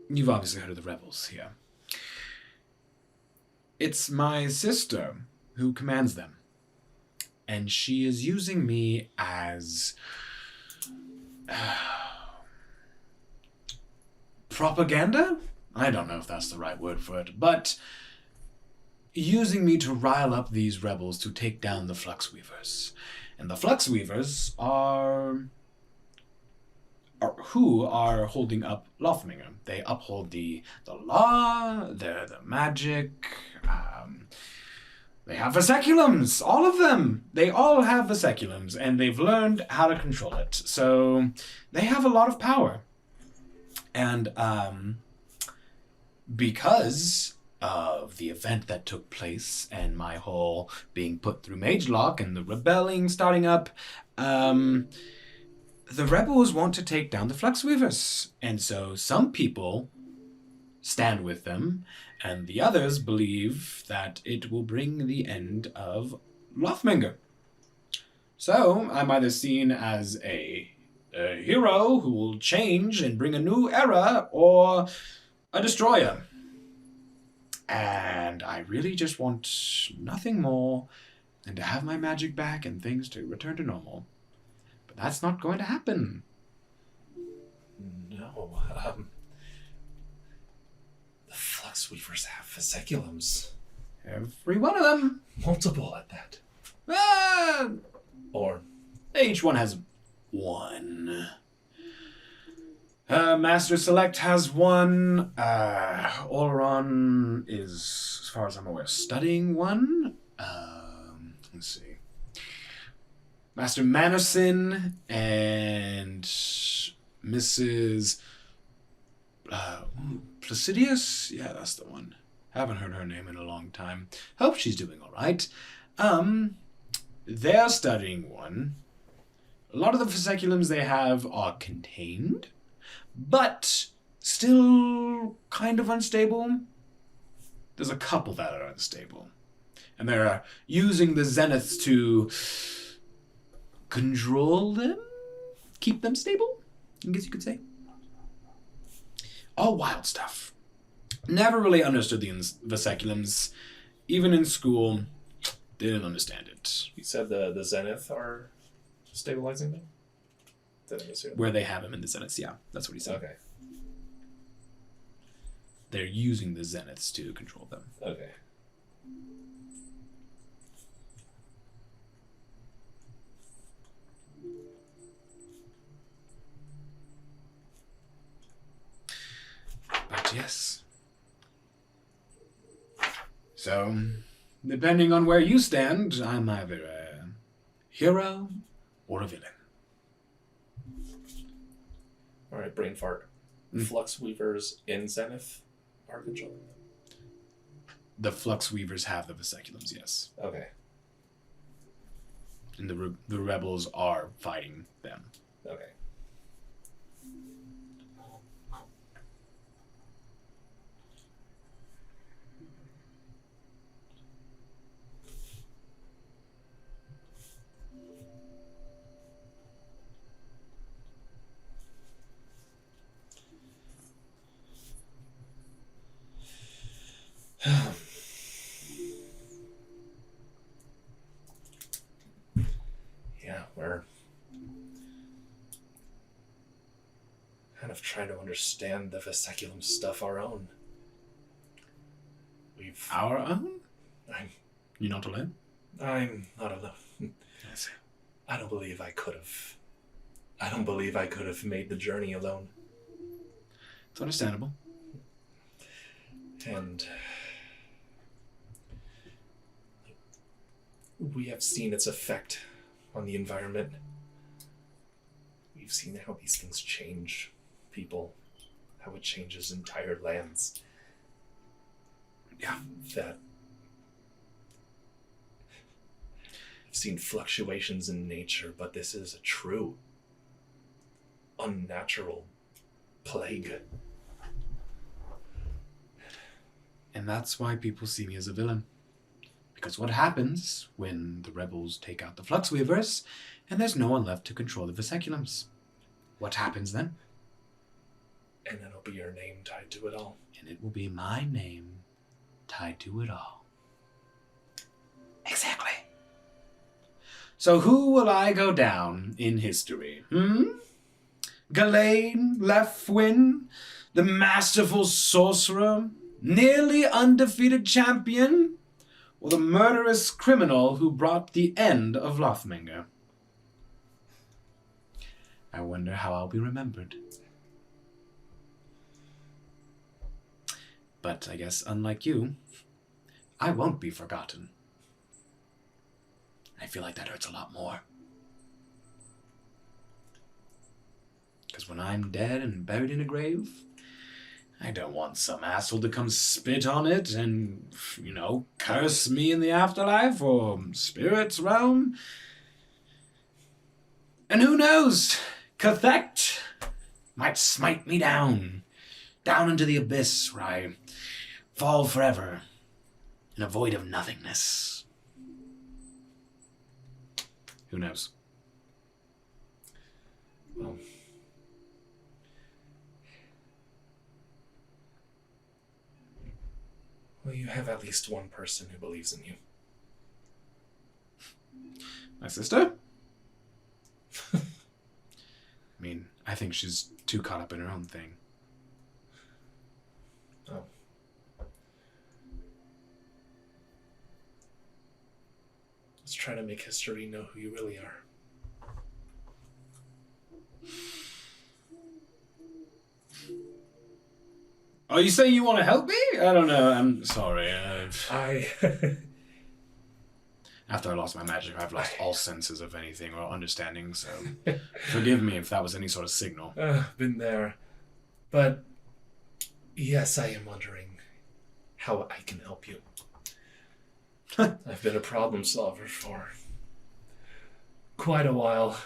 you've obviously heard of the rebels here. It's my sister who commands them, and she is using me as propaganda? I don't know if that's the right word for it, but using me to rile up these rebels to take down the Fluxweavers. And the Fluxweavers are who are holding up Lothmenger. They uphold the law, the magic. They have vesiculums, all of them. They all have vesiculums, and they've learned how to control it. So they have a lot of power. And because of the event that took place and my whole being put through Mage Lock and the rebelling starting up, the rebels want to take down the Fluxweavers. And so some people stand with them, and the others believe that it will bring the end of Lothmenger. So I'm either seen as a hero who will change and bring a new era, or a destroyer. And I really just want nothing more than to have my magic back and things to return to normal. But that's not going to happen. No, the Fluxweavers have vesiculums. Every one of them. Multiple at that. Or Each one has one. Master Select has one. Oleron is, as far as I'm aware, studying one. Let's see. Master Mannerson and Mrs. Placidius? Yeah, that's the one. Haven't heard her name in a long time. Hope she's doing all right. They're studying one. A lot of the vesiculums they have are contained, but still kind of unstable. There's a couple that are unstable. And they're using the zeniths to control them? Keep them stable? I guess you could say. All wild stuff. Never really understood the vesiculums. Even in school, didn't understand it. you said the Zenith are stabilizing them? Didn't assume. Where they have him in the Zeniths, yeah. That's what he said. Okay. They're using the Zeniths to control them. Okay. But yes. So, depending on where you stand, I'm either a hero or a villain. All right, brain fart. Flux Weavers in Zenith are controlling them. The Flux Weavers have the Vesiculums, yes. Okay. And the rebels are fighting them. Okay. Yeah, we're kind of trying to understand the Vesiculum stuff our own. Our own? I'm You're not alone? I'm not alone. I see. I don't believe I could have. I don't believe I could have made the journey alone. It's understandable. And we have seen its effect on the environment. We've seen how these things change people, how it changes entire lands. Yeah. That I've seen fluctuations in nature, but this is a true unnatural plague. And that's why people see me as a villain. Because what happens when the rebels take out the Flux Weavers and there's no one left to control the Vesiculums? What happens then? And it'll be your name tied to it all. And it will be my name tied to it all. Exactly. So who will I go down in history? Ghislaine Lefwin, the masterful sorcerer, nearly undefeated champion, or the murderous criminal who brought the end of Lothmenger? I wonder how I'll be remembered. But I guess, unlike you, I won't be forgotten. I feel like that hurts a lot more. Because when I'm dead and buried in a grave, I don't want some asshole to come spit on it and, curse me in the afterlife or spirit's realm. And who knows? Cathect might smite me down into the abyss where I fall forever in a void of nothingness. Who knows? Well, you have at least one person who believes in you. My sister? I mean, I think she's too caught up in her own thing. Oh. Let's try to make history know who you really are. Oh, you say you want to help me? I don't know. I'm sorry. After I lost my magic, I've lost all senses of anything or understanding, so forgive me if that was any sort of signal. Been there. But yes, I am wondering how I can help you. I've been a problem solver for quite a while.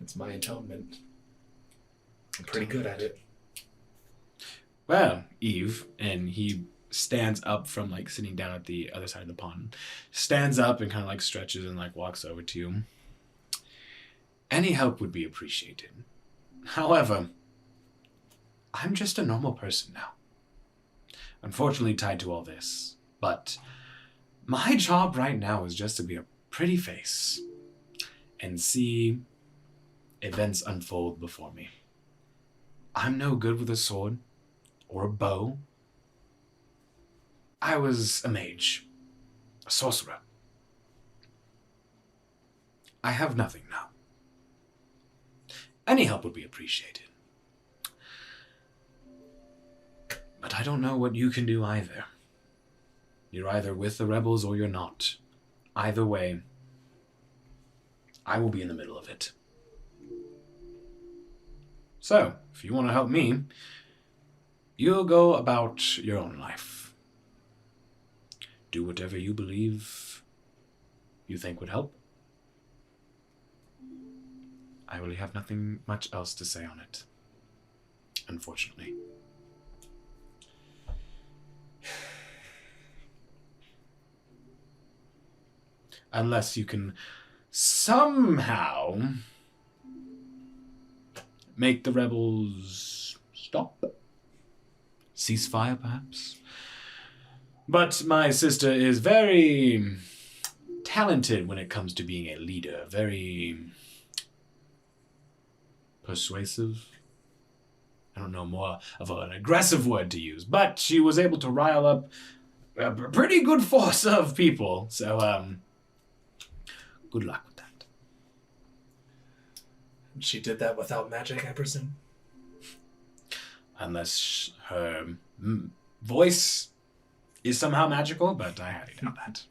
It's my atonement. I'm pretty good at it. Well, Eve, and he stands up from sitting down at the other side of the pond, stands up and kind of stretches and walks over to you. Any help would be appreciated. However, I'm just a normal person now. Unfortunately tied to all this, but my job right now is just to be a pretty face and see events unfold before me. I'm no good with a sword or a bow. I was a mage, a sorcerer. I have nothing now. Any help would be appreciated. But I don't know what you can do either. You're either with the rebels or you're not. Either way, I will be in the middle of it. So, if you want to help me, you'll go about your own life. Do whatever you believe you think would help. I really have nothing much else to say on it, unfortunately. Unless you can somehow make the rebels stop. Ceasefire, perhaps. But my sister is very talented when it comes to being a leader. Very persuasive. I don't know more of an aggressive word to use, but she was able to rile up a pretty good force of people. So, good luck with that. She did that without magic, I presume? Unless her voice is somehow magical, but I highly doubt that.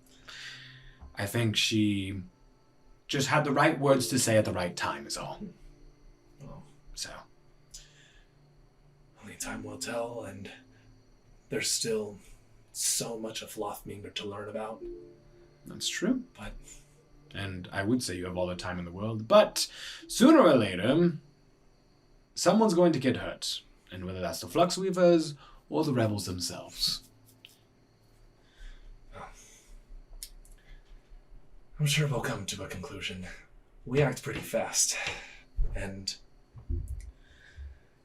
I think she just had the right words to say at the right time is all. Well, So, only time will tell, and there's still so much of Lothmenger to learn about. that's true. But And I would say you have all the time in the world, but sooner or later, someone's going to get hurt. And whether that's the Fluxweavers or the rebels themselves. I'm sure we'll come to a conclusion. We act pretty fast. And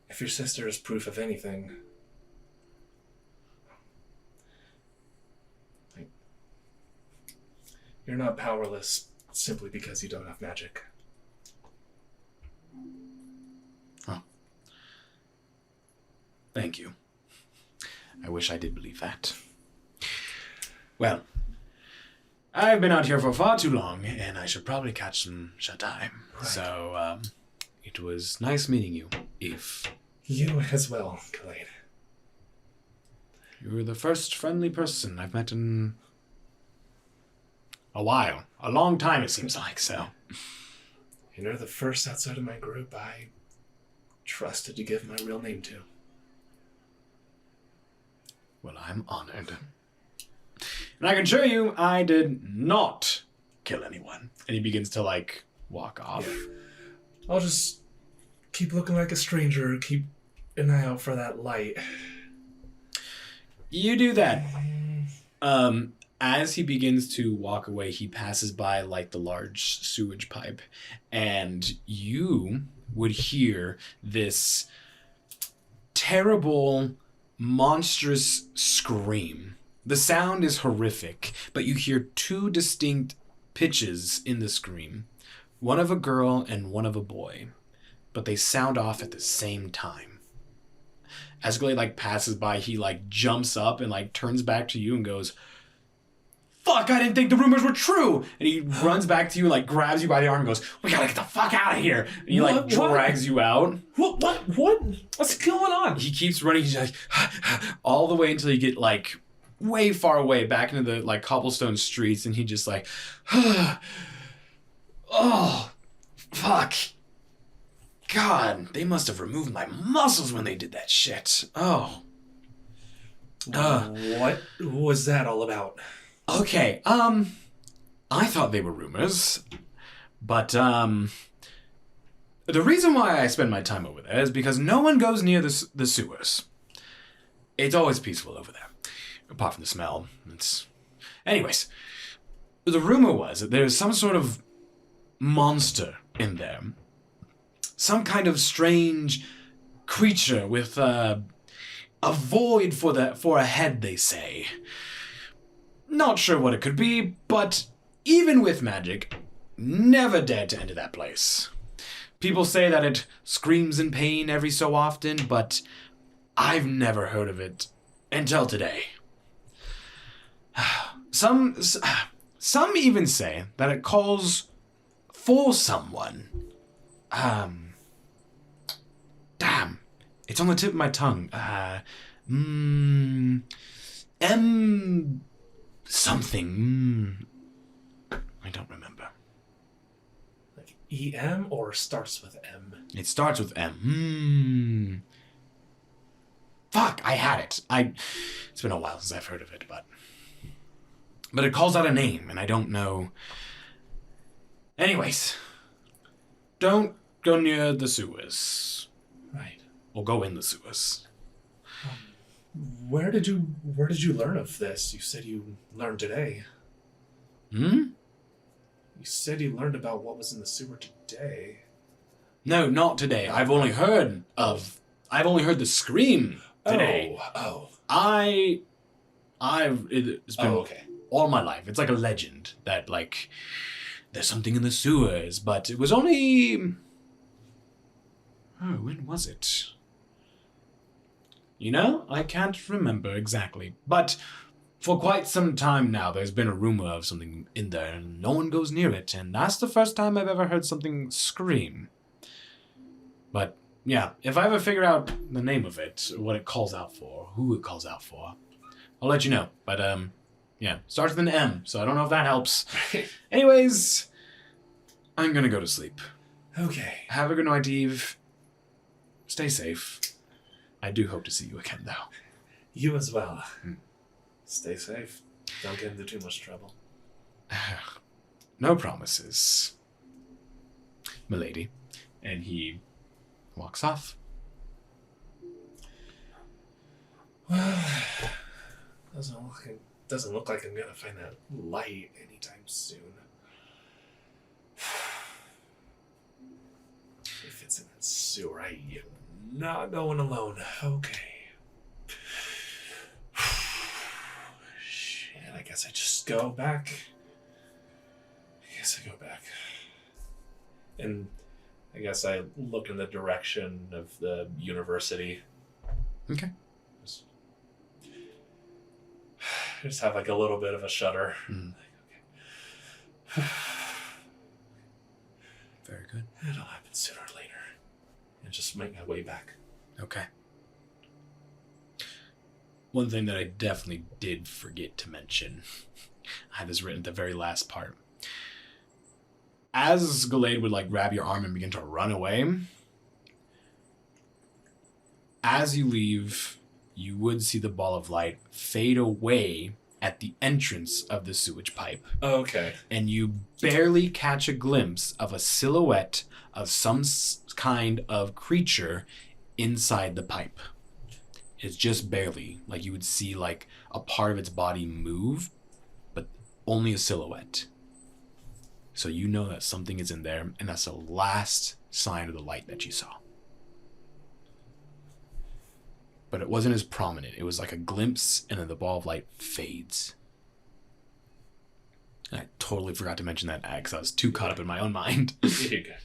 if your sister is proof of anything, you're not powerless simply because you don't have magic. Thank you. I wish I did believe that. Well, I've been out here for far too long, and I should probably catch some shut-eye. Right. So, it was nice meeting you, Eve. You as well, Khalid. You were the first friendly person I've met in a while. A long time, it seems like, so. And you're the first outside of my group I trusted to give my real name to. Well, I'm honored. And I can assure you, I did not kill anyone. And he begins to, walk off. Yeah. I'll just keep looking like a stranger, keep an eye out for that light. You do that. As he begins to walk away, he passes by, the large sewage pipe. And you would hear this terrible, monstrous scream. The sound is horrific, but you hear two distinct pitches in the scream. One of a girl and one of a boy. But they sound off at the same time. As Glade, passes by, he, jumps up and, turns back to you and goes, "Fuck, I didn't think the rumors were true!" And he runs back to you, grabs you by the arm and goes, "We gotta get the fuck out of here!" And he, drags you out. What? What's going on? He keeps running, he's all the way until you get, way far away back into the, cobblestone streets, and he just, oh, fuck. God, they must have removed my muscles when they did that shit. Oh. What was that all about? Okay, I thought they were rumors, but, the reason why I spend my time over there is because no one goes near the sewers. It's always peaceful over there, apart from the smell. Anyways, the rumor was that there's some sort of monster in there. Some kind of strange creature with, a void for a head, they say. Not sure what it could be, but even with magic, never dared to enter that place. People say that it screams in pain every so often, but I've never heard of it until today. Some even say that it calls for someone. Damn, it's on the tip of my tongue. M something. I don't remember. Like EM or starts with M? It starts with M. Fuck, I had it. It's been a while since I've heard of it, but it calls out a name, and I don't know. Anyways, don't go near the sewers. Right. Or go in the sewers. Where did you learn of this? You said you learned today. Hmm? You said you learned about what was in the sewer today. No, not today. I've only heard the scream today. Oh. It's been Okay. all my life. It's like a legend that, like, there's something in the sewers, but it was only... Oh, when was it? You know, I can't remember exactly, but for quite some time now, there's been a rumor of something in there, and no one goes near it, and that's the first time I've ever heard something scream. But, yeah, if I ever figure out the name of it, what it calls out for, who it calls out for, I'll let you know. But, yeah, starts with an M, so I don't know if that helps. Anyways, I'm gonna go to sleep. Okay. Have a good night, Eve. Stay safe. I do hope to see you again, though. You as well. Stay safe. Don't get into too much trouble. No promises, milady. And he walks off. Well, doesn't look like I'm gonna find that light anytime soon. If it's in that sewer, I am not going alone. Okay. Shit, I guess I just go back. And I guess I look in the direction of the university. Okay. Just have like a little bit of a shudder. Mm. Very good. It'll happen sooner or later. And just make my way back. Okay. One thing that I definitely did forget to mention, I had this written at the very last part. As Gallade would like grab your arm and begin to run away, as you leave, you would see the ball of light fade away at the entrance of the sewage pipe. Okay. And you barely catch a glimpse of a silhouette of some kind of creature inside the pipe. It's just barely, like you would see like a part of its body move, but only a silhouette. So you know that something is in there, and that's the last sign of the light that you saw. But it wasn't as prominent. It was like a glimpse, and then the ball of light fades. And I totally forgot to mention that because I was too caught up in my own mind. You're good.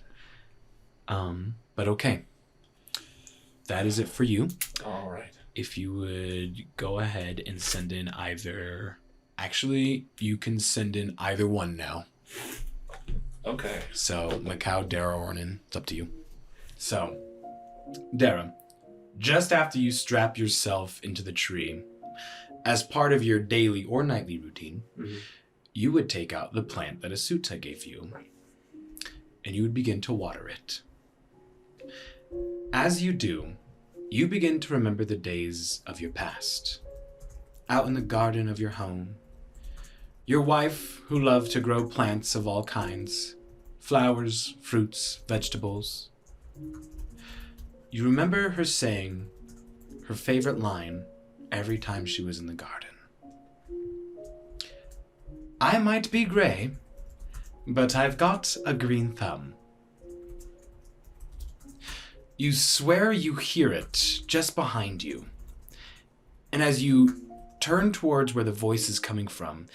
But okay. That is it for you. All right. If you would go ahead and send in either... Actually, you can send in either one now. Okay. So, Macau, Dara, Ornan, it's up to you. So, Dara, just after you strap yourself into the tree, as part of your daily or nightly routine, you would take out the plant that Asuta gave you, and you would begin to water it. As you do, you begin to remember the days of your past, out in the garden of your home. Your wife, who loved to grow plants of all kinds, flowers, fruits, vegetables. You remember her saying her favorite line every time she was in the garden. I might be gray, but I've got a green thumb. You swear you hear it just behind you. And as you turn towards where the voice is coming from,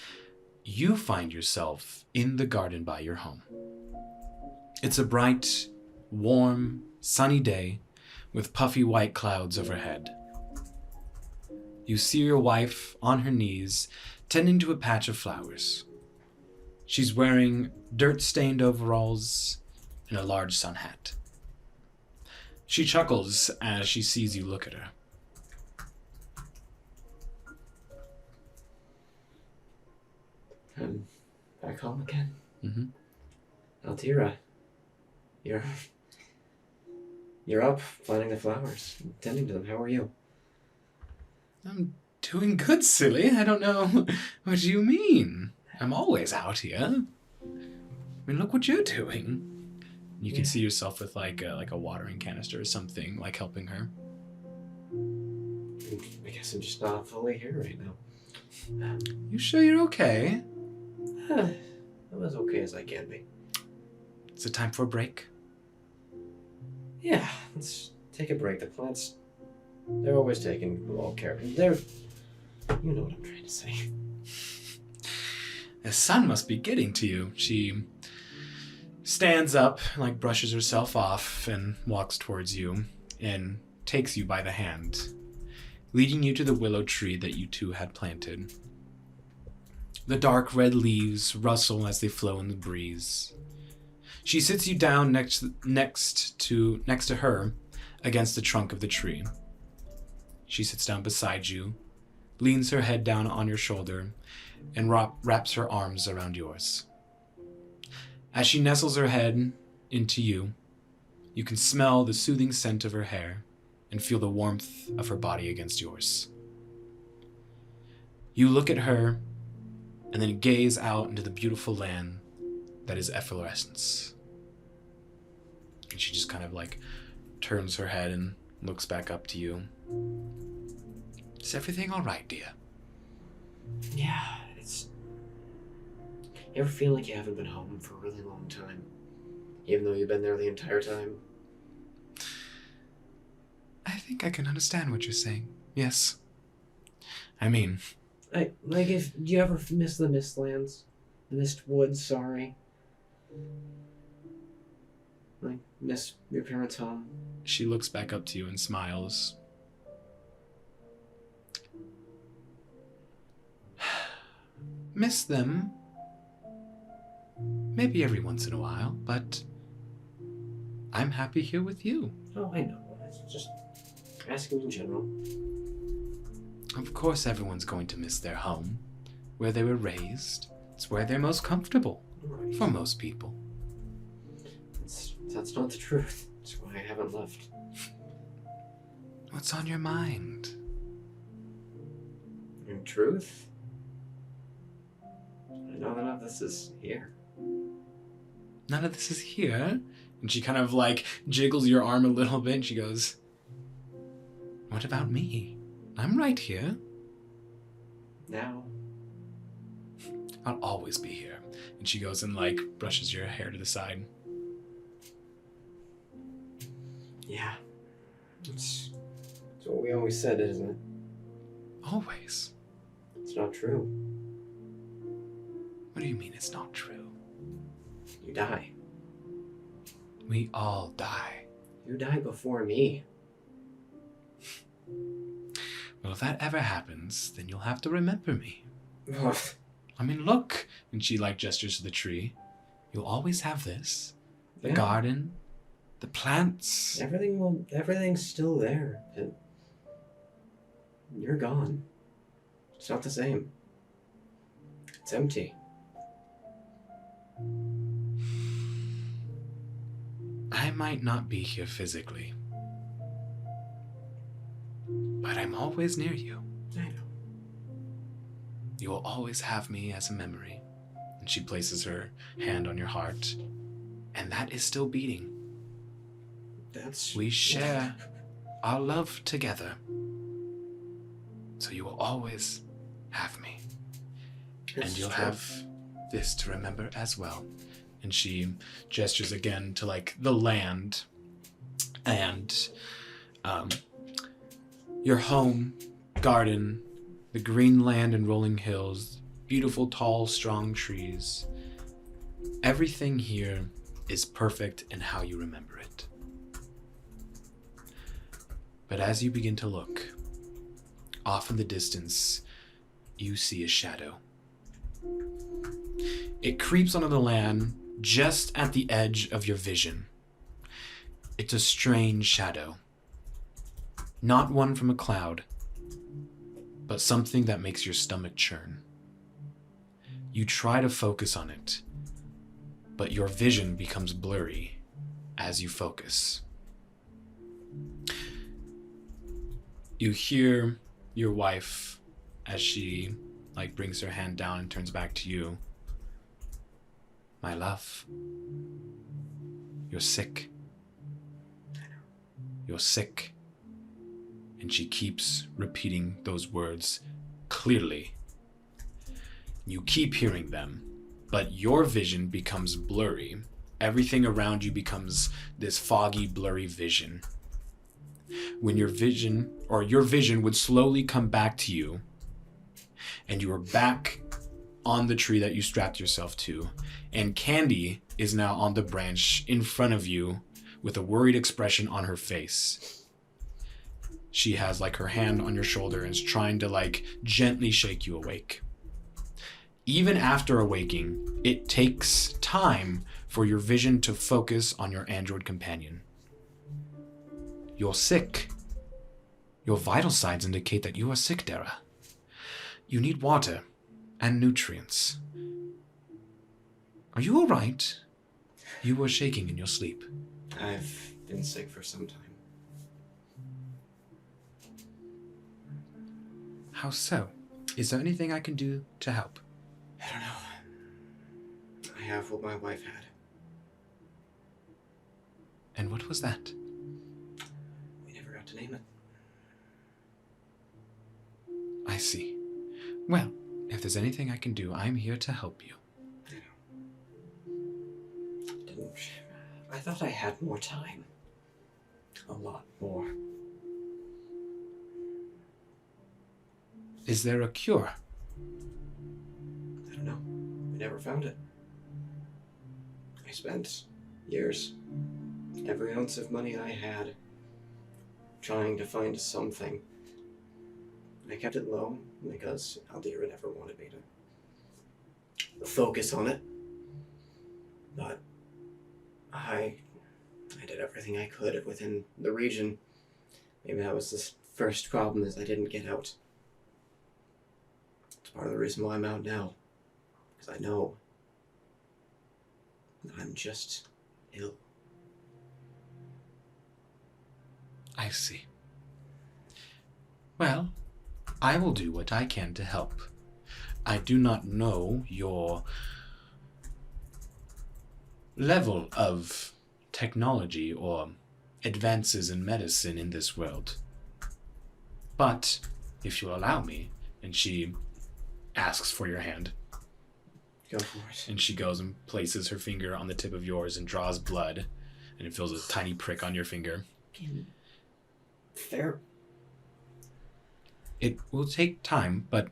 you find yourself in the garden by your home. It's a bright, warm, sunny day with puffy white clouds overhead. You see your wife on her knees, tending to a patch of flowers. She's wearing dirt-stained overalls and a large sun hat. She chuckles as she sees you look at her. I'm back home again. Mm-hmm. Altira, you're up, planting the flowers, tending to them. How are you? I'm doing good, silly. I don't know what you mean. I'm always out here. I mean, look what you're doing. You can see yourself with like a watering canister or something, like helping her. I guess I'm just not fully here right now. You sure you're okay? I'm as okay as I can be. Is it time for a break? Yeah, let's take a break. The plants, they're always taking all care. They're, you know what I'm trying to say. The sun must be getting to you. She stands up, like brushes herself off, and walks towards you, and takes you by the hand, leading you to the willow tree that you two had planted. The dark red leaves rustle as they flow in the breeze. She sits you down next to her against the trunk of the tree. She sits down beside you, leans her head down on your shoulder, and wraps her arms around yours. As she nestles her head into you, you can smell the soothing scent of her hair and feel the warmth of her body against yours. You look at her and then gaze out into the beautiful land that is efflorescence. And she just kind of like turns her head and looks back up to you. Is everything all right, dear? Yeah, it's... You ever feel like you haven't been home for a really long time? Even though you've been there the entire time? I think I can understand what you're saying. Yes. I mean... If do you ever miss the Mistlands? The Mist Woods, sorry. Like, miss your parents' home? She looks back up to you and smiles. Miss them. Maybe every once in a while, but I'm happy here with you. Oh, I know. It's just asking in general. Of course everyone's going to miss their home, where they were raised. It's where they're most comfortable, Right. for most people. That's not the truth. That's why I haven't left. What's on your mind? In truth, I know that none of this is here. None of this is here. And she kind of like jiggles your arm a little bit and she goes, what about me? I'm right here. Now. I'll always be here. And she goes and like brushes your hair to the side. Yeah. It's what we always said, isn't it? Always. It's not true. What do you mean it's not true? You die. We all die. You die before me. Well, if that ever happens, then you'll have to remember me. I mean, look. And she like gestures to the tree. You'll always have this. The Yeah. garden. The plants. Everything's still there. And you're gone. It's not the same. It's empty. I might not be here physically, but I'm always near you. I know. You will always have me as a memory. And she places her hand on your heart, and that is still beating. We share our love together. So you will always have me. And you'll have this to remember as well. And she gestures again to like the land and your home, garden, the green land and rolling hills, beautiful, tall, strong trees. Everything here is perfect in how you remember it. But as you begin to look, off in the distance, you see a shadow. It creeps onto the land just at the edge of your vision. It's a strange shadow. Not one from a cloud, but something that makes your stomach churn. You try to focus on it, but your vision becomes blurry as you focus. You hear your wife as she brings her hand down and turns back to you. My love, you're sick. You're sick. And she keeps repeating those words clearly. You keep hearing them, but your vision becomes blurry. Everything around you becomes this foggy, blurry vision. When your vision would slowly come back to you, and you are back on the tree that you strapped yourself to, and Candy is now on the branch in front of you with a worried expression on her face. She has her hand on your shoulder and is trying to gently shake you awake. Even after awaking, it takes time for your vision to focus on your android companion. You're sick. Your vital signs indicate that you are sick, Dara. You need water and nutrients. Are you all right? You were shaking in your sleep. I've been sick for some time. How so? Is there anything I can do to help? I don't know. I have what my wife had. And what was that? We never got to name it. I see. Well, if there's anything I can do, I'm here to help you. I thought I had more time. A lot more. Is there a cure? I don't know. We never found it. I spent years, every ounce of money I had, trying to find something. I kept it low because Aldira never wanted me to focus on it. But I did everything I could within the region. Maybe that was the first problem, is I didn't get out. It's part of the reason why I'm out now. Because I know that I'm just ill. I see. Well, I will do what I can to help. I do not know your level of technology or advances in medicine in this world. But if you'll allow me, and she asks for your hand. Go for it. And she goes and places her finger on the tip of yours and draws blood, and it feels a tiny prick on your finger. Fair. It will take time, but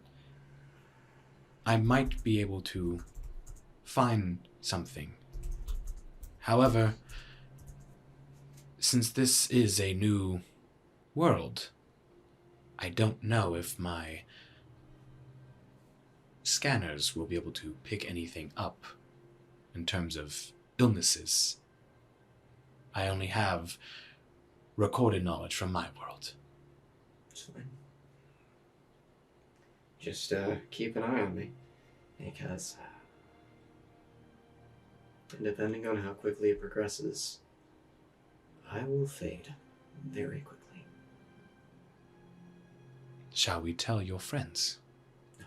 I might be able to find something. However, since this is a new world, I don't know if my scanners will be able to pick anything up in terms of illnesses. I only have recorded knowledge from my world. It's fine. Just keep an eye on me, because depending on how quickly it progresses, I will fade very quickly. Shall we tell your friends? No.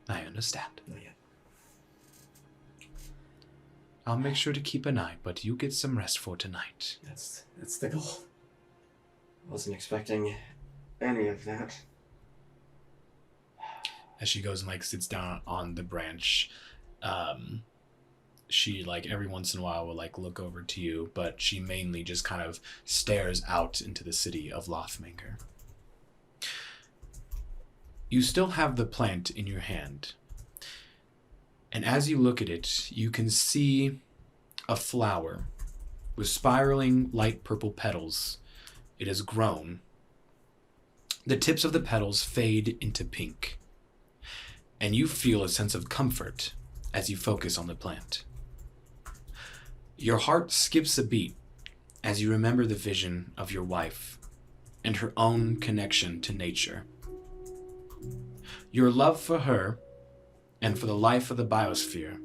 I understand. Not yet. I'll make sure to keep an eye, but you get some rest for tonight. That's the goal. Wasn't expecting any of that. As she goes and sits down on the branch, she every once in a while will look over to you, but she mainly just kind of stares out into the city of Lothmenger. You still have the plant in your hand, and as you look at it, you can see a flower with spiraling light purple petals. It has grown. The tips of the petals fade into pink, and you feel a sense of comfort as you focus on the plant. Your heart skips a beat as you remember the vision of your wife and her own connection to nature. Your love for her and for the life of the biosphere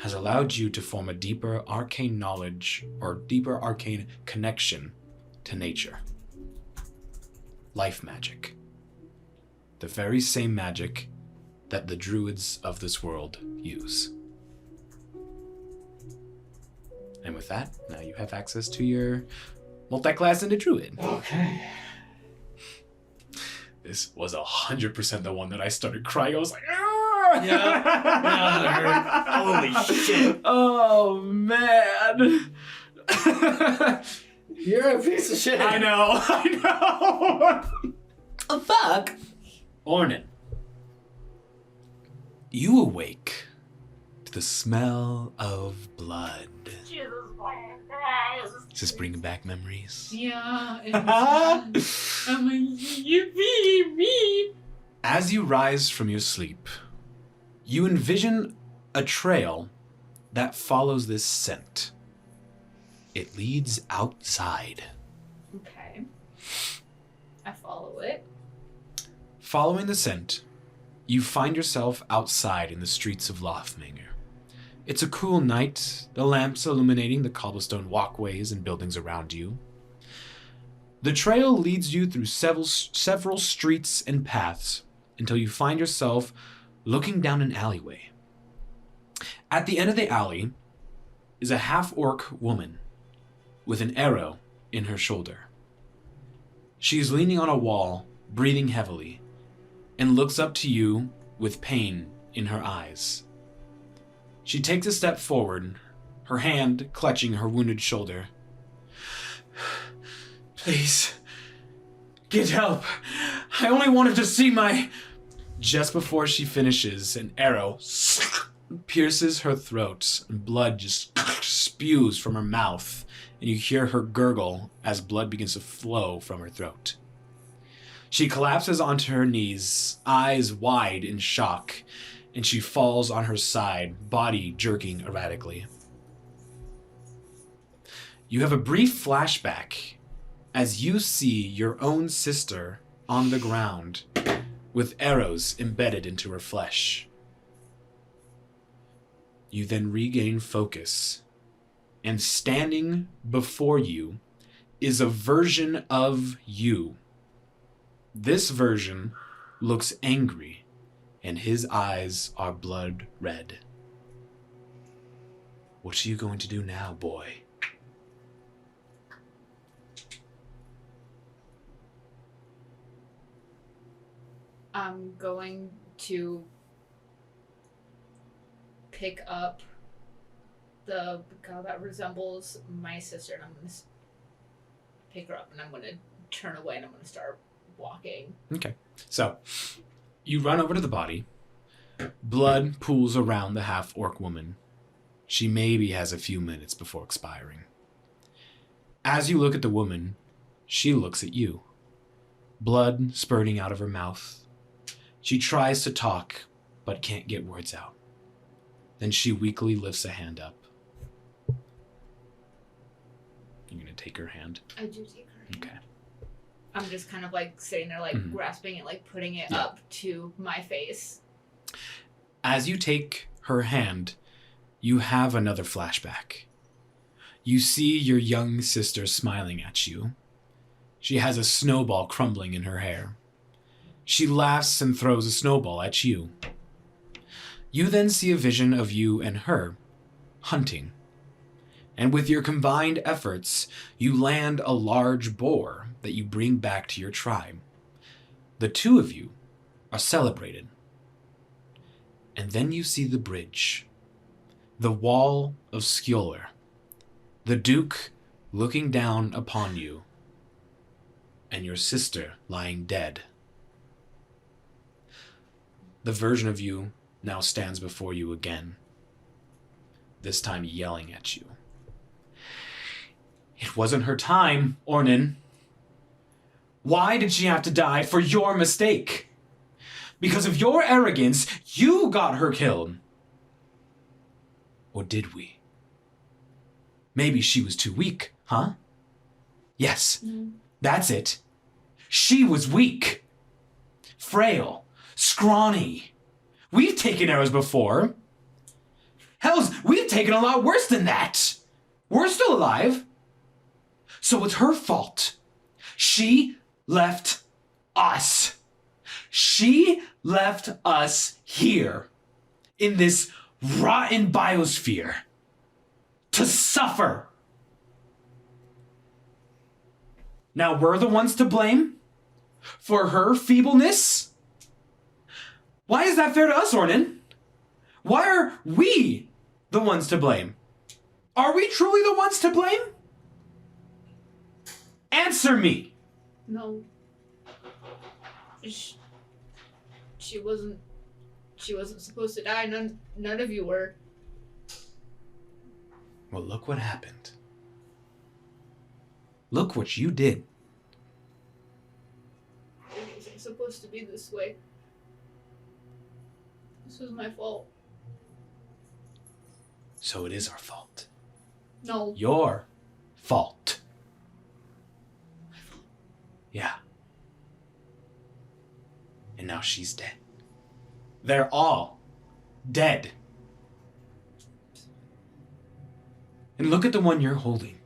has allowed you to form a deeper arcane knowledge or deeper arcane connection to nature. Life magic. The very same magic that the druids of this world use. And with that, now you have access to your multi-class into druid. Okay. This was 100% the one that I started crying. I was like, "Ah!" Yeah. Holy shit. Oh, man. You're a piece of shit. I know. Oh, fuck. Ornan. You awake to the smell of blood. Jesus Christ. Is this bringing back memories? Yeah. I'm like, yippee me. As you rise from your sleep, you envision a trail that follows this scent. It leads outside. Okay. I follow it. Following the scent, you find yourself outside in the streets of Lothmenger. It's a cool night, the lamps illuminating the cobblestone walkways and buildings around you. The trail leads you through several streets and paths until you find yourself looking down an alleyway. At the end of the alley is a half-orc woman with an arrow in her shoulder. She is leaning on a wall, breathing heavily, and looks up to you with pain in her eyes. She takes a step forward, her hand clutching her wounded shoulder. Please, get help. I only wanted to see my... Just before she finishes, an arrow pierces her throat, and blood just spews from her mouth, and you hear her gurgle as blood begins to flow from her throat. She collapses onto her knees, eyes wide in shock, and she falls on her side, body jerking erratically. You have a brief flashback as you see your own sister on the ground with arrows embedded into her flesh. You then regain focus, and standing before you is a version of you. This version looks angry, and his eyes are blood red. What are you going to do now, boy? I'm going to pick up the girl that resembles my sister, and I'm going to pick her up, and I'm going to turn away, and I'm going to start walking. Okay. So, you run over to the body. Blood pools around the half-orc woman. She maybe has a few minutes before expiring. As you look at the woman, she looks at you. Blood spurting out of her mouth. She tries to talk, but can't get words out. Then she weakly lifts a hand up. You're going to take her hand? I do take her hand. Okay. I'm just kind of like sitting there, like grasping it, like putting it up to my face. As you take her hand, you have another flashback. You see your young sister smiling at you. She has a snowball crumbling in her hair. She laughs and throws a snowball at you. You then see a vision of you and her hunting. And with your combined efforts, you land a large boar that you bring back to your tribe. The two of you are celebrated. And then you see the bridge, the wall of Skjoldr, the Duke looking down upon you, and your sister lying dead. The version of you now stands before you again. this time yelling at you. It wasn't her time, Ornan. Why did she have to die for your mistake? Because of your arrogance, you got her killed. Or did we? Maybe she was too weak, huh? Yes, that's it. She was weak. Frail. Scrawny. We've taken arrows before. Hells, we've taken a lot worse than that. We're still alive. So it's her fault. She left us. She left us here in this rotten biosphere to suffer. Now we're the ones to blame for her feebleness? Why is that fair to us, Ornan? Why are we the ones to blame? Are we truly the ones to blame? Answer me. No. She wasn't supposed to die. None of you were. Well, look what happened. Look what you did. It wasn't supposed to be this way. This was my fault. So it is our fault. No. Your fault. My fault. Yeah. And now she's dead. They're all dead. And look at the one you're holding.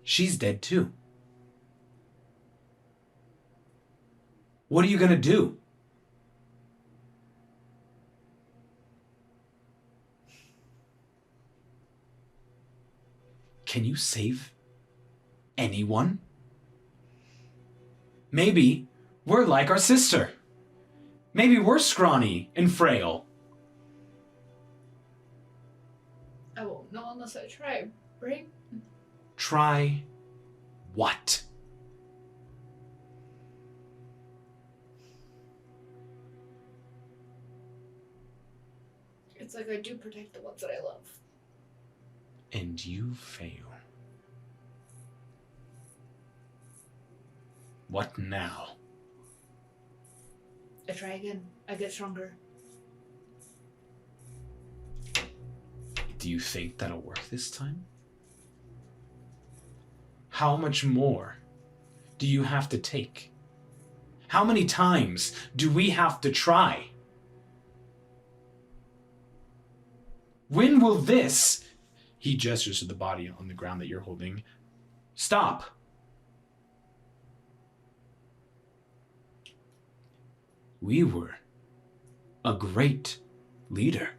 She's dead too. What are you gonna do? Can you save anyone? Maybe we're like our sister. Maybe we're scrawny and frail. I won't know unless I try, right? Try what? It's like I do protect the ones that I love. And you fail. What now? I try again. I get stronger. Do you think that'll work this time? How much more do you have to take? How many times do we have to try? When will this, he gestures to the body on the ground that you're holding, stop? We were a great leader,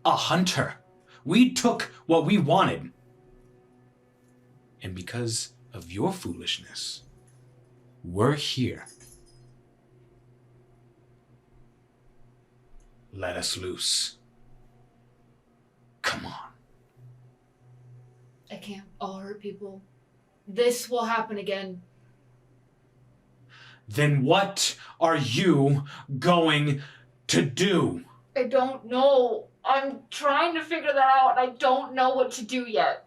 a hunter. We took what we wanted. And because of your foolishness, we're here. Let us loose. Come on. I can't. I'll hurt people. This will happen again. Then what are you going to do? I don't know. I'm trying to figure that out, and I don't know what to do yet.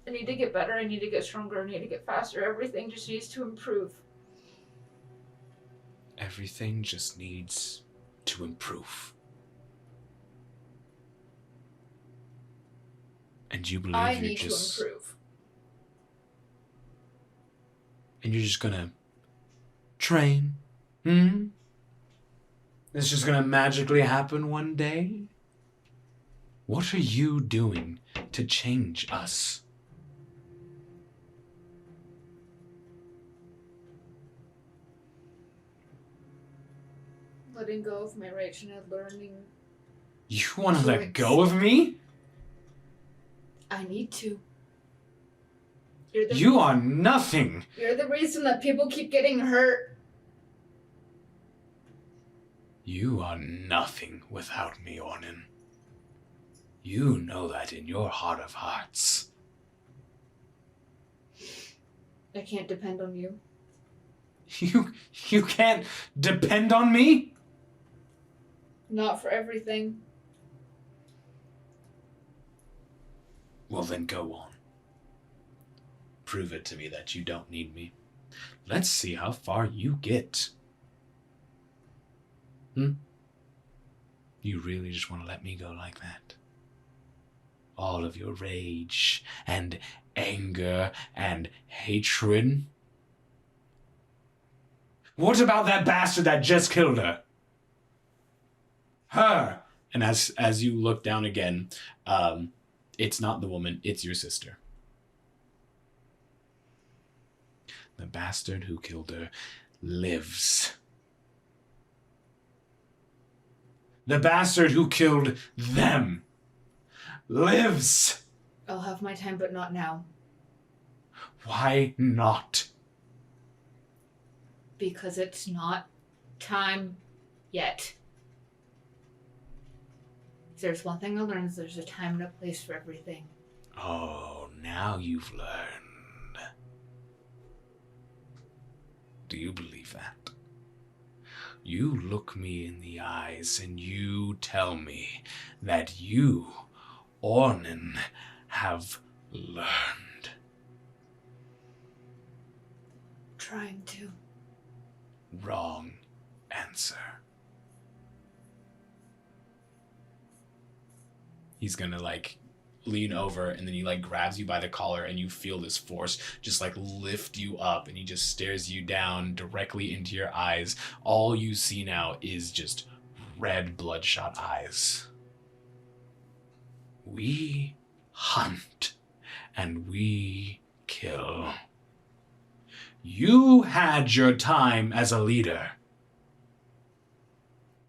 I need to get better. I need to get stronger. I need to get faster. Everything just needs to improve. Everything just needs to improve. And you believe I you're need just... to improve. And you're just gonna train? It's just gonna magically happen one day? What are you doing to change us? Letting go of my rage and learning. You wanna let go of me? I need to. You are nothing. You're the reason that people keep getting hurt. You are nothing without me, Ornan. You know that in your heart of hearts. I can't depend on you. You can't depend on me? Not for everything. Well, then go on. Prove it to me that you don't need me. Let's see how far you get. You really just want to let me go like that? All of your rage and anger and hatred? What about that bastard that just killed her? Her! And as you look down again, it's not the woman, it's your sister. The bastard who killed her lives. The bastard who killed them lives. I'll have my time, but not now. Why not? Because it's not time yet. If there's one thing I learned, is there's a time and a place for everything. Oh, now you've learned. Do you believe that? You look me in the eyes and you tell me that you, Ornan, have learned. Trying to. Wrong answer. He's gonna lean over and then he grabs you by the collar and you feel this force just lift you up and he just stares you down directly into your eyes. All you see now is just red bloodshot eyes. We hunt and we kill. You had your time as a leader.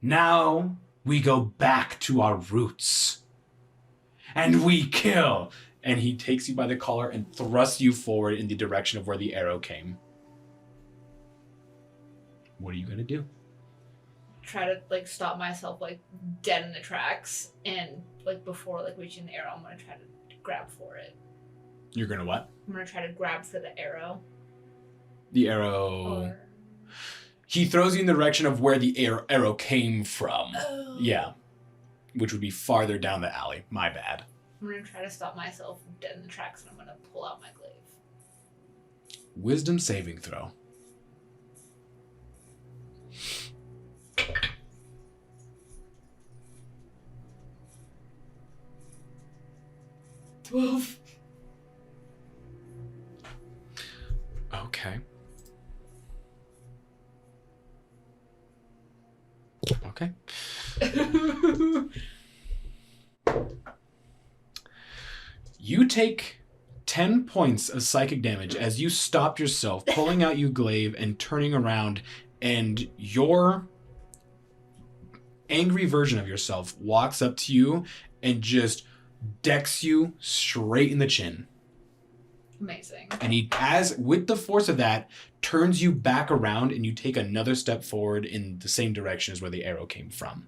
Now we go back to our roots. And we kill. And he takes you by the collar and thrusts you forward in the direction of where the arrow came. What are you gonna do? Try to stop myself dead in the tracks, and before reaching the arrow, I'm gonna try to grab for it. You're gonna what? I'm gonna try to grab for the arrow. The arrow. Or... He throws you in the direction of where the arrow came from. Oh. Yeah. Which would be farther down the alley. My bad. I'm gonna try to stop myself dead in the tracks, and I'm gonna pull out my glaive. Wisdom saving throw. Okay. Okay. You take 10 points of psychic damage as you stop yourself, pulling out your glaive and turning around, and your angry version of yourself walks up to you and just decks you straight in the chin. Amazing. And he, with the force of that, turns you back around and you take another step forward in the same direction as where the arrow came from.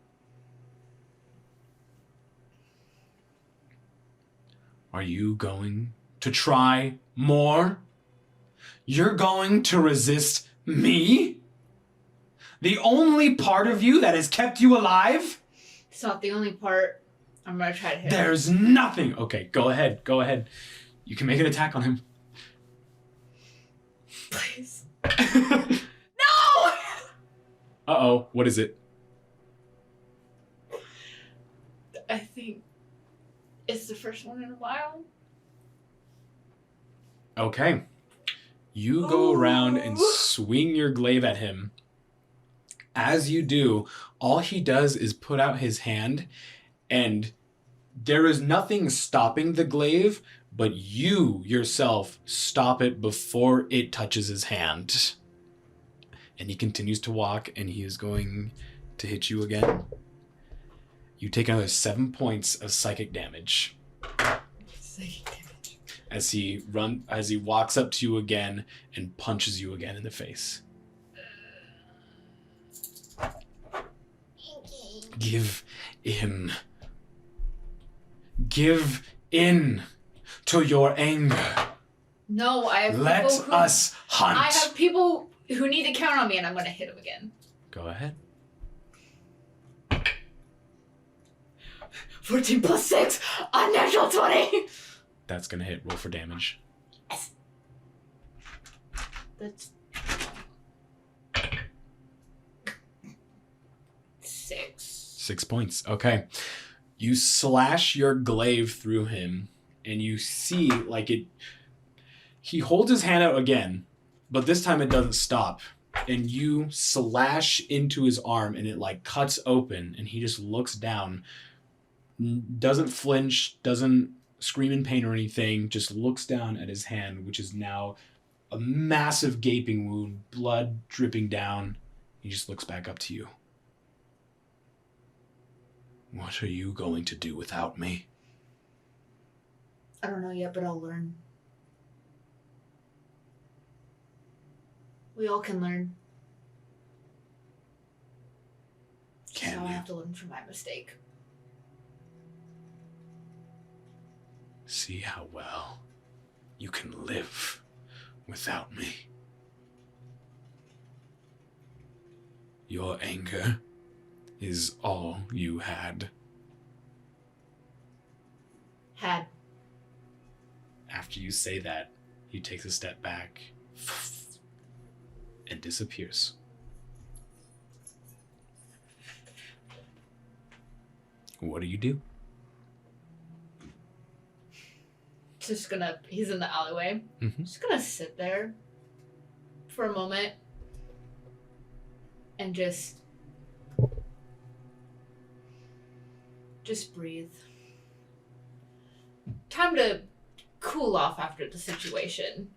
Are you going to try more? You're going to resist me? The only part of you that has kept you alive? It's not the only part. I'm gonna try to hit There's nothing. Okay, go ahead. You can make an attack on him. Please. No! Uh-oh, what is it? I think it's the first one in a while. Okay. You go around and swing your glaive at him. As you do, all he does is put out his hand, and there is nothing stopping the glaive, but you yourself stop it before it touches his hand. And he continues to walk, and he is going to hit you again. You take another 7 points of psychic damage. Psychic damage. As he walks up to you again and punches you again in the face. Give in. Give in to your anger. No, I have Let people who... us hunt. I have people who need to count on me, and I'm gonna hit him again. Go ahead. 14 plus 6, unnatural 20! That's gonna hit. Roll for damage. That's 6. 6 points. Okay. You slash your glaive through him, and you see, like, it... He holds his hand out again, but this time it doesn't stop. And you slash into his arm, and it, like, cuts open, and he just looks down, doesn't flinch, doesn't scream in pain or anything, just looks down at his hand, which is now a massive gaping wound, blood dripping down. He just looks back up to you. What are you going to do without me? I don't know yet, but I'll learn. We all can learn. Can so I you? have to learn from my mistake. See how well you can live without me. Your anger is all you had. Had. After you say that, he takes a step back and disappears. What do you do? Just gonna, he's in the alleyway. Mhm. Just gonna sit there for a moment and just breathe. Time to cool off after the situation.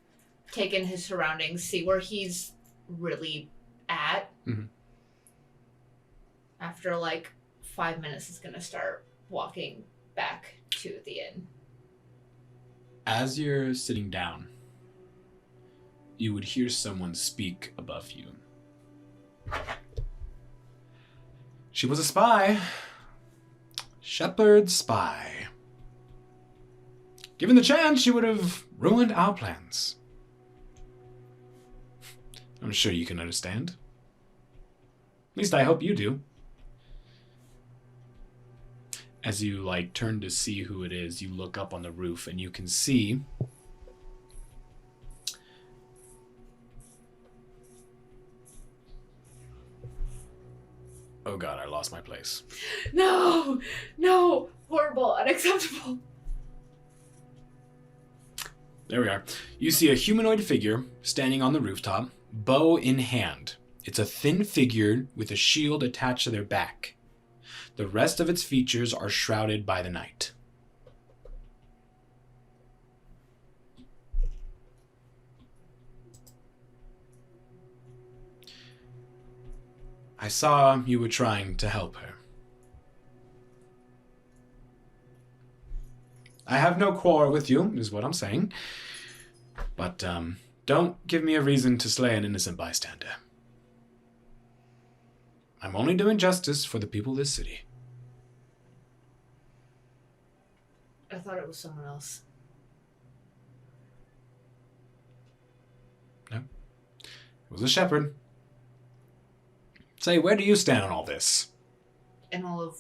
Take in his surroundings, see where he's really at. Mhm. After like 5 minutes, he's gonna start walking back to the inn. As you're sitting down, you would hear someone speak above you. She was a spy. Shepherd spy. Given the chance, she would have ruined our plans. I'm sure you can understand. At least I hope you do. As you, like, turn to see who it is, you look up on the roof and you can see oh god, I lost my place. No, horrible, unacceptable. There we are. You see a humanoid figure standing on the rooftop, bow in hand. It's a thin figure with a shield attached to their back. The rest of its features are shrouded by the night. I saw you were trying to help her. I have no quarrel with you, is what I'm saying. But, don't give me a reason to slay an innocent bystander. I'm only doing justice for the people of this city. I thought it was someone else. No. It was a shepherd. Say, where do you stand on all this? And all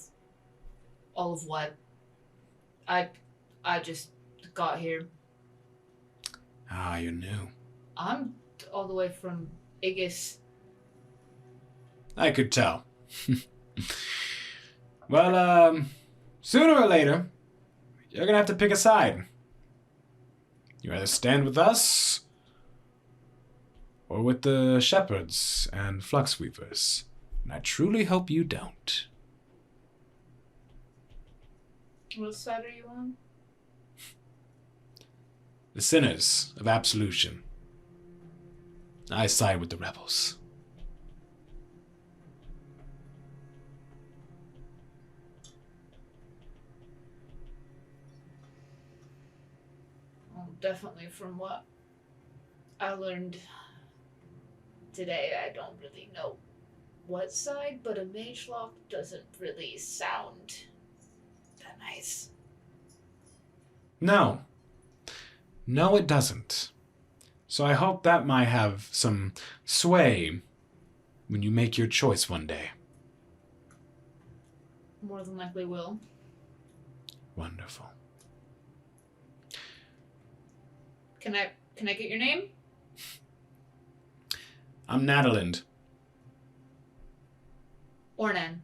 of what? I just got here. Ah, you're new. I'm all the way from Aegis. I could tell. Well, sooner or later, you're gonna have to pick a side. You either stand with us, or with the shepherds and flux weavers. And I truly hope you don't. What side are you on? The sinners of absolution. I side with the rebels. Well, definitely from what I learned today, I don't really know what side, but a mage lock doesn't really sound that nice. No. No, it doesn't. So I hope that might have some sway when you make your choice one day. More than likely will. Wonderful. Can I get your name? I'm Natalind. Ornan.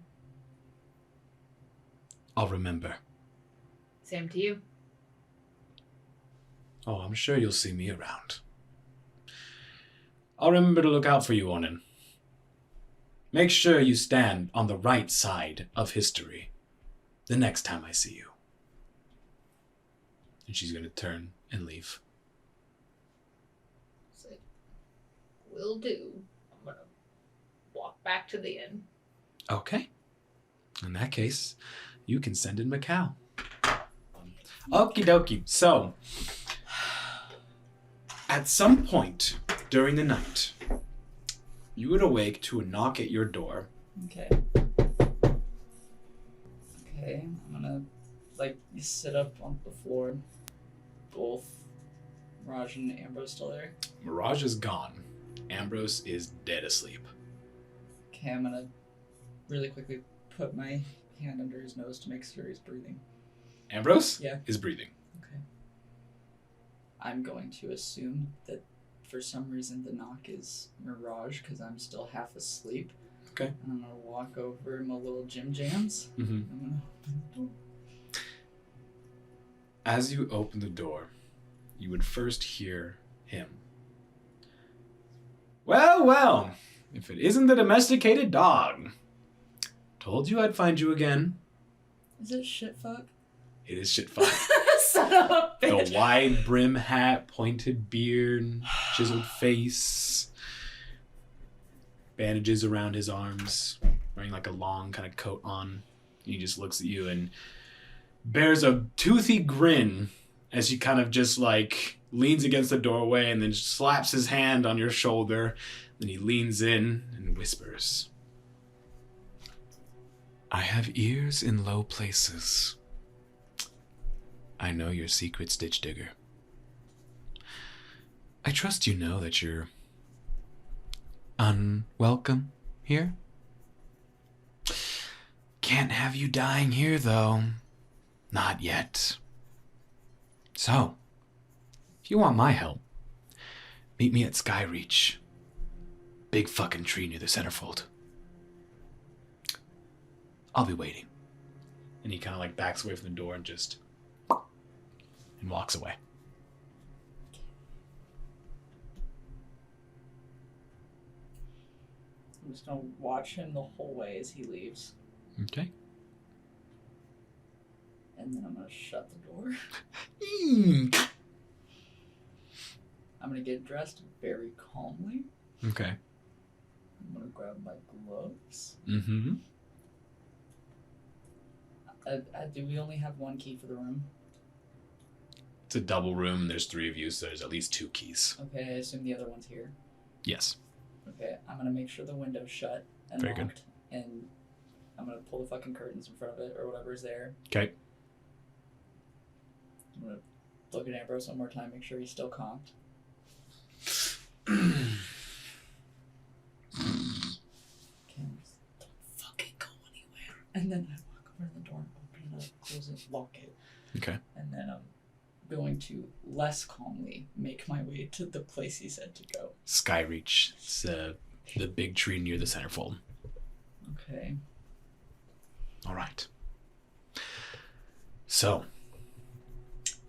I'll remember. Same to you. Oh, I'm sure you'll see me around. I'll remember to look out for you, Ornan. Make sure you stand on the right side of history the next time I see you. And she's going to turn and leave. It's like, will do. I'm gonna walk back to the inn. Okay. In that case, you can send in Macau. Okie dokie. So, at some point during the night, you would awake to a knock at your door. Okay. Okay, I'm gonna sit up on the floor. Both Raj and Ambrose still there. Mirage is gone. Ambrose is dead asleep. Okay, I'm gonna really quickly put my hand under his nose to make sure he's breathing. Ambrose Yeah. is breathing. Okay. I'm going to assume that for some reason the knock is Mirage because I'm still half asleep. Okay. And I'm gonna walk over my little Jim Jams. Mm-hmm. I'm gonna open the door. As you open the door, you would first hear him. Well, well, if it isn't the domesticated dog. Told you I'd find you again. Is it shit fuck? It is shit fuck. Son of a bitch. The wide brim hat, pointed beard, chiseled face, bandages around his arms, wearing like a long kind of coat on. He just looks at you and bears a toothy grin as he kind of just like leans against the doorway and then slaps his hand on your shoulder. Then he leans in and whispers, I have ears in low places. I know your secret, Stitch Digger. I trust you know that you're unwelcome here. Can't have you dying here, though. Not yet. So, if you want my help, meet me at Skyreach. Big fucking tree near the centerfold. I'll be waiting. And he kind of like backs away from the door and just... and walks away. I'm just gonna watch him the whole way as he leaves. Okay. And then I'm gonna shut the door. I'm gonna get dressed very calmly. Okay. I'm gonna grab my gloves. Mm-hmm. Do we only have one key for the room? It's a double room. There's 3 of you, so there's at least 2 keys. Okay, I assume the other one's here. Yes. Okay, I'm gonna make sure the window's shut and Very good. locked, and I'm gonna pull the fucking curtains in front of it or whatever's there. Okay. I'm gonna look at Ambrose one more time, make sure he's still conked. Okay, don't fucking go anywhere. And then I walk over to the door, open it up, close it, lock it. Okay. And then I'm going to less calmly make my way to the place he said to go. Skyreach. It's the big tree near the centerfold. Okay. All right. So,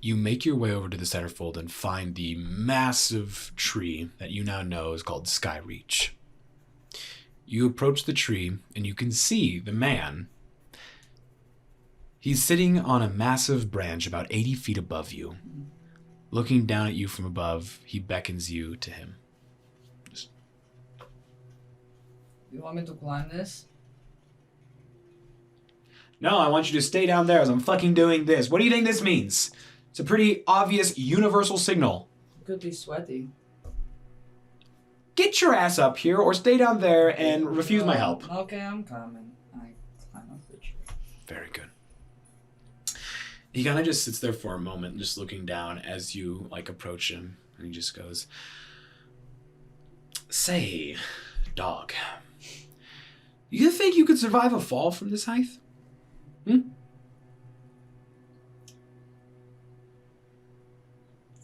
you make your way over to the centerfold and find the massive tree that you now know is called Skyreach. You approach the tree and you can see the man. He's sitting on a massive branch about 80 feet above you. Looking down at you from above, he beckons you to him. You want me to climb this? No, I want you to stay down there as I'm fucking doing this. What do you think this means? It's a pretty obvious universal signal. Could be sweaty. Get your ass up here or stay down there and refuse my help. Okay, I'm coming. I climb up the tree. Very good. He kind of just sits there for a moment, just looking down as you like approach him, and he just goes, Say, dog, you think you could survive a fall from this height? If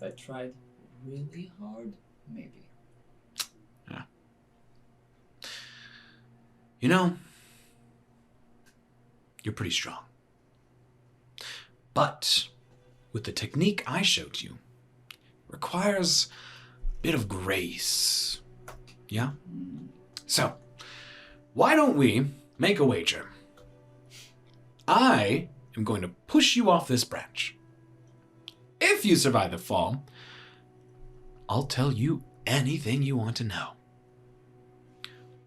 I tried really hard, maybe. Yeah. You know, you're pretty strong. But with the technique I showed you, requires a bit of grace. Yeah? So, why don't we make a wager? I am going to push you off this branch. If you survive the fall, I'll tell you anything you want to know.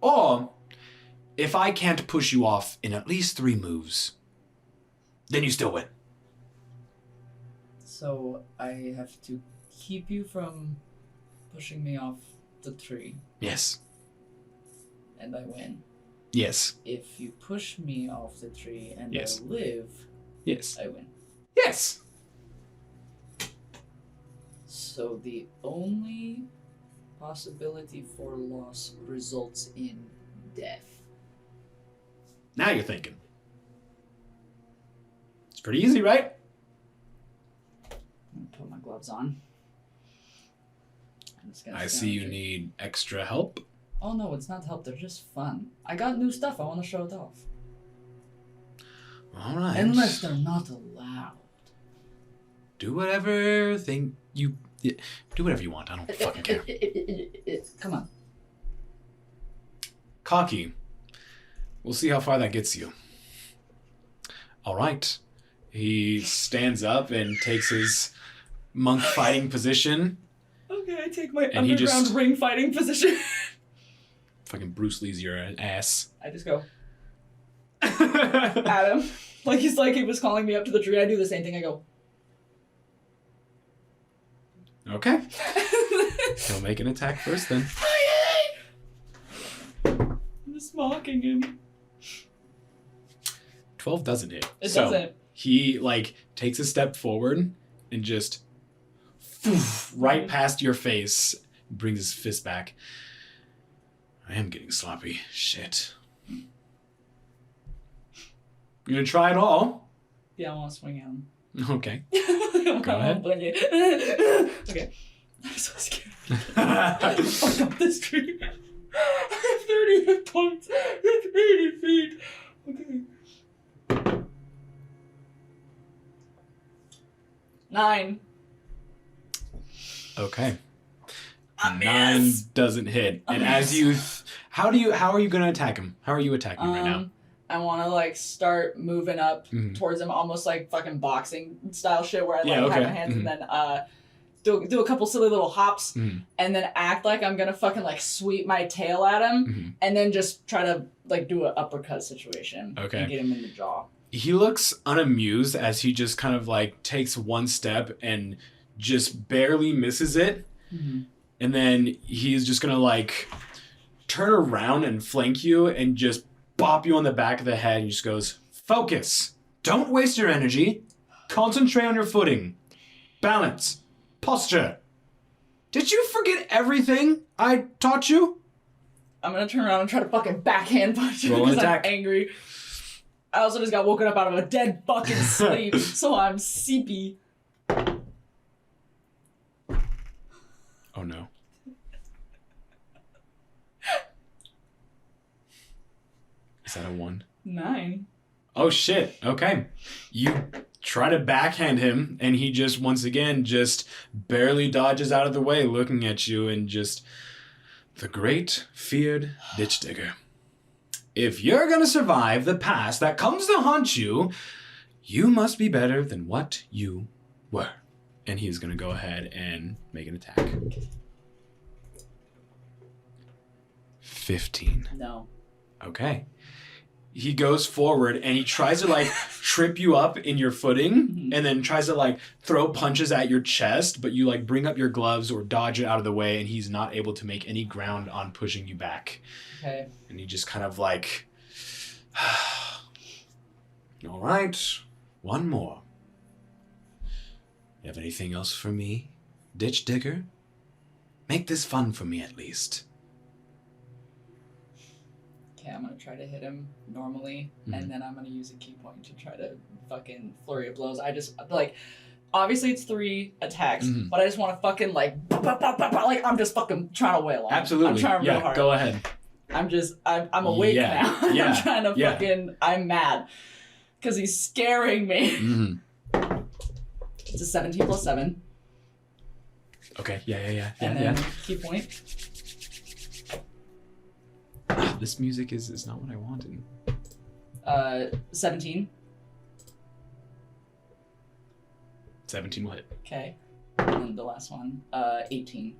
Or, if I can't push you off in at least 3 moves, then you still win. So I have to keep you from pushing me off the tree, Yes. and I win. Yes. If you push me off the tree and Yes. I live, Yes. I win. Yes. So the only possibility for loss results in death. Now you're thinking. It's pretty easy, right? I'm gonna put my gloves on. I'm just gonna I stand see you here. need extra help. Oh no, it's not help. They're just fun. I got new stuff. I want to show it off. All right. Unless they're not allowed. Do whatever thing you... yeah, do whatever you want. I don't fucking care. Come on. Cocky. We'll see how far that gets you. All right. He stands up and takes his monk fighting position. Okay, I take my And he underground just- ring fighting position. Fucking Bruce Lee's your ass. I just go at him. Like he was calling me up to the tree. I do the same thing. I go. Okay. He'll make an attack first then. I'm just mocking him. 12 doesn't hit. It So doesn't. he takes a step forward and just right past your face, brings his fist back. I am getting sloppy. Shit. You gonna try it all? Yeah, I want to swing at him. Okay. Go ahead. Okay. I'm so scared. Fuck up this tree. I have 30 hit points. It's 80 feet. Okay. 9. Okay. A 9 miss. doesn't hit. A And as miss. you how are you gonna attack him? How are you attacking him right now? I want to start moving up Mhm. towards him, almost like fucking boxing style shit, where I Yeah, have okay. my hands Mhm. and then do a couple silly little hops, Mhm. and then act like I'm gonna fucking sweep my tail at him, Mhm. and then just try to do an uppercut situation. Okay. And get him in the jaw. He looks unamused as he just kind of takes one step and just barely misses it. Mm-hmm. And then he's just gonna turn around and flank you and just bop you on the back of the head and just goes, focus. Don't waste your energy. Concentrate on your footing. Balance. Posture. Did you forget everything I taught you? I'm gonna turn around and try to fucking backhand punch him Roll an because I'm attack. angry. I also just got woken up out of a dead fucking sleep, so I'm sleepy. Oh no. Is that a 1? 9. Oh shit. Okay. You try to backhand him and he just once again just barely dodges out of the way looking at you and just the great feared ditch digger. If you're going to survive the past that comes to haunt you, you must be better than what you were. And he's going to go ahead and make an attack. 15. No. Okay. He goes forward and he tries to trip you up in your footing and then tries to throw punches at your chest, but you bring up your gloves or dodge it out of the way and he's not able to make any ground on pushing you back. Okay. And he just kind of all right, one more. You have anything else for me, ditch digger? Make this fun for me at least. Okay, I'm gonna try to hit him normally, and then I'm gonna use a key point to try to fucking flurry of blows. I just, like, obviously it's 3 attacks, but I just want to fucking, like, like, I'm just fucking trying to wail on him. Absolutely. I'm trying real hard. Go ahead. I'm awake now. Yeah. I'm trying to fucking, I'm mad. Because he's scaring me. It's a 17 plus 7. Okay, yeah. And then key point. This music is not what I wanted. 17. 17 will hit. Okay. And then the last one, 18.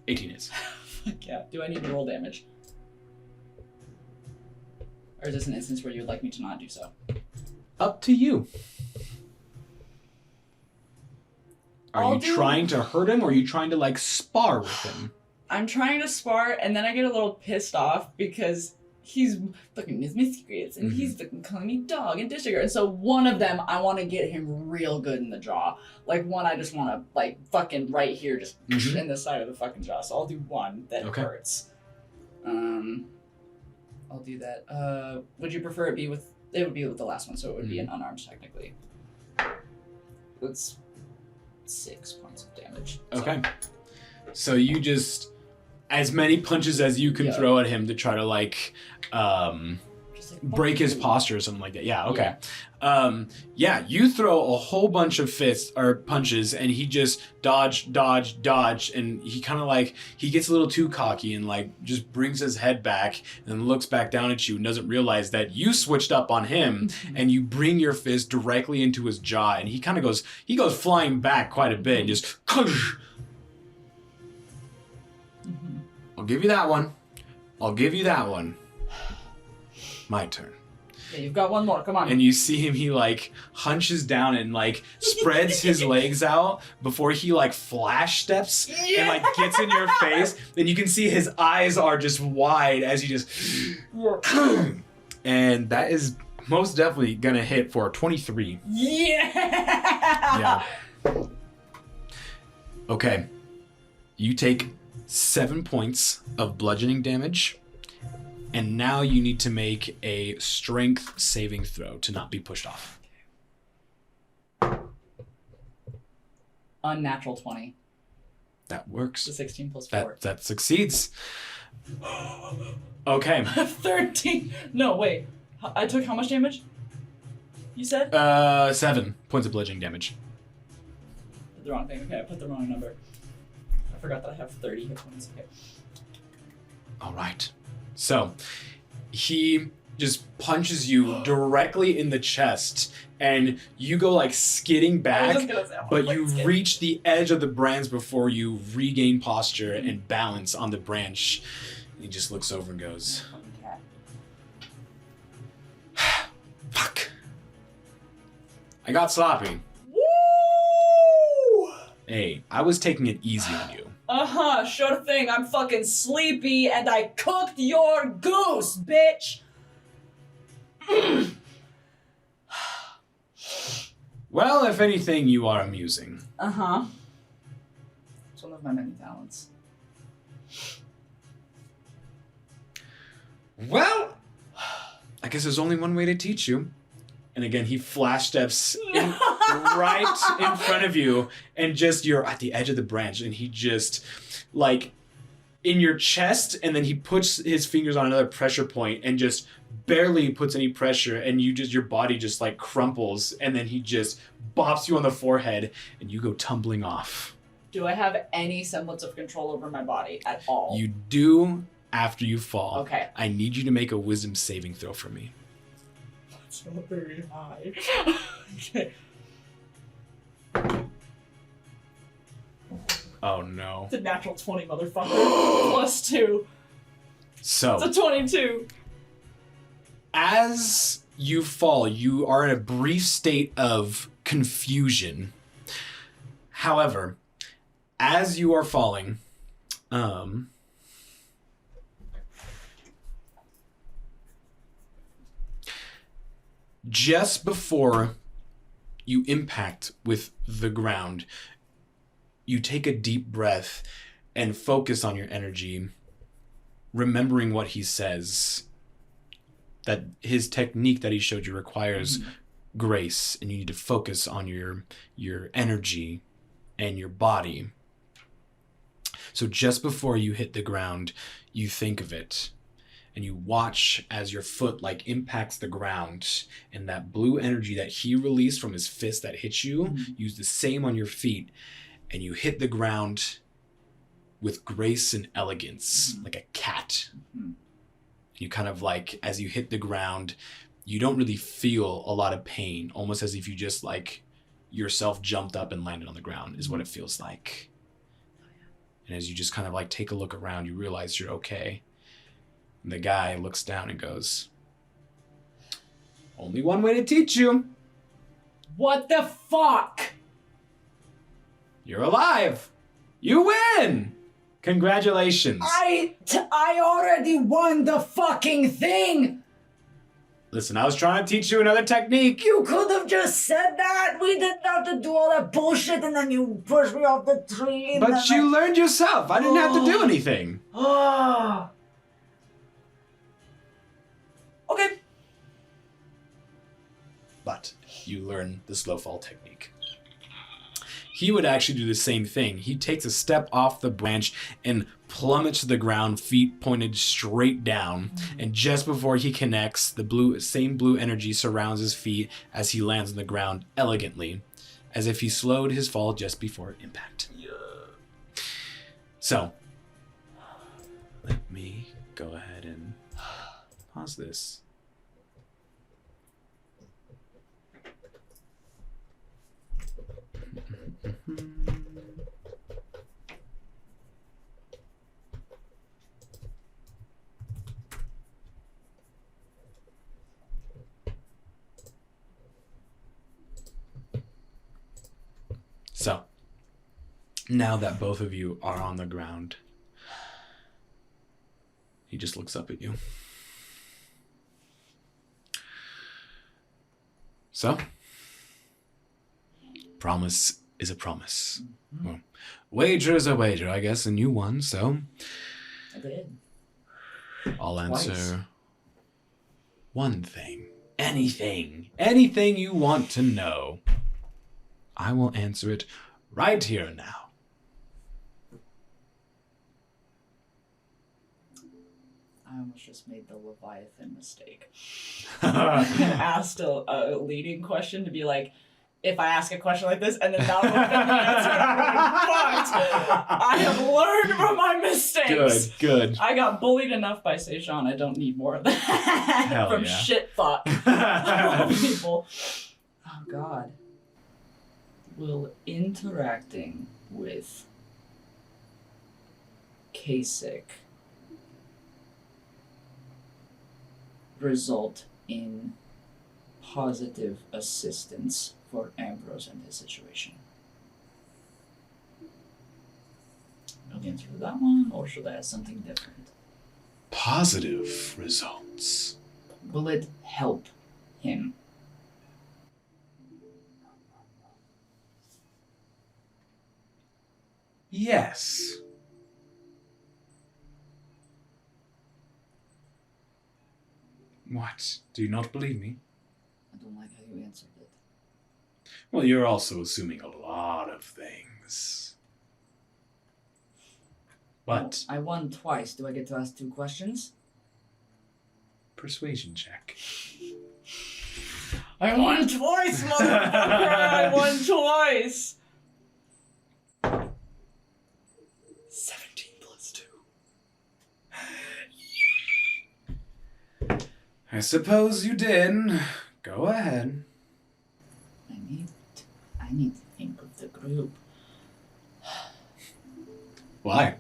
18 hits. Fuck yeah. Do I need to roll damage? Or is this an instance where you would like me to not do so? Up to you. Are you trying to hurt him, or are you trying to, like, spar with him? I'm trying to spar, and then I get a little pissed off because he's fucking his secrets, and he's fucking calling me dog and dissugar. And so one of them, I want to get him real good in the jaw. Like, one I just want to, like, fucking right here, just in the side of the fucking jaw. So I'll do one that hurts. I'll do that. Would you prefer it be with... It would be with the last one, so it would be an unarmed, technically. It's 6 points of damage. Okay. So you just... As many punches as you can throw at him to try to, like break his posture or something like that. Yeah, okay. You throw a whole bunch of fists or punches, and he just dodge, and he kind of like, he gets a little too cocky and like just brings his head back and looks back down at you and doesn't realize that you switched up on him, and you bring your fist directly into his jaw, and he kind of goes flying back quite a bit and just I'll give you that one. My turn. Yeah, you've got one more. Come on. And you see him, he like hunches down and like spreads his legs out before he like flash steps and like gets in your face. And you can see his eyes are just wide as he just and that is most definitely gonna hit for 23. Yeah. Okay. You take 7 points of bludgeoning damage. And now you need to make a strength saving throw to not be pushed off. Unnatural 20. That works. So 16 plus 4. That succeeds. Okay. 13. No, wait. I took how much damage? You said? 7 points of bludgeoning damage. Put the wrong thing. Okay, I put the wrong number. I forgot that I have 30 hit points. Okay. All right. So, he just punches you directly in the chest, and you go like skidding back, but you reach the edge of the branch before you regain posture and balance on the branch. And he just looks over and goes, fuck. I got sloppy. Woo! Hey, I was taking it easy on you. Sure thing. I'm fucking sleepy and I cooked your goose, bitch! Well, if anything, you are amusing. It's one of my many talents. Well, I guess there's only one way to teach you. And again, he flash steps in, right in front of you, and just you're at the edge of the branch, and he just like in your chest, and then he puts his fingers on another pressure point and just barely puts any pressure, and your body just like crumples, and then he just bops you on the forehead, and you go tumbling off. Do I have any semblance of control over my body at all? You do after you fall. Okay. I need you to make a wisdom saving throw for me. It's not very high. Okay. Oh no. It's a natural 20, motherfucker. Plus 2. So. It's a 22. As you fall, you are in a brief state of confusion. However, as you are falling, just before you impact with the ground, you take a deep breath and focus on your energy, remembering what he says, that his technique that he showed you requires grace, and you need to focus on your energy and your body. So just before you hit the ground, you think of it, and you watch as your foot like impacts the ground, and that blue energy that he released from his fist that hit you, use the same on your feet, and you hit the ground with grace and elegance, like a cat. You kind of like, as you hit the ground, you don't really feel a lot of pain, almost as if you just like yourself jumped up and landed on the ground is what it feels like. And as you just kind of like take a look around, you realize you're okay. And the guy looks down and goes, only one way to teach you. What the fuck? You're alive. You win. Congratulations. I already won the fucking thing! Listen, I was trying to teach you another technique. You could have just said that! We didn't have to do all that bullshit and then you pushed me off the tree and But you learned yourself. I didn't have to do anything. Oh. Okay. But you learn the slow fall technique. He would actually do the same thing. He takes a step off the branch and plummets to the ground, feet pointed straight down. And just before he connects, the same blue energy surrounds his feet as he lands on the ground elegantly, as if he slowed his fall just before impact. So, let me go ahead and pause this. So, now that both of you are on the ground, he just looks up at you. So, promise is a promise. Well, wager is a wager, I guess, and you won, so I did. I'll Twice. answer one thing. Anything you want to know. I will answer it right here and now. I almost just made the Leviathan mistake. And asked a leading question to be like, if I ask a question like this and then that will fit the answer, I'm fucked. I have learned from my mistakes. Good. I got bullied enough by Sejan. I don't need more of that. Hell from yeah. shit thought people. Oh god. Will interacting with Kasich result in positive assistance for Ambrose and his situation? Know the answer to that one, or should I ask something different? Positive results. Will it help him? Yes. What? Do you not believe me? I don't like how you answered it. Well, you're also assuming a lot of things. But I won twice. Do I get to ask 2 questions? persuasion check. I won twice, motherfucker! I won twice! 17 plus 2. I suppose you did. Go ahead. I need to think of the group. Why?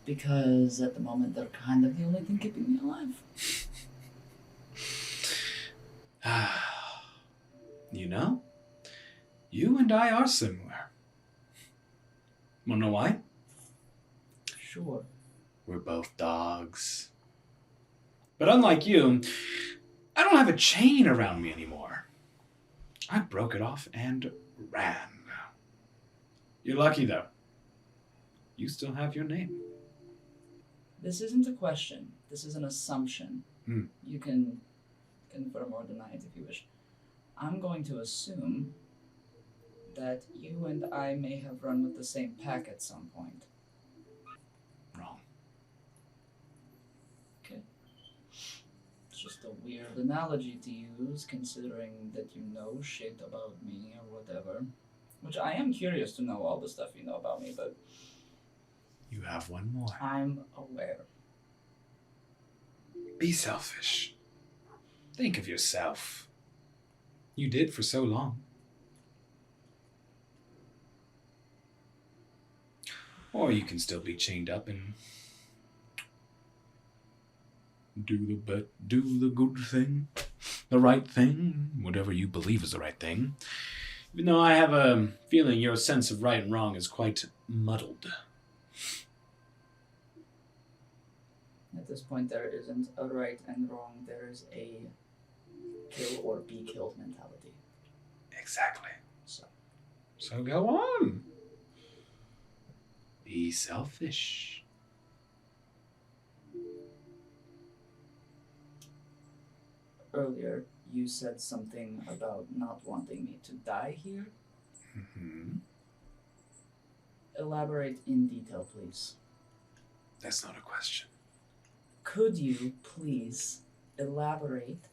Because at the moment they're kind of the only thing keeping me alive. You know, you and I are similar. Wanna know why? Sure. We're both dogs. But unlike you, I don't have a chain around me anymore. I broke it off and ran. You're lucky, though. You still have your name. This isn't a question. This is an assumption. You can confirm or deny it if you wish. I'm going to assume that you and I may have run with the same pack at some point. Wrong. Okay. It's just a weird analogy to use, considering that you know shit about me or whatever. Which I am curious to know all the stuff you know about me, but You have one more. I'm aware. Be selfish. Think of yourself. You did for so long. Or you can still be chained up and do the good thing, the right thing, whatever you believe is the right thing. Even though I have a feeling your sense of right and wrong is quite muddled. At this point, there isn't a right and wrong. There is a kill or be killed mentality. Exactly. So go on. Be selfish. earlier, you said something about not wanting me to die here. Mm-hmm. Elaborate in detail, please. That's not a question. Could you please elaborate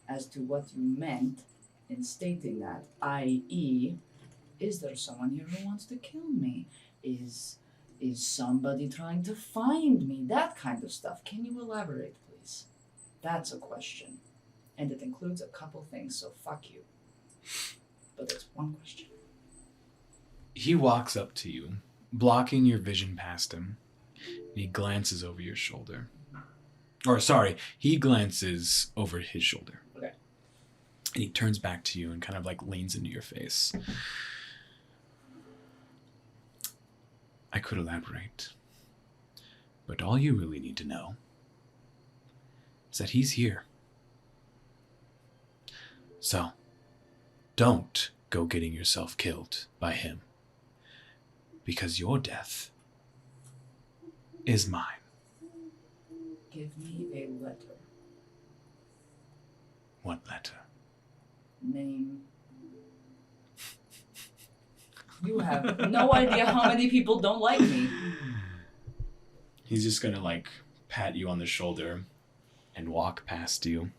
as to what you meant in stating that, i.e., is there someone here who wants to kill me? Is somebody trying to find me? That kind of stuff. Can you elaborate, please? That's a question. And it includes a couple things, so fuck you. But it's one question. He walks up to you, blocking your vision past him, and he glances over your shoulder. Or, sorry, he glances over his shoulder. Okay. And he turns back to you and kind of like leans into your face. I could elaborate, but all you really need to know is that he's here. So, don't go getting yourself killed by him, because your death is mine. Give me a letter. What letter? Name. You have no idea how many people don't like me. He's just gonna like pat you on the shoulder and walk past you.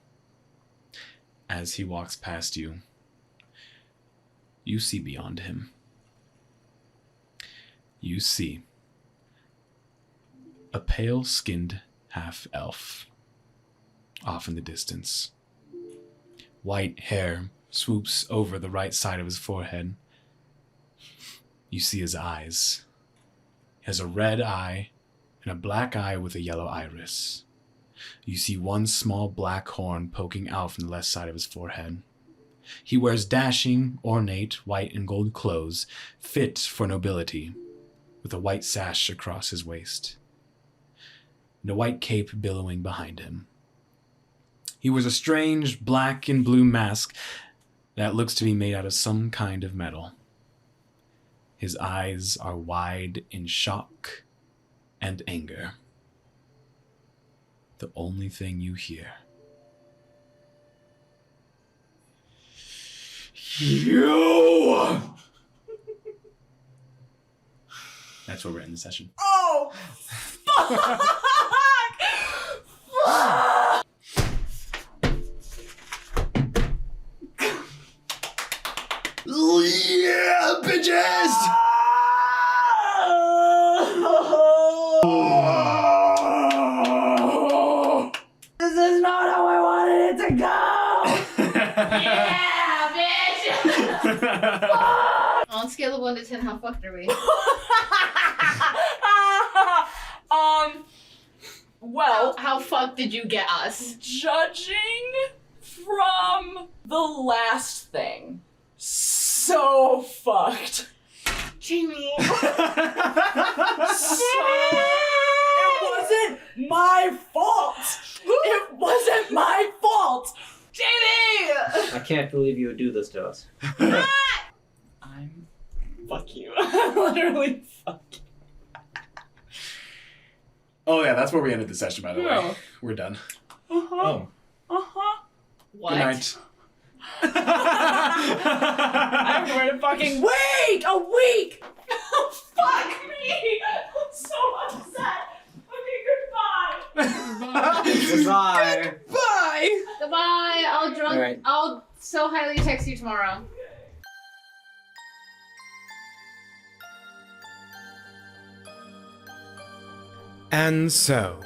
As he walks past you, you see beyond him. You see a pale-skinned half-elf off in the distance. White hair swoops over the right side of his forehead. You see his eyes. He has a red eye and a black eye with a yellow iris. You see one small black horn poking out from the left side of his forehead. He wears dashing, ornate, white and gold clothes, fit for nobility, with a white sash across his waist, and a white cape billowing behind him. He wears a strange black and blue mask that looks to be made out of some kind of metal. His eyes are wide in shock and anger. The only thing you hear. You! That's where we're in the session. Oh! Fuck! Fuck! Yeah, bitches! This is not how I wanted it to go! Yeah, bitch! On a scale of 1 to 10, how fucked are we? Well, How fucked did you get us? judging from the last thing, so fucked. Jamie. It wasn't my fault. It wasn't my fault. Jamie! I can't believe you would do this to us. I'm. Fuck you. Literally, fuck. Oh yeah, that's where we ended the session, by the way. Yeah. We're done. Oh. What? Good night. I'm going to fucking wait a week. Fuck me. I'm so upset. Okay, goodbye. Goodbye. Bye. Goodbye. All right. I'll so highly text you tomorrow. And so,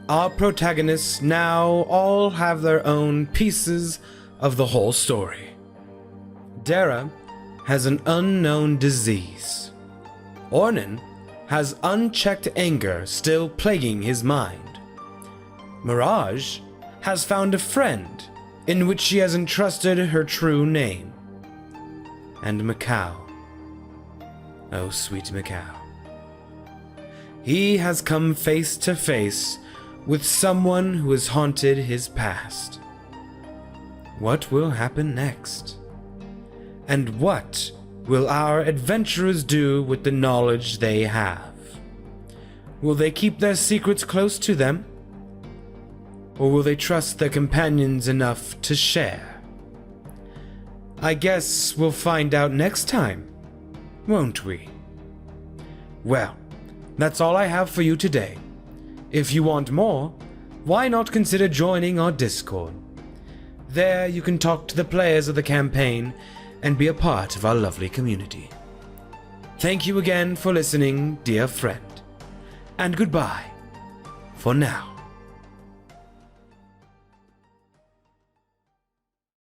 our protagonists now all have their own pieces of the whole story. Dara has an unknown disease. Ornan has unchecked anger still plaguing his mind. Mirage has found a friend in which she has entrusted her true name. And Macau. Oh, sweet Macau. He has come face to face with someone who has haunted his past. What will happen next? And what will our adventurers do with the knowledge they have? Will they keep their secrets close to them? Or will they trust their companions enough to share? I guess we'll find out next time, won't we? Well, that's all I have for you today. If you want more, why not consider joining our Discord? There you can talk to the players of the campaign and be a part of our lovely community. Thank you again for listening, dear friend, and goodbye for now.